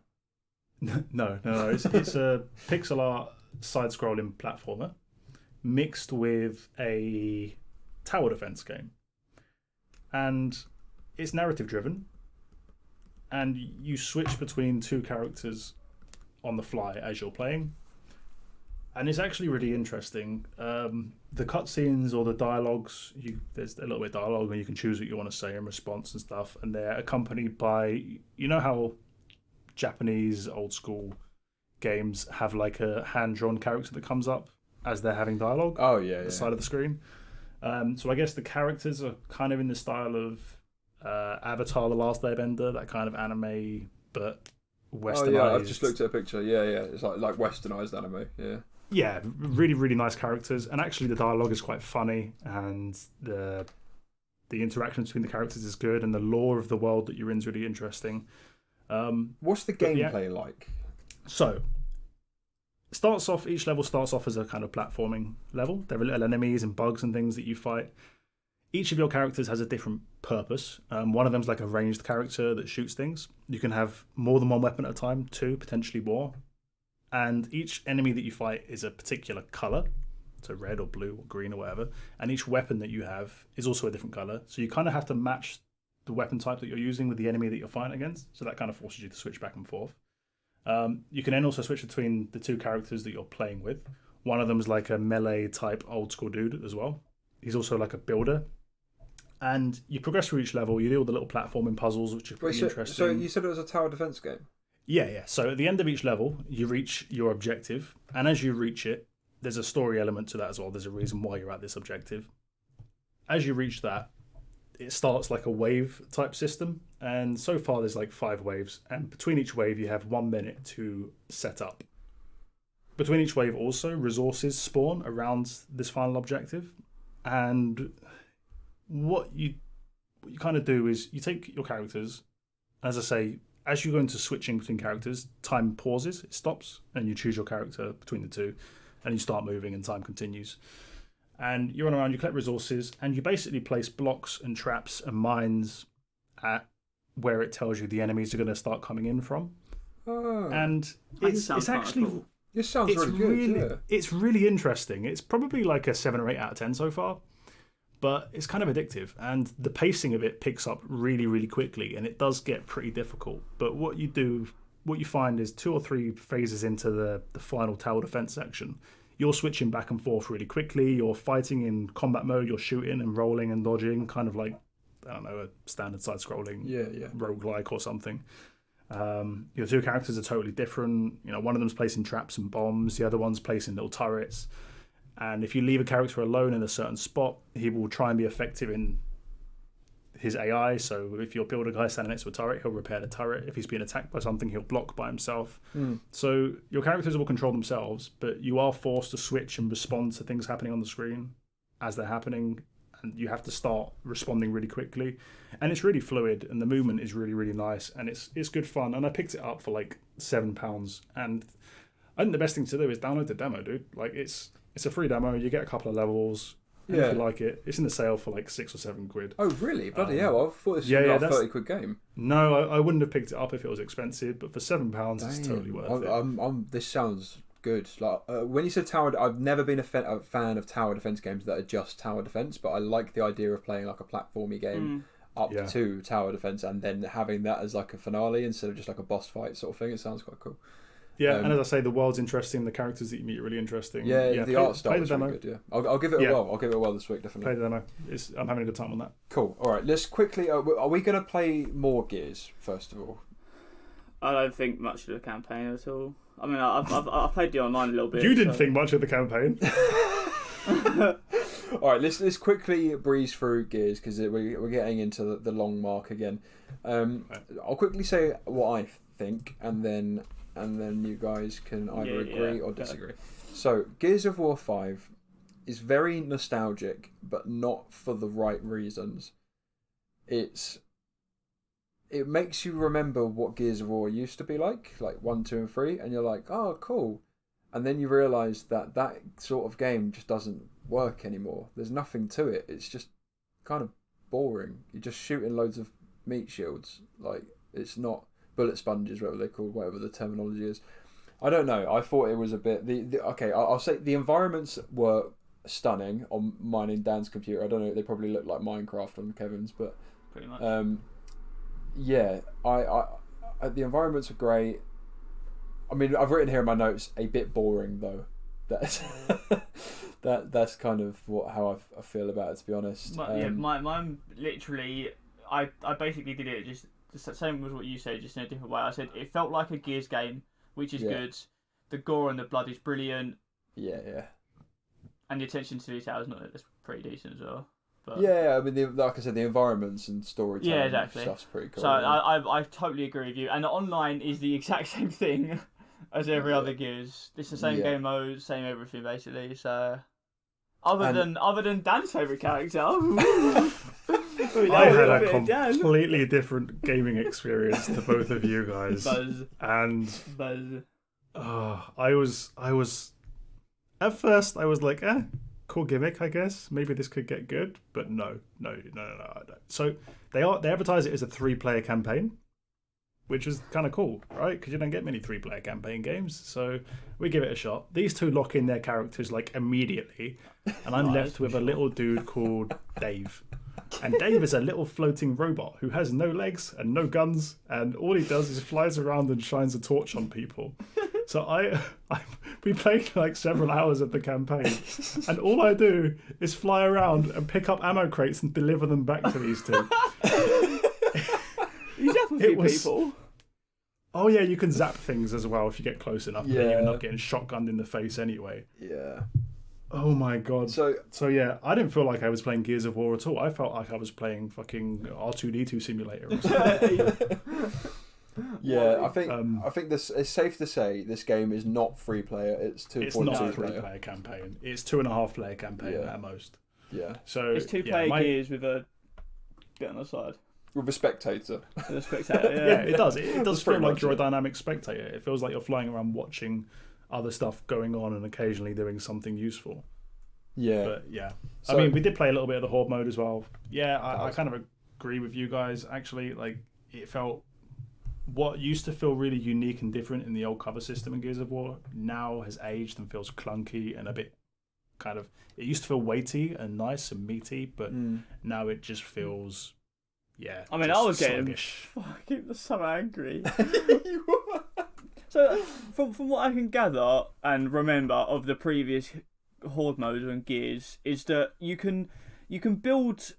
No. It's a pixel art side-scrolling platformer mixed with a tower defense game, and it's narrative driven, and you switch between two characters on the fly as you're playing, and it's actually really interesting. The cutscenes or the dialogues, there's a little bit of dialogue and you can choose what you want to say in response and stuff, and they're accompanied by, you know how Japanese old school games have like a hand-drawn character that comes up as they're having dialogue the side of the screen. So I guess the characters are kind of in the style of Avatar The Last Airbender, that kind of anime, but westernized. Oh yeah, I've just looked at a picture. Yeah. It's like westernized anime, yeah. Yeah, really, really nice characters, and actually the dialogue is quite funny, and the interaction between the characters is good, and the lore of the world that you're in is really interesting. What's the gameplay like? So, each level starts off as a kind of platforming level. There are little enemies and bugs and things that you fight. Each of your characters has a different purpose. One of them's like a ranged character that shoots things. You can have more than one weapon at a time, 2, potentially more. And each enemy that you fight is a particular colour, so red or blue or green or whatever. And each weapon that you have is also a different colour. So you kind of have to match the weapon type that you're using with the enemy that you're fighting against. So that kind of forces you to switch back and forth. You can then also switch between the two characters that you're playing with. One of them is like a melee type old school dude as well. He's also like a builder. And you progress through each level. You do all the little platforming puzzles, which are pretty interesting. So you said it was a tower defense game? Yeah. So at the end of each level, you reach your objective. And as you reach it, there's a story element to that as well. There's a reason why you're at this objective. As you reach that, it starts like a wave type system. And so far there's like 5 waves. And between each wave, you have 1 minute to set up. Between each wave also, resources spawn around this final objective. And what you kind of do is you take your characters, as I say, as you go into switching between characters, time pauses, it stops, and you choose your character between the two, and you start moving and time continues. And you run around, you collect resources, and you basically place blocks and traps and mines at where it tells you the enemies are going to start coming in from. Oh. And it's actually... Cool. This sounds really good, yeah. It's really interesting. It's probably like a 7 or 8 out of 10 so far. But it's kind of addictive, and the pacing of it picks up really, really quickly, and it does get pretty difficult. But what you find is 2 or 3 phases into the final tower defense section, you're switching back and forth really quickly. You're fighting in combat mode. You're shooting and rolling and dodging, kind of like, I don't know, a standard side-scrolling roguelike or something. Your 2 characters are totally different. One of them's placing traps and bombs. The other one's placing little turrets. And if you leave a character alone in a certain spot, he will try and be effective in his AI. So if your builder guy standing next to a turret, he'll repair the turret. If he's being attacked by something, he'll block by himself. So your characters will control themselves, but you are forced to switch and respond to things happening on the screen as they're happening. And you have to start responding really quickly. And it's really fluid, and the movement is really, really nice. And it's good fun. And I picked it up for like £7. And I think the best thing to do is download the demo, dude. Like, it's a free demo. You get a couple of levels. And if you like it, it's in the sale for like £6 or £7. Oh, really? Bloody hell! I thought this was a £30 game. No, I wouldn't have picked it up if it was expensive, but for £7, it's totally worth it. This sounds good. Like when you said tower, I've never been a fan of tower defense games that are just tower defense, but I like the idea of playing like a platformy game up to tower defense and then having that as like a finale instead of just like a boss fight sort of thing. It sounds quite cool. Yeah, and as I say, the world's interesting. The characters that you meet are really interesting. Yeah, the art style is really good. Yeah, I'll give it a whirl. I'll give it a whirl this week, definitely. Play the demo. I'm having a good time on that. Cool. All right, let's quickly. Are we going to play more Gears first of all? I don't think much of the campaign at all. I mean, I've played the online a little bit. You didn't think much of the campaign. All right, let's quickly breeze through Gears because we're getting into the long mark again. I'll quickly say what I think, and then you guys can either agree or disagree. So, Gears of War 5 is very nostalgic, but not for the right reasons. It makes you remember what Gears of War used to be like 1, 2, and 3, and you're like, oh, cool. And then you realise that sort of game just doesn't work anymore. There's nothing to it. It's just kind of boring. You're just shooting loads of meat shields. Like, it's not bullet sponges, whatever they're called, whatever the terminology is. I don't know. I thought it was a bit... I'll say the environments were stunning on mine and Dan's computer. I don't know. They probably look like Minecraft on Kevin's, but... Pretty much. Yeah, the environments are great. I mean, I've written here in my notes, a bit boring though. That's kind of how I feel about it, to be honest. Mine literally, I basically did it just the same as what you said, just in a different way. I said it felt like a Gears game, which is good. The gore and the blood is brilliant. Yeah. And the attention to detail is pretty decent as well. But, yeah, I mean, like I said, the environments and storytelling stuff's pretty cool. So I totally agree with you. And the online is the exact same thing as every other Gears. It's the same game mode, same everything basically. So other than Dan's favourite character, I had a completely different gaming experience to both of you guys. Buzz. I was at first I was like, cool gimmick, I guess. Maybe this could get good, but no. I don't. So they advertise it as a 3-player campaign, which is kind of cool, right? Because you don't get many 3-player campaign games. So we give it a shot. These two lock in their characters like immediately, and I'm left with a little dude called Dave. And Dave is a little floating robot who has no legs and no guns, and all he does is flies around and shines a torch on people. So we played like several hours of the campaign, and all I do is fly around and pick up ammo crates and deliver them back to these two. You zap a few people. Oh yeah, you can zap things as well if you get close enough. Yeah. But you end up getting shotgunned in the face anyway. Yeah. Oh my god. So yeah, I didn't feel like I was playing Gears of War at all. I felt like I was playing fucking R2-D2 simulator or something. Yeah, I think this it's safe to say this game is not 3-player. It's 2.2 It's not a 3-player campaign. It's 2.5-player campaign at most. Yeah. So it's 2-player Gears with a bit on the side. With a spectator. Yeah, it does. It does feel like you're a dynamic spectator. It feels like you're flying around watching other stuff going on and occasionally doing something useful. Yeah. But yeah. So, I mean, we did play a little bit of the Horde mode as well. Yeah, I kind of agree with you guys. Actually, like, it felt... What used to feel really unique and different in the old cover system in Gears of War now has aged and feels clunky and a bit kind of... It used to feel weighty and nice and meaty, but now it just feels... Yeah. I mean, I was getting fucking so angry. So, from what I can gather and remember of the previous Horde mode and Gears, is that you can build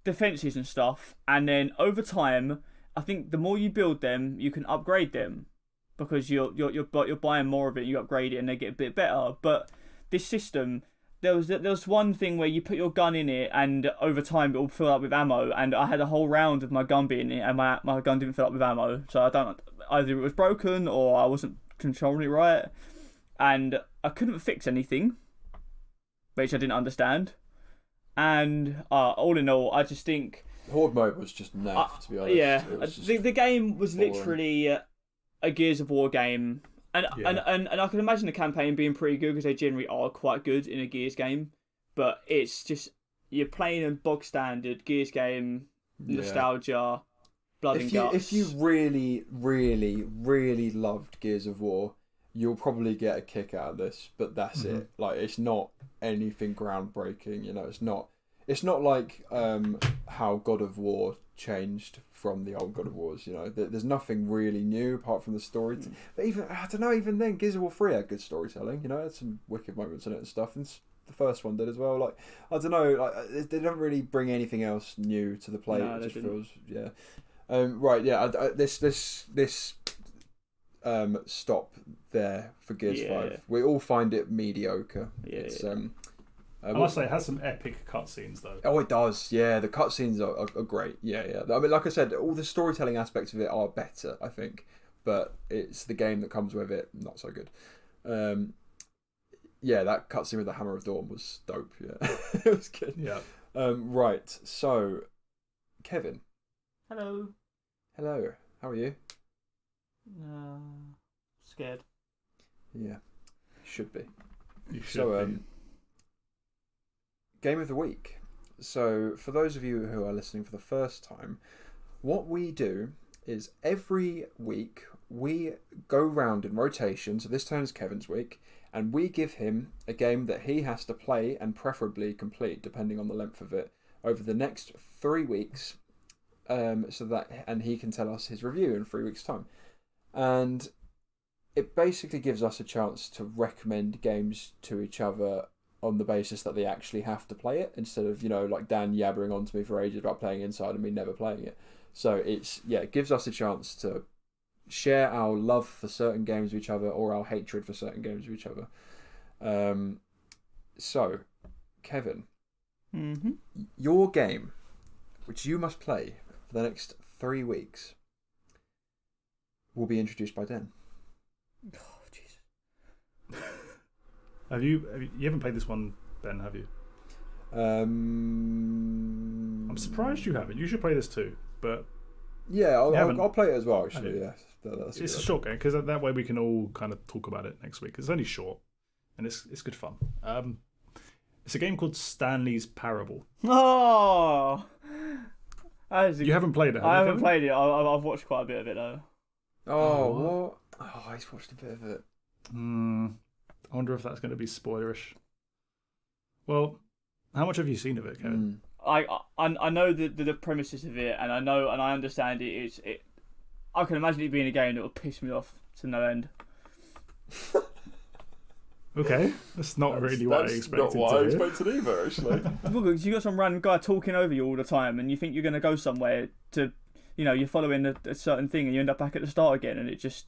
defences and stuff, and then over time, I think the more you build them, you can upgrade them because you're buying more of it, you upgrade it, and they get a bit better. But this system, there was one thing where you put your gun in it, and over time it will fill up with ammo. And I had a whole round of my gun being in it, and my gun didn't fill up with ammo. So I don't either it was broken or I wasn't controlling it right, and I couldn't fix anything, which I didn't understand. And all in all, I just think. Horde mode was just naff, to be honest. Yeah, the game was boring. Literally a Gears of War game, and I can imagine the campaign being pretty good because they generally are quite good in a Gears game. but it's just you're playing a bog standard Gears game, nostalgia, blood and guts. If you really, really, really loved Gears of War, you'll probably get a kick out of this. But that's it. Like, it's not anything groundbreaking. You know, it's not like how God of War changed from the old God of Wars. You know, there's nothing really new apart from the story. But even I don't know. Even then, Gears of War 3 had good storytelling. You know, it had some wicked moments in it and stuff. And the first one did as well. Like, I don't know. Like, they don't really bring anything else new to the play. It just feels right. Yeah. This stop there for Gears 5. We all find it mediocre. It's I must say, it has some epic cutscenes though. Oh, it does. Yeah, the cutscenes are great. Yeah. I mean, like I said, all the storytelling aspects of it are better, I think, but it's the game that comes with it not so good. Yeah, that cutscene with the Hammer of Dawn was dope. Yeah, it was good. Yeah. Right. So, Kevin. Hello. Hello. How are you? Scared. Yeah, should be. You should be. Game of the week. So, for those of you who are listening for the first time, what we do is every week we go round in rotation. So this turn is Kevin's week, and we give him a game that he has to play and preferably complete, depending on the length of it, over the next 3 weeks. And he can tell us his review in 3 weeks' time. And it basically gives us a chance to recommend games to each other on the basis that they actually have to play it, instead of, you know, like Dan yabbering on to me for ages about playing Inside and me never playing it. So it gives us a chance to share our love for certain games with each other, or our hatred for certain games with each other. So, Kevin, your game, which you must play for the next 3 weeks, will be introduced by Dan. Oh, Jesus. You haven't played this one, Ben, have you? I'm surprised you haven't. You should play this too, but yeah, I'll play it as well. Actually, yeah, it's a short game because that way we can all kind of talk about it next week. It's only short, and it's good fun. It's a game called Stanley's Parable. Oh, you haven't played it. I haven't played it. I've watched quite a bit of it though. Oh, what? Oh, he's watched a bit of it. I wonder if that's going to be spoilerish. Well, how much have you seen of it, Kevin? I know the premises of it, and I understand it. I can imagine it being a game that will piss me off to no end. Okay, that's not really what I expected. Not what I expected either, actually. Because you got some random guy talking over you all the time, and you think you're going to go somewhere to, you know, you're following a certain thing, and you end up back at the start again, and it just.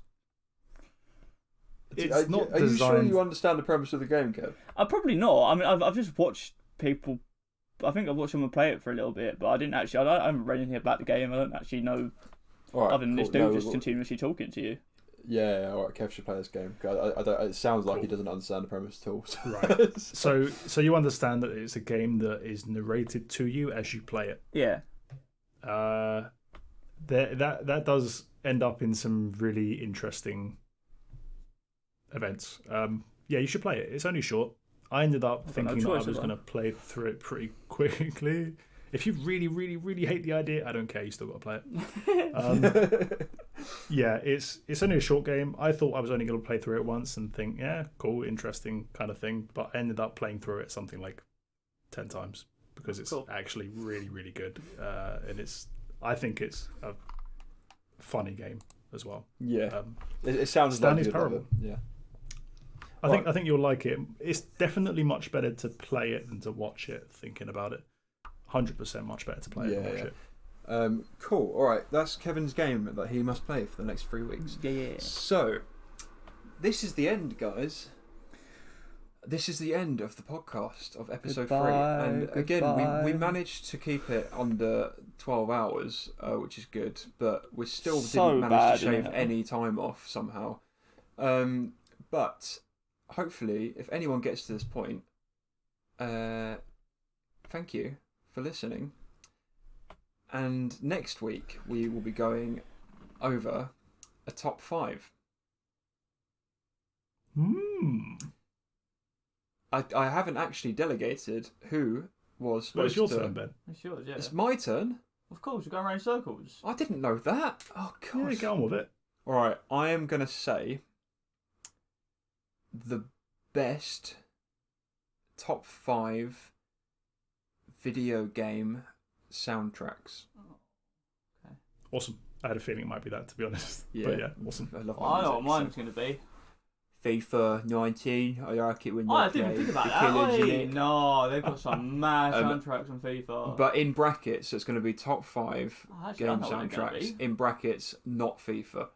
It's not Are you sure you understand the premise of the game, Kev? Probably not. I mean, I've just watched people. I think I've watched someone play it for a little bit, but I didn't actually. I haven't read anything about the game. I don't actually know. Other than this dude just continuously talking to you. Yeah, all right. Kev should play this game. I don't. It sounds like he doesn't understand the premise at all. Right. So you understand that it's a game that is narrated to you as you play it. Yeah. That does end up in some really interesting events. Yeah, you should play it. It's only short. I ended up thinking that I was going to play through it pretty quickly. If you really, really, really hate the idea, I don't care. You still got to play it. Yeah, it's only a short game. I thought I was only going to play through it once and think, yeah, cool, interesting kind of thing. But I ended up playing through it something like 10 times because it's actually really, really good. And I think it's a funny game as well. Yeah, it sounds Stanley's Parable. Yeah. I think you'll like it. It's definitely much better to play it than to watch it. Thinking about it, 100% much better to play it than watch it. Cool. All right, that's Kevin's game that he must play for the next 3 weeks. Yeah. So, this is the end, guys. This is the end of the podcast of episode 3, and again, we managed to keep it under 12 hours, which is good, but we still didn't manage to shave any time off somehow. But hopefully, if anyone gets to this point, thank you for listening. And next week, we will be going over a top 5. I haven't actually delegated who was Well, supposed it's your to. turn, Ben. It's yours, yeah. It's my turn. Of course, you're going around in circles. I didn't know that. Oh Yeah, gosh. get on with it. All right, I am gonna say the best top 5 video game soundtracks. Awesome. I had a feeling it might be that, to be honest. Yeah. But yeah, awesome. I love I know what music, mine's going to be. so. FIFA 19. I like it when you Oh, I didn't even think about that. in Oi, it. no, they've got some mad soundtracks on FIFA. But in brackets, it's going to be top 5 Actually, I game know what they're gonna soundtracks. be. In brackets, not FIFA.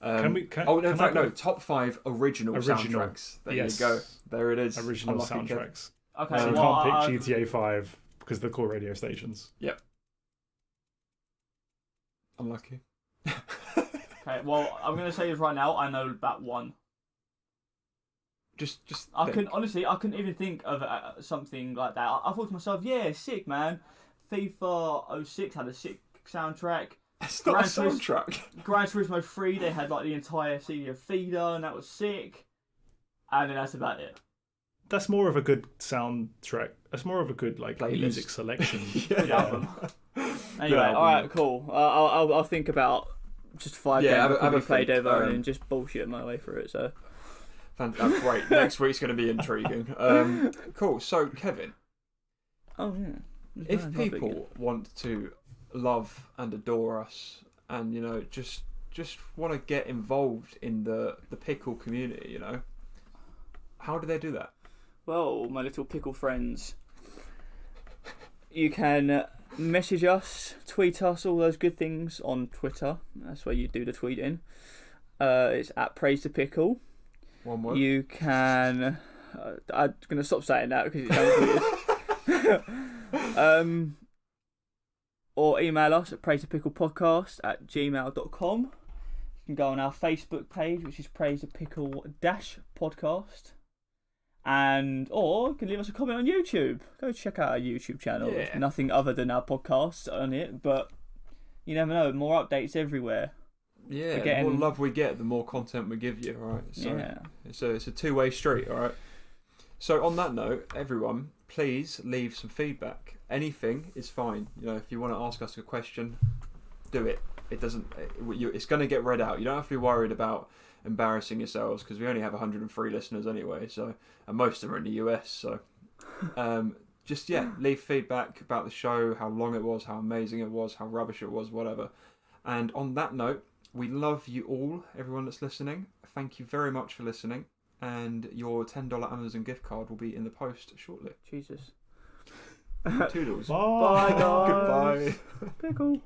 Can In I fact, go- no. Top 5 original soundtracks. There Yes. you go. There it is. Original Unlucky Kev. soundtracks. Okay, So you well, can't pick GTA 5 because of the core radio stations. Yep. Unlucky. okay, well, I'm going to say this right now. I know about one. Just. I think. couldn't even think of something like that. I thought to myself, yeah, sick, man. FIFA 06 had a sick soundtrack. It's not a soundtrack. Gran Turismo 3, they had like the entire CD of Feeder, and that was sick. And then that's about it. That's more of a good soundtrack. That's more of a good Playlist. music selection. Good album. Anyway, album. alright, cool. I'll think about just 5 games that could be played think, over and just bullshit my way through it. So Great. Next week's going to be intriguing. Cool. So, Kevin, oh yeah. if people want to love and adore us, and just want to get involved in the Pickle community, how do they do that? Well, my little pickle friends, you can message us, tweet us, all those good things on Twitter. That's where you do the tweeting. It's at Praise the Pickle. One word. You can. I'm going to stop saying that because it sounds weird. Or email us at praisethepicklepodcast@gmail.com. You can go on our Facebook page, which is Praise the Pickle -podcast. Or you can leave us a comment on YouTube. Go check out our YouTube channel. Yeah. There's nothing other than our podcasts on it, but you never know. More updates everywhere. Yeah, the more love we get, the more content we give you, alright? So Yeah. it's a two-way street, alright? So on that note, everyone, please leave some feedback. Anything is fine. If you want to ask us a question, do it. It's going to get read out. You don't have to be worried about embarrassing yourselves because we only have 103 listeners anyway, and most of them are in the US, so leave feedback about the show, how long it was, how amazing it was, how rubbish it was, whatever. And on that note, we love you all, everyone that's listening. Thank you very much for listening, and your $10 Amazon gift card will be in the post shortly. Jesus. Toodles. Bye, Bye, guys. Goodbye. Pickle.